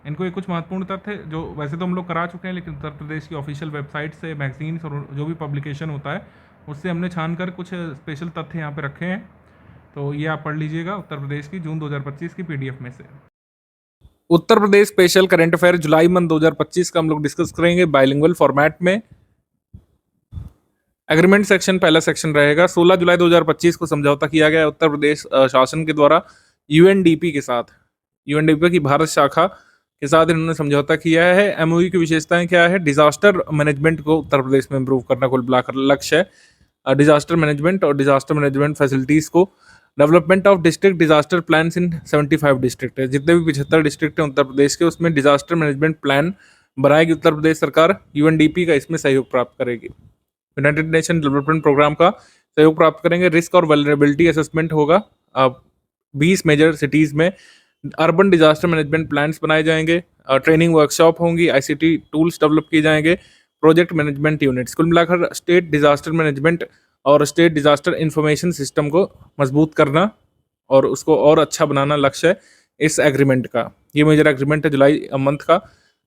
इनको ये कुछ महत्वपूर्ण तथ्य जो वैसे तो हम लोग करा चुके हैं, लेकिन उत्तर प्रदेश की ऑफिशियल वेबसाइट से, मैगजीन्स और जो भी पब्लिकेशन होता है उससे हमने छान कर कुछ स्पेशल तथ्य यहाँ पे रखे हैं। तो ये आप पढ़ लीजिएगा उत्तर प्रदेश की जून 2025 की PDF में से। Uttar Pradesh special current affair जुलाई मंथ 2025 का हम लोग डिस्कस करेंगे बाइलिंगुअल फॉर्मेट में। एग्रीमेंट सेक्शन पहला सेक्शन रहेगा। 16 जुलाई 2025 को समझौता किया गया उत्तर प्रदेश शासन के द्वारा UNDP के साथ, UNDP की भारत शाखा के साथ इन्होंने समझौता किया है। MOU की विशेषताएं क्या है? डिजास्टर मैनेजमेंट को उत्तर प्रदेश में इंप्रूव करना कुल मिलाकर लक्ष्य है। डिजास्टर मैनेजमेंट और डिजास्टर मैनेजमेंट फैसिलिटीज को, development of district disaster plan in 75 district है, जितने भी 75 डिस्ट्रिक्ट हैं उत्तर प्रदेश के, उसमें डिजास्टर मैनेजमेंट प्लान बनाएगी उत्तर प्रदेश सरकार। UNDP का इसमें सहयोग प्राप्त करेगी। यूनाइटेड नेशन डेवलपमेंट प्रोग्राम का सहयोग प्राप्त करेंगे। रिस्क और वल्नरेबिलिटी असेसमेंट होगा। 20 मेजर सिटीज़ में अर्बन डिजास्टर मैनेजमेंट प्लान्स बनाए जाएंगे। ट्रेनिंग वर्कशॉप होंगी। ICT टूल्स डेवलप किए जाएंगे। प्रोजेक्ट मैनेजमेंट यूनिट्स, कुल मिलाकर स्टेट डिजास्टर मैनेजमेंट और स्टेट डिजास्टर इंफॉर्मेशन सिस्टम को मजबूत करना और उसको और अच्छा बनाना लक्ष्य है इस एग्रीमेंट का। ये मेजर एग्रीमेंट है जुलाई मंथ का।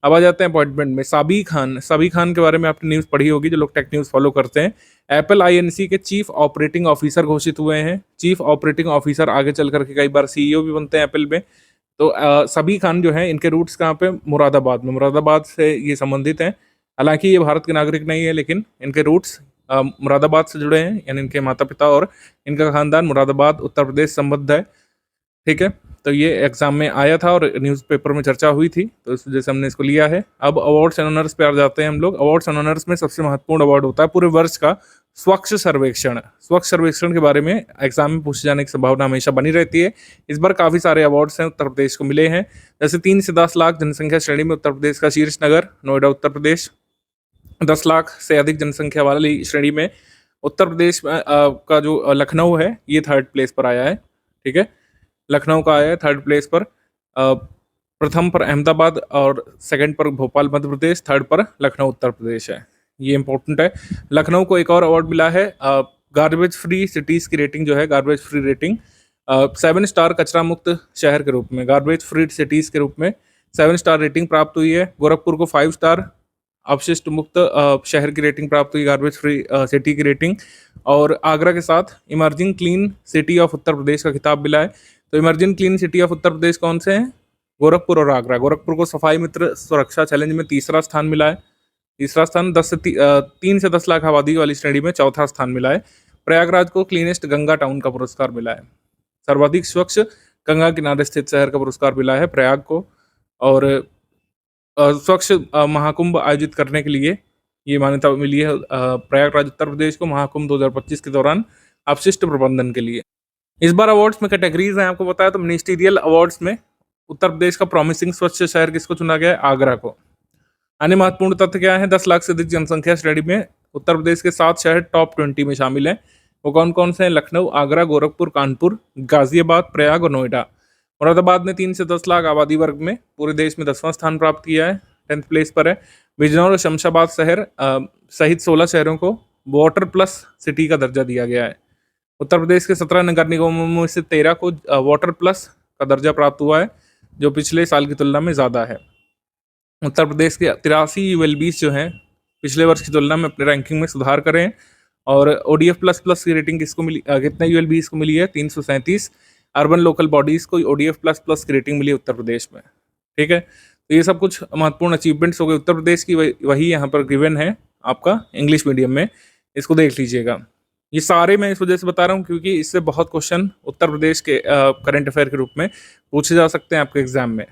अब आ जाते हैं अपॉइंटमेंट में। साबी खान के बारे में आपने न्यूज़ पढ़ी होगी जो लोग टेक न्यूज़ फॉलो करते हैं। एप्पल INC के चीफ ऑपरेटिंग ऑफिसर घोषित हुए हैं। चीफ ऑपरेटिंग ऑफिसर आगे चल करके कई बार CEO भी बनते हैं एप्पल में। तो सबी खान जो है, इनके रूट्स कहाँ पे? मुरादाबाद में। मुरादाबाद से ये संबंधित हैं। हालांकि ये भारत के नागरिक नहीं है, लेकिन इनके रूट्स मुरादाबाद से जुड़े हैं, यानी इनके माता पिता और इनका खानदान मुरादाबाद उत्तर प्रदेश संबद्ध है। ठीक है, तो ये एग्जाम में आया था और न्यूज़पेपर में चर्चा हुई थी, तो इस वजह से हमने इसको लिया है। अब अवार्ड्स एंड ऑनर्स पे आ जाते हैं हम लोग। अवार्ड्स एंड ऑनर्स में सबसे महत्वपूर्ण अवार्ड होता है पूरे वर्ष का स्वच्छ सर्वेक्षण। स्वच्छ सर्वेक्षण के बारे में एग्जाम में पूछे जाने की संभावना हमेशा बनी रहती है। इस बार काफ़ी सारे अवार्ड्स हैं उत्तर प्रदेश को मिले हैं। जैसे 3 से 10 लाख जनसंख्या श्रेणी में उत्तर प्रदेश का शीर्ष नगर नोएडा उत्तर प्रदेश। 10 लाख से अधिक जनसंख्या वाली श्रेणी में उत्तर प्रदेश का जो लखनऊ है, ये 3rd प्लेस पर आया है। ठीक है, लखनऊ का आया है 3rd प्लेस पर। प्रथम पर अहमदाबाद और 2nd पर भोपाल मध्य प्रदेश, 3rd पर लखनऊ उत्तर प्रदेश है। ये इंपॉर्टेंट है। लखनऊ को एक और अवार्ड मिला है गार्बेज फ्री सिटीज़ की रेटिंग जो है, गार्बेज फ्री रेटिंग 7 स्टार कचरा मुक्त शहर के रूप में, गार्बेज फ्री सिटीज़ के रूप में 7 स्टार रेटिंग प्राप्त हुई है। गोरखपुर को 5 स्टार अपशिष्ट मुक्त शहर की रेटिंग प्राप्त हुई, गार्बेज फ्री सिटी की रेटिंग। और आगरा के साथ emerging clean city of Uttar प्रदेश का खिताब मिला है। तो emerging clean city of Uttar प्रदेश कौन से हैं? गोरखपुर और आगरा। गोरखपुर को सफाई मित्र सुरक्षा चैलेंज में 3रा स्थान मिला है। 3रा स्थान 3 से 10 लाख आबादी वाली श्रेणी में 4था स्थान मिला है। प्रयागराज को क्लीनेस्ट गंगा टाउन का पुरस्कार मिला है। सर्वाधिक स्वच्छ गंगा किनारे स्थित शहर का पुरस्कार मिला है प्रयाग को। और स्वच्छ महाकुंभ आयोजित करने के लिए ये मान्यता मिली है प्रयागराज उत्तर प्रदेश को महाकुंभ 2025 के दौरान अपशिष्ट प्रबंधन के लिए। इस बार अवार्ड्स में कैटेगरीज हैं, आपको बताया। तो मिनिस्टीरियल अवार्ड्स में उत्तर प्रदेश का प्रॉमिसिंग स्वच्छ शहर किसको चुना गया है? आगरा को। अन्य महत्वपूर्ण तथ्य क्या है? 10 लाख से अधिक जनसंख्या श्रेणी में उत्तर प्रदेश के 7 शहर टॉप 20 में शामिल हैं। वो कौन कौन से हैं? लखनऊ, आगरा, गोरखपुर, कानपुर, गाजियाबाद, प्रयाग और नोएडा। मुरादाबाद ने 3 से 10 लाख आबादी वर्ग में पूरे देश में 10वां स्थान प्राप्त किया है, 10th प्लेस पर है। बिजनौर और शमशाबाद शहर सहित 16 शहरों को वाटर प्लस सिटी का दर्जा दिया गया है। उत्तर प्रदेश के 17 नगर निगमों में से 13 को वाटर प्लस का दर्जा प्राप्त हुआ है, जो पिछले साल की तुलना में ज़्यादा है। उत्तर प्रदेश के 83 ULBs जो हैं पिछले वर्ष की तुलना में अपने रैंकिंग में सुधार करें। और ODF++ की रेटिंग किसको मिली? कितने ULBs को मिली है? 337। अर्बन लोकल बॉडीज़ को ODF++ की रेटिंग मिली उत्तर प्रदेश में। ठीक है, तो ये सब कुछ महत्वपूर्ण अचीवमेंट्स हो गए उत्तर प्रदेश की। वही यहाँ पर गिवन है आपका इंग्लिश मीडियम में, इसको देख लीजिएगा। ये सारे मैं इस वजह से बता रहा हूँ क्योंकि इससे बहुत क्वेश्चन उत्तर प्रदेश के करंट अफेयर के रूप में पूछे जा सकते हैं आपके एग्जाम में।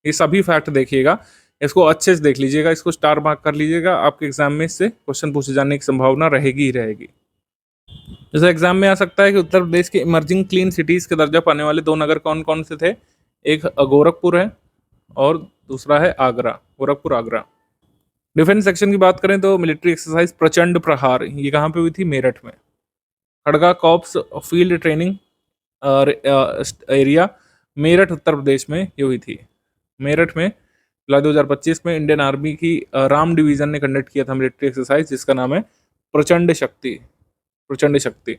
ये सभी फैक्ट देखिएगा, इसको अच्छे से देख लीजिएगा, इसको स्टार मार्क कर लीजिएगा। आपके एग्जाम में इससे क्वेश्चन पूछे जाने की संभावना रहेगी ही रहेगी। जैसे एग्जाम में आ सकता है कि उत्तर प्रदेश के इमर्जिंग क्लीन सिटीज़ के दर्जा पाने वाले 2 नगर कौन कौन से थे? एक गोरखपुर है और दूसरा है आगरा, गोरखपुर आगरा। डिफेंस सेक्शन की बात करें तो मिलिट्री एक्सरसाइज प्रचंड प्रहार, ये कहाँ पे हुई थी? मेरठ में। Kharga corps field training area Meerut Uttar Pradesh में ये हुई थी। मेरठ में जुलाई 2025 में इंडियन आर्मी की राम डिवीजन ने कंडक्ट किया था मिलिट्री एक्सरसाइज, जिसका नाम है प्रचंड शक्ति। प्रचंड शक्ति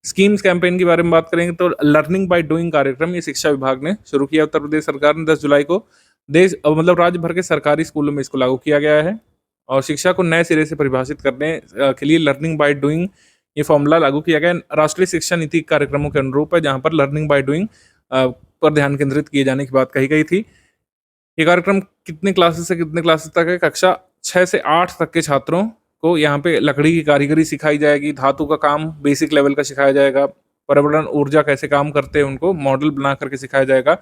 स्कीम्स कैंपेन के बारे में बात करेंगे तो लर्निंग बाय डूइंग कार्यक्रम ये शिक्षा विभाग ने शुरू किया उत्तर प्रदेश सरकार ने 10 जुलाई को। मतलब राज्य भर के सरकारी स्कूलों में इसको लागू किया गया है और शिक्षा को नए सिरे से परिभाषित करने के लिए लर्निंग बाय डूइंग ये फॉर्मूला लागू किया गया। राष्ट्रीय शिक्षा नीति कार्यक्रमों के अनुरूप है, जहां पर लर्निंग बाय डूइंग पर ध्यान केंद्रित किए जाने की बात कही गई थी। ये कार्यक्रम कितने क्लासेस से कितने क्लासेस तक है? कक्षा 6 से 8 तक के छात्रों को यहाँ पे लकड़ी की कारीगरी सिखाई जाएगी, धातु का काम बेसिक लेवल का सिखाया जाएगा, पर्यावरण ऊर्जा कैसे काम करते हैं उनको मॉडल बना करके सिखाया जाएगा,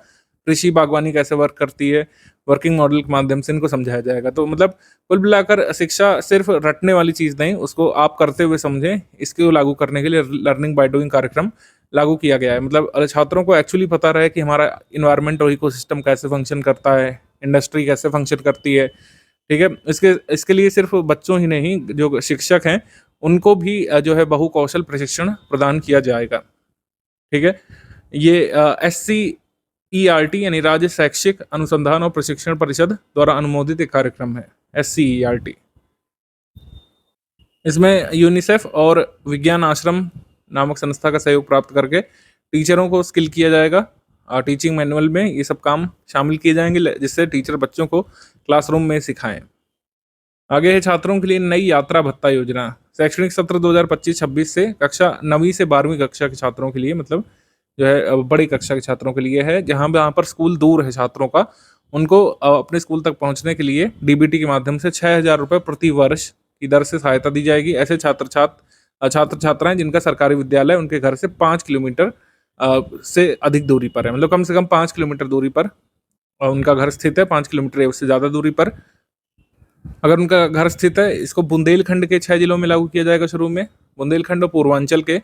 कृषि बागवानी कैसे वर्क करती है वर्किंग मॉडल के माध्यम से इनको समझाया जाएगा। तो मतलब कुल मिलाकर शिक्षा सिर्फ रटने वाली चीज़ नहीं, उसको आप करते हुए समझें, इसको लागू करने के लिए लर्निंग बाय डूइंग कार्यक्रम लागू किया गया है। मतलब छात्रों को एक्चुअली पता रहे कि हमारा इन्वायरमेंट और इकोसिस्टम कैसे फंक्शन करता है, इंडस्ट्री कैसे फंक्शन करती है, ठीक है। इसके लिए सिर्फ बच्चों ही नहीं, जो शिक्षक हैं उनको भी जो है बहुकौशल प्रशिक्षण प्रदान किया जाएगा, ठीक है। ये SCERT यानी राज्य शैक्षिक अनुसंधान और प्रशिक्षण परिषद द्वारा अनुमोदित एक कार्यक्रम है, SCERT। इसमें यूनिसेफ और विज्ञान आश्रम नामक संस्था का सहयोग प्राप्त करके टीचरों को स्किल किया जाएगा। टीचिंग मैनुअल में ये सब काम शामिल किए जाएंगे, जिससे टीचर बच्चों को क्लासरूम में सिखाएं। आगे है छात्रों के लिए नई यात्रा भत्ता योजना। शैक्षणिक सत्र 2025-26 से कक्षा 9वीं से 12वीं कक्षा के छात्रों के लिए, मतलब जो है बड़ी कक्षा के छात्रों के लिए है, जहाँ पर स्कूल दूर है छात्रों का, उनको अपने स्कूल तक पहुँचने के लिए DBT के माध्यम से 6,000 रुपये प्रति वर्ष की दर से सहायता दी जाएगी। ऐसे छात्र छात्राएं जिनका सरकारी विद्यालय उनके घर से 5 किलोमीटर से अधिक दूरी पर है, मतलब कम से कम 5 किलोमीटर दूरी पर उनका घर स्थित है, 5 किलोमीटर या उससे ज़्यादा दूरी पर अगर उनका घर स्थित है। इसको बुंदेलखंड के 6 जिलों में लागू किया जाएगा। शुरू में बुंदेलखंड और पूर्वांचल के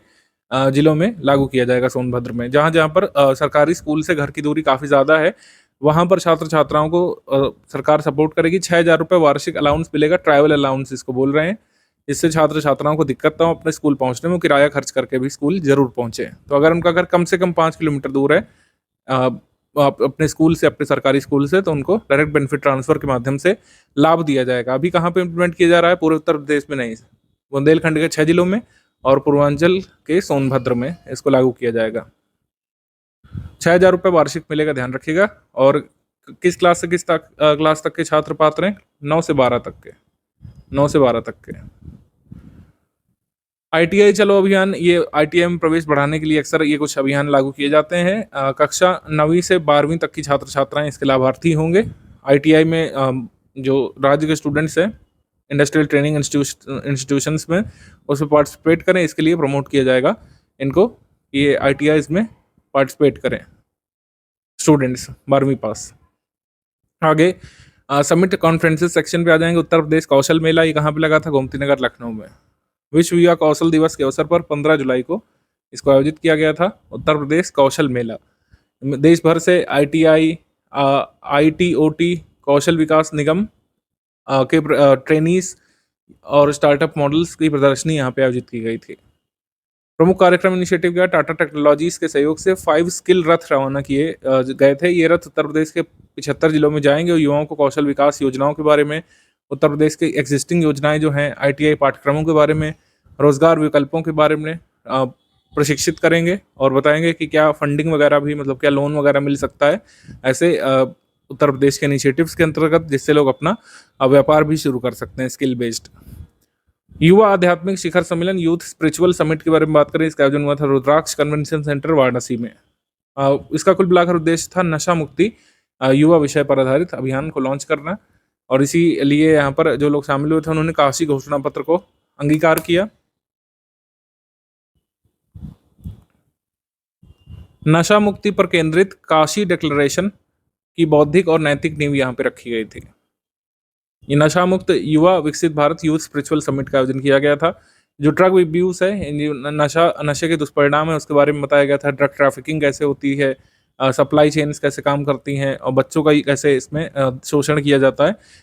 जिलों में लागू किया जाएगा, सोनभद्र में। जहाँ पर सरकारी स्कूल से घर की दूरी काफ़ी ज़्यादा है, वहाँ पर छात्र छात्राओं को सरकार सपोर्ट करेगी। 6,000 रुपये वार्षिक अलाउंस मिलेगा, ट्रैवल अलाउंस इसको बोल रहे हैं। इससे छात्र छात्राओं को दिक्कत ना हो अपने स्कूल पहुंचने में, किराया खर्च करके भी स्कूल जरूर पहुंचे। तो अगर उनका घर कम से कम 5 किलोमीटर दूर है अपने स्कूल से, अपने सरकारी स्कूल से, तो उनको डायरेक्ट बेनिफिट ट्रांसफर के माध्यम से लाभ दिया जाएगा। अभी कहाँ पे इम्प्लीमेंट किया जा रहा है? पूरे उत्तर प्रदेश में नहीं, बुंदेलखंड के 6 जिलों में और पूर्वांचल के सोनभद्र में इसको लागू किया जाएगा। 6,000 रुपये वार्षिक मिलेगा, ध्यान रखिएगा। और किस क्लास से किस क्लास तक के छात्र पात्र हैं? 9 से 12 तक के, 9 से 12 तक के। ITI चलो अभियान, ये ITI में प्रवेश बढ़ाने के लिए अक्सर ये कुछ अभियान लागू किए जाते हैं। कक्षा 9वीं से 12वीं तक की छात्र छात्राएं इसके लाभार्थी होंगे। ITI में जो राज्य के स्टूडेंट्स हैं इंडस्ट्रियल ट्रेनिंग इंस्टीट्यूशंस में, उसमें पार्टिसिपेट करें, इसके लिए प्रमोट किया जाएगा इनको, ये ITIs में पार्टिसिपेट करें स्टूडेंट्स 12वीं पास। आगे समिट कॉन्फ्रेंसेस सेक्शन पे आ जाएंगे। उत्तर प्रदेश कौशल मेला, ये कहाँ पे लगा था? गोमती नगर, लखनऊ में। विश्व युवा कौशल दिवस के अवसर पर 15 जुलाई को इसको आयोजित किया गया था, उत्तर प्रदेश कौशल मेला। देश भर से ITI, ITOT, कौशल विकास निगम के ट्रेनीज और स्टार्टअप मॉडल्स की प्रदर्शनी यहाँ पे आयोजित की गई थी। प्रमुख कार्यक्रम इनिशिएटिव का टाटा टेक्नोलॉजीज के सहयोग से 5 स्किल रथ रवाना किए गए थे। ये रथ उत्तर प्रदेश के 75 जिलों में जाएंगे और युवाओं को कौशल विकास योजनाओं के बारे में, उत्तर प्रदेश की एग्जिस्टिंग योजनाएं जो हैं, ITI पाठ्यक्रमों के बारे में, रोजगार विकल्पों के बारे में प्रशिक्षित करेंगे और बताएंगे कि क्या फंडिंग वगैरह भी, मतलब क्या लोन वगैरह मिल सकता है ऐसे उत्तर प्रदेश के इनिशिएटिव्स के अंतर्गत, जिससे लोग अपना व्यापार भी शुरू कर सकते हैं स्किल बेस्ड। युवा आध्यात्मिक शिखर सम्मेलन, यूथ स्पिरिचुअल समिट के बारे में बात करें, इसका आयोजन हुआ था रुद्राक्ष कन्वेंशन सेंटर वाराणसी में। इसका कुल मिलाकर उद्देश्य था नशा मुक्ति युवा विषय पर आधारित अभियान को लॉन्च करना, और इसीलिए यहाँ पर जो लोग शामिल हुए थे उन्होंने काशी घोषणा पत्र को अंगीकार किया। नशा मुक्ति पर केंद्रित काशी डिक्लेरेशन की बौद्धिक और नैतिक नींव यहाँ पे रखी गई थी। ये नशा मुक्त युवा विकसित भारत यूथ स्पिरिचुअल समिट का आयोजन किया गया था। जो ड्रग अब्यूज है, नशे के दुष्परिणाम है, उसके बारे में बताया गया था। ड्रग ट्रैफिकिंग कैसे होती है, सप्लाई चेन्स कैसे काम करती हैं, और बच्चों का कैसे इसमें शोषण किया जाता है।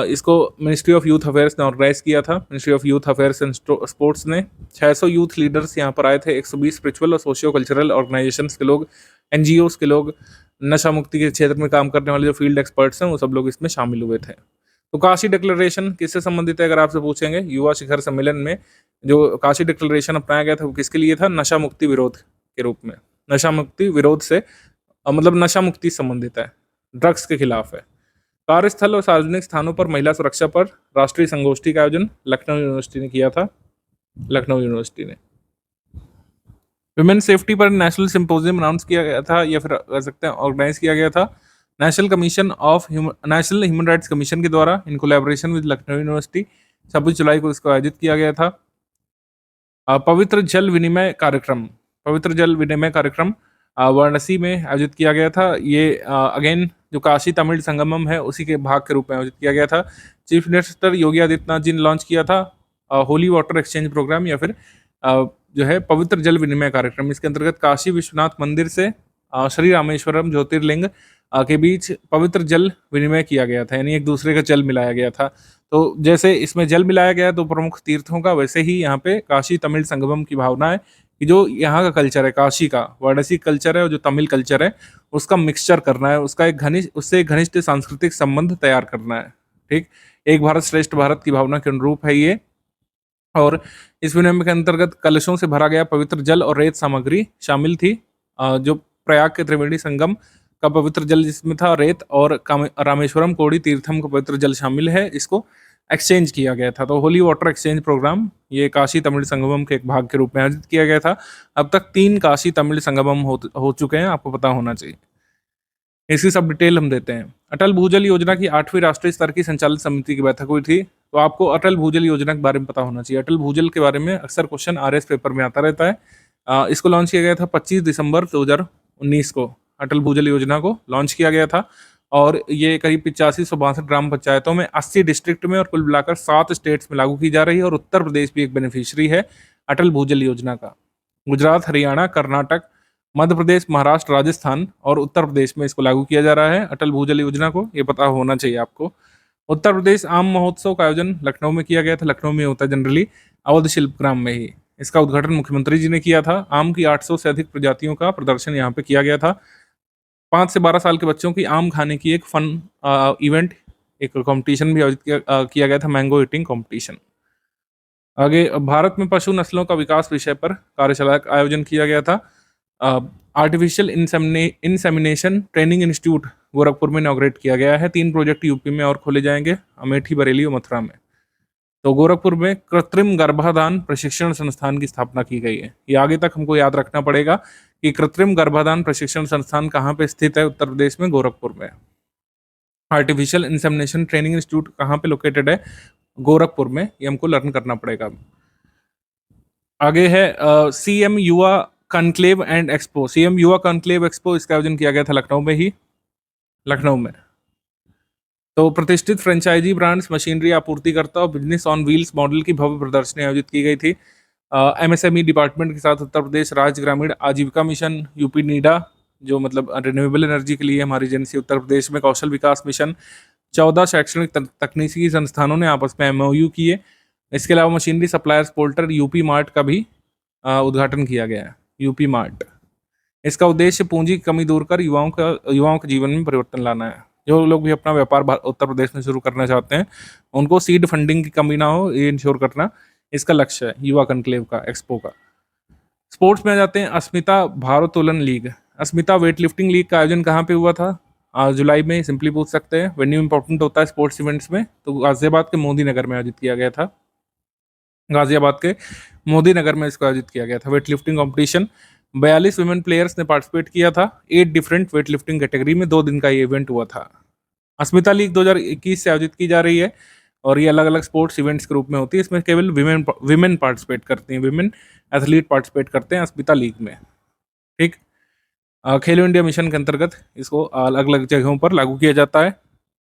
इसको मिनिस्ट्री ऑफ यूथ अफेयर्स ने ऑर्गेनाइज किया था। Ministry of youth affairs and sports ने 600 यूथ लीडर्स यहाँ पर आए थे, 120 स्पिरिचुअल और सोशियो कल्चरल ऑर्गेनाइजेशंस के लोग, NGOs के लोग, नशा मुक्ति के क्षेत्र में काम करने वाले जो फील्ड एक्सपर्ट्स हैं वो सब लोग इसमें शामिल हुए थे। तो काशी डिक्लेरेशन किससे संबंधित है अगर आपसे पूछेंगे, युवा शिखर सम्मेलन में जो काशी डिक्लेरेशन अपनाया गया था वो किसके लिए था? नशा मुक्ति विरोध के रूप में। नशा मुक्ति विरोध से मतलब नशा मुक्ति संबंधित है, ड्रग्स के खिलाफ है। कार्यस्थल और सार्वजनिक स्थानों पर महिला सुरक्षा पर राष्ट्रीय संगोष्ठी का आयोजन लखनऊ यूनिवर्सिटी ने किया था। लखनऊ यूनिवर्सिटी ने विमेन सेफ्टी पर नेशनल सिंपोजियम अनाउंस किया गया था, या फिर कह सकते हैं ऑर्गेनाइज किया गया था नेशनल ह्यूमन राइट्स कमीशन के द्वारा in collaboration with Lucknow university. 26 जुलाई को इसको आयोजित किया गया था। पवित्र जल विनिमय कार्यक्रम वाराणसी में आयोजित किया गया था। ये अगेन जो काशी तमिल संगमम है उसी के भाग के रूप में आयोजित किया गया था। चीफ मिनिस्टर योगी आदित्यनाथ जी ने लॉन्च किया था होली वाटर एक्सचेंज प्रोग्राम, या फिर जो है पवित्र जल विनिमय कार्यक्रम। इसके अंतर्गत काशी विश्वनाथ मंदिर से श्री रामेश्वरम ज्योतिर्लिंग के बीच पवित्र जल विनिमय किया गया था, यानी एक दूसरे का जल मिलाया गया था। तो जैसे इसमें जल मिलाया गया दो प्रमुख तीर्थों का, वैसे ही यहाँ पे काशी तमिल संगमम की भावना है कि जो यहाँ का कल्चर है, काशी का वाराणसी कल्चर है और जो तमिल कल्चर है उसका मिक्सचर करना है, उसका उससे एक घनिष्ठ सांस्कृतिक संबंध तैयार करना है। ठीक, एक भारत श्रेष्ठ भारत की भावना के अनुरूप है ये। और इस विनिमय के अंतर्गत कलशों से भरा गया पवित्र जल और रेत सामग्री शामिल थी। जो प्रयाग के त्रिवेणी संगम का पवित्र जल जिसमें था रेत, और रामेश्वरम कोड़ी तीर्थम का पवित्र जल शामिल है, इसको एक्सचेंज किया गया था। तो होली वाटर एक्सचेंज प्रोग्राम ये काशी तमिल संगमम के एक भाग के रूप में आयोजित किया गया था। अब तक 3 काशी तमिल संगमम हो चुके हैं, आपको पता होना चाहिए। इसकी सब डिटेल हम देते हैं। अटल भूजल योजना की 8वीं राष्ट्रीय स्तर की संचालित समिति की बैठक हुई थी। तो आपको अटल भूजल योजना के बारे में पता होना चाहिए। अटल भूजल के बारे में अक्सर क्वेश्चन आरएस पेपर में आता रहता है। इसको लॉन्च किया गया था 25 दिसंबर 2019 को। अटल भूजल योजना को लॉन्च किया गया था और ये करीब 8562 ग्राम पंचायतों में 80 डिस्ट्रिक्ट में और कुल मिलाकर 7 स्टेट्स में लागू की जा रही है। और उत्तर प्रदेश भी एक बेनिफिशियरी है अटल भूजल योजना का। गुजरात, हरियाणा, कर्नाटक, मध्य प्रदेश, महाराष्ट्र, राजस्थान और उत्तर प्रदेश में इसको लागू किया जा रहा है अटल भूजल योजना को, ये पता होना चाहिए आपको। उत्तर प्रदेश आम महोत्सव का आयोजन लखनऊ में किया गया था। लखनऊ में होता है जनरली, अवध शिल्पग्राम में ही। इसका उद्घाटन मुख्यमंत्री जी ने किया था। आम की 800 से अधिक प्रजातियों का प्रदर्शन यहाँ पे किया गया था। 5 से 12 साल के बच्चों की आम खाने की एक फन इवेंट, एक कॉम्पिटिशन भी आयोजित किया गया था, मैंगो ईटिंग कॉम्पिटिशन। आगे भारत में पशु नस्लों का विकास विषय पर कार्यशाला का आयोजन किया गया था। Artificial insemination training institute Gorakhpur में इनॉग्रेट किया गया है। 3 प्रोजेक्ट यूपी में और खोले जाएंगे, अमेठी, बरेली और मथुरा में। तो गोरखपुर में कृत्रिम गर्भाधान प्रशिक्षण संस्थान की स्थापना की गई है। ये आगे तक हमको याद रखना पड़ेगा कि कृत्रिम गर्भाधान प्रशिक्षण संस्थान कहाँ पे स्थित है, उत्तर प्रदेश में, गोरखपुर में। आर्टिफिशियल इंसेमिनेशन ट्रेनिंग इंस्टीट्यूट कहाँ पे लोकेटेड है, गोरखपुर में। ये हमको लर्न करना पड़ेगा। आगे है सीएम युवा कॉन्क्लेव एंड एक्सपो। सीएम युवा कॉन्क्लेव एक्सपो, इसका आयोजन किया गया था लखनऊ में ही, लखनऊ में। तो प्रतिष्ठित फ्रेंचाइजी ब्रांड्स, मशीनरी आपूर्तिकर्ता और बिजनेस ऑन व्हील्स मॉडल की भव्य प्रदर्शनी आयोजित की गई थी। एमएसएमई डिपार्टमेंट के साथ उत्तर प्रदेश राज्य ग्रामीण आजीविका मिशन, यूपी नीडा, जो मतलब रिन्यूएबल एनर्जी के लिए हमारी एजेंसी उत्तर प्रदेश में, कौशल विकास मिशन, 14 शैक्षणिक तकनीकी संस्थानों ने आपस में एमओयू किए। इसके अलावा machinery suppliers portal UP mart का भी उद्घाटन किया गया है, यूपी मार्ट। इसका उद्देश्य पूंजी की कमी दूर कर युवाओं के जीवन में परिवर्तन लाना है। जो लोग भी अपना व्यापार उत्तर प्रदेश में शुरू करना चाहते हैं उनको सीड फंडिंग की कमी ना हो, ये इंश्योर करना इसका लक्ष्य है युवा कॉन्क्लेव का, एक्सपो का। स्पोर्ट्स में आ जाते हैं। अस्मिता भारोत्तोलन लीग। अस्मिता वेट लिफ्टिंग लीग का आयोजन कहाँ पे हुआ था? जुलाई में। सिंपली पूछ सकते हैं। वेन्यू इंपॉर्टेंट होता है स्पोर्ट्स इवेंट्स में, तो गाजियाबाद के मोदी नगर में आयोजित किया गया था। गाजियाबाद के मोदी नगर में इसको आयोजित किया गया था weight lifting competition. 42 women players ने पार्टिसिपेट किया था 8 डिफरेंट वेट लिफ्टिंग कैटेगरी में। 2 दिन का ये इवेंट हुआ था। अस्मिता लीग 2021 से आयोजित की जा रही है और ये अलग अलग स्पोर्ट्स इवेंट्स के रूप में होती है। इसमें केवल विमेन पार्टिसिपेट करती हैं, विमेन एथलीट पार्टिसिपेट करते हैं अस्मिता लीग में। ठीक, खेलो इंडिया मिशन के अंतर्गत इसको अलग अलग जगहों पर लागू किया जाता है।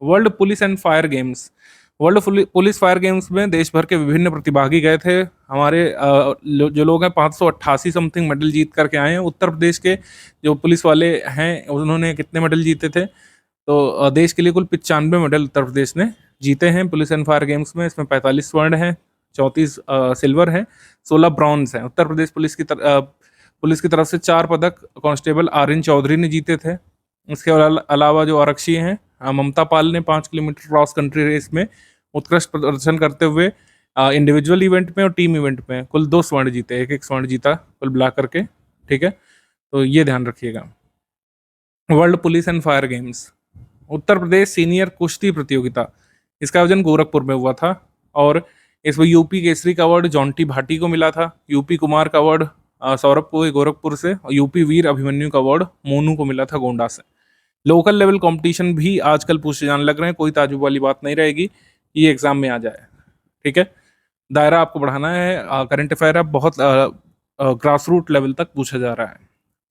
World police and fire games. World police fire games में देश भर के विभिन्न प्रतिभागी गए थे। हमारे जो लोग हैं 588 समथिंग मेडल जीत करके आए हैं। उत्तर प्रदेश के जो पुलिस वाले हैं उन्होंने कितने मेडल जीते थे? तो देश के लिए कुल 95 मेडल उत्तर प्रदेश ने जीते हैं पुलिस एंड फायर गेम्स में। इसमें 45 स्वर्ण हैं, 34 सिल्वर हैं, 16 ब्रॉन्ज हैं। उत्तर प्रदेश पुलिस की तरफ से 4 पदक कांस्टेबल आर्यन चौधरी ने जीते थे। इसके अलावा जो आरक्षी हैं, ममता पाल ने 5 किलोमीटर क्रॉस कंट्री रेस में उत्कृष्ट प्रदर्शन करते हुए इंडिविजुअल इवेंट में और टीम इवेंट में कुल 2 स्वर्ण जीते, एक स्वर्ण जीता कुल मिला करके। ठीक है, तो ये ध्यान रखिएगा। World police and fire games, Uttar Pradesh senior कुश्ती प्रतियोगिता, इसका आयोजन गोरखपुर में हुआ था और इसमें यूपी केसरी का अवार्ड जॉन्टी भाटी को मिला था, यूपी कुमार का अवार्ड सौरभ को गोरखपुर से, और यूपी वीर अभिमन्यु का अवार्ड मोनू को मिला था गोंडा से। लोकल लेवल कंपटीशन भी आजकल पूछे जाने लग रहे हैं, कोई ताजुब वाली बात नहीं रहेगी, ये एग्जाम में आ जाए। ठीक है, दायरा आपको बढ़ाना है, करंट अफेयर अब बहुत ग्रास रूट लेवल तक पूछा जा रहा है।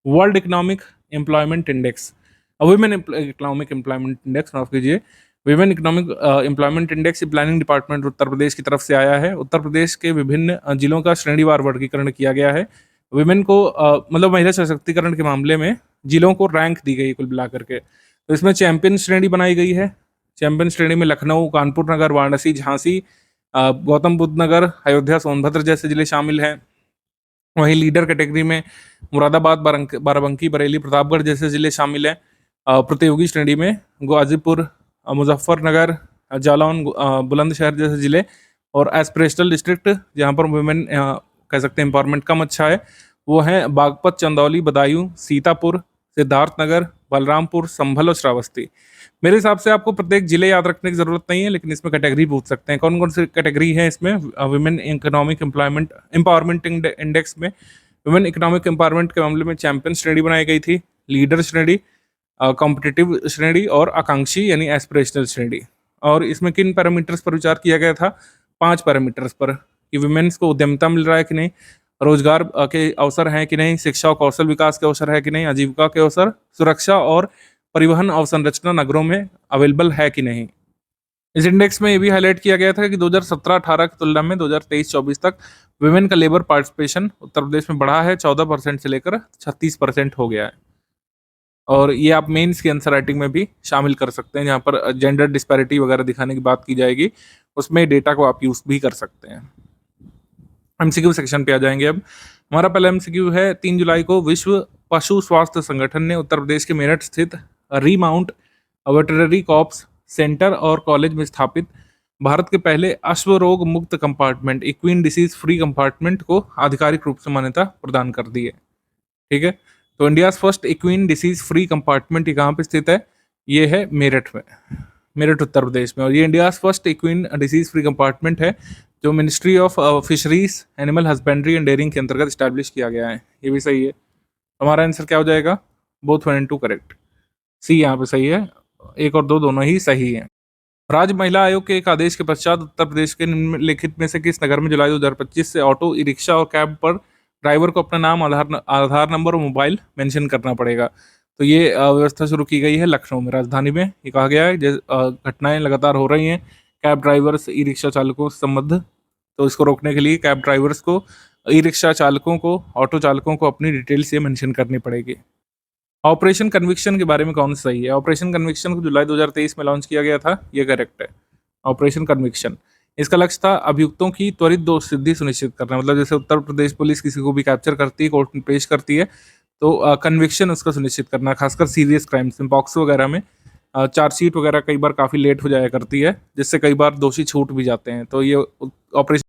World economic employment index, women economic employment index, माफ कीजिए, women economic employment index planning department Uttar Pradesh की तरफ से आया है। उत्तर प्रदेश के विभिन्न जिलों का श्रेणीवार वर्गीकरण किया गया है। विमेन को मतलब महिला सशक्तिकरण के मामले में जिलों को रैंक दी गई कुल मिला करके। तो इसमें चैंपियन श्रेणी बनाई गई है। चैंपियन श्रेणी में लखनऊ, कानपुर नगर, वाराणसी, झांसी, गौतम बुद्ध नगर, अयोध्या, सोनभद्र जैसे जिले शामिल हैं। वहीं लीडर कैटेगरी में मुरादाबाद, बाराबंकी, बरेली, प्रतापगढ़ जैसे जिले शामिल हैं। प्रतियोगी श्रेणी में गाजीपुर, मुजफ्फरनगर, जालौन, बुलंदशहर जैसे जिले, और एस्पिरेशनल डिस्ट्रिक्ट जहाँ पर वुमेन कह सकते हैं एम्पावरमेंट कम अच्छा है, वो हैं बागपत, चंदौली, बदायूं, सीतापुर, सिद्धार्थनगर, बलरामपुर, संभल और श्रावस्ती। मेरे हिसाब से आपको प्रत्येक जिले याद रखने की जरूरत नहीं है, लेकिन इसमें कैटेगरी पूछ सकते हैं। कौन कौन सी कैटेगरी है इसमें वुमेन इकोनॉमिक एम्पावरमेंट इंडेक्स में? वुमेन इकोनॉमिक एम्पावरमेंट के मामले में चैंपियन श्रेणी बनाई गई थी, लीडर श्रेणी, कॉम्पिटिटिव श्रेणी और आकांक्षी यानी एस्पिरेशनल श्रेणी। और इसमें किन पैरामीटर्स पर विचार किया गया था? 5 पैरामीटर्स पर, कि वुमेन्स को उद्यमिता मिल रहा है कि नहीं, रोजगार के अवसर हैं कि नहीं, शिक्षा और कौशल विकास के अवसर है कि नहीं, आजीविका के अवसर, सुरक्षा और परिवहन अवसंरचना नगरों में अवेलेबल है कि नहीं। इस इंडेक्स में ये भी हाईलाइट किया गया था कि 2017-18 की तुलना में 2023-24 तक वुमेन का लेबर पार्टिसिपेशन उत्तर प्रदेश में बढ़ा है, 14% से लेकर 36% हो गया है। और ये आप मेंस की आंसर राइटिंग में भी शामिल कर सकते हैं, जहाँ पर जेंडर डिस्पैरिटी वगैरह दिखाने की बात की जाएगी, उसमें डेटा को आप यूज भी कर सकते हैं। एमसीक्यू सेक्शन पे आ जाएंगे अब। हमारा पहला एमसीक्यू है, 3 जुलाई को विश्व पशु स्वास्थ्य संगठन ने उत्तर प्रदेश के मेरठ स्थित रीमाउंट वेटरनरी कॉर्प्स सेंटर और कॉलेज में स्थापित भारत के पहले अश्व रोग मुक्त compartment, equine disease free compartment को आधिकारिक रूप से मान्यता प्रदान कर दी है। ठीक है, तो India first equine disease free compartment ये कहाँ पे स्थित है? ये है मेरठ में, मेरठ उत्तर प्रदेश में। और ये India first equine disease free compartment है जो ministry of fisheries, animal husbandry and dairying के अंतर्गत स्टैब्लिश किया गया है। ये भी सही है। हमारा आंसर क्या हो जाएगा? Both 1 and 2 correct. सी यहाँ पे सही है, 1 और 2 दोनों ही सही हैं। राज्य महिला आयोग के एक आदेश के पश्चात उत्तर प्रदेश के निम्नलिखित में से किस नगर में जुलाई 2025 से ऑटो, ई रिक्शा और कैब पर ड्राइवर को अपना नाम, आधार नंबर और मोबाइल मेंशन करना पड़ेगा? तो ये व्यवस्था शुरू की गई है लखनऊ में, राजधानी में। ये कहा गया है घटनाएं लगातार हो रही हैं कैब ड्राइवर्स, ई रिक्शा चालकों से संबंध, तो इसको रोकने के लिए कैब ड्राइवर्स को, ई रिक्शा चालकों को, ऑटो चालकों को अपनी डिटेल्स ये मेंशन करनी पड़ेगी। ऑपरेशन कन्विक्शन के बारे में कौन सही है? ऑपरेशन कन्विक्शन को जुलाई 2023 में लॉन्च किया गया था, ये करेक्ट है। ऑपरेशन कन्विक्शन, इसका लक्ष्य था अभियुक्तों की त्वरित दोष सिद्धि सुनिश्चित करना। मतलब जैसे उत्तर प्रदेश पुलिस किसी को भी कैप्चर करती है, कोर्ट में पेश करती है, तो कन्विक्शन उसका सुनिश्चित करना, खासकर सीरियस क्राइम्स में, पॉक्सो वगैरह में चार्जशीट वगैरह कई बार काफ़ी लेट हो जाया करती है, जिससे कई बार दोषी छूट भी जाते हैं। तो ये ऑपरेशन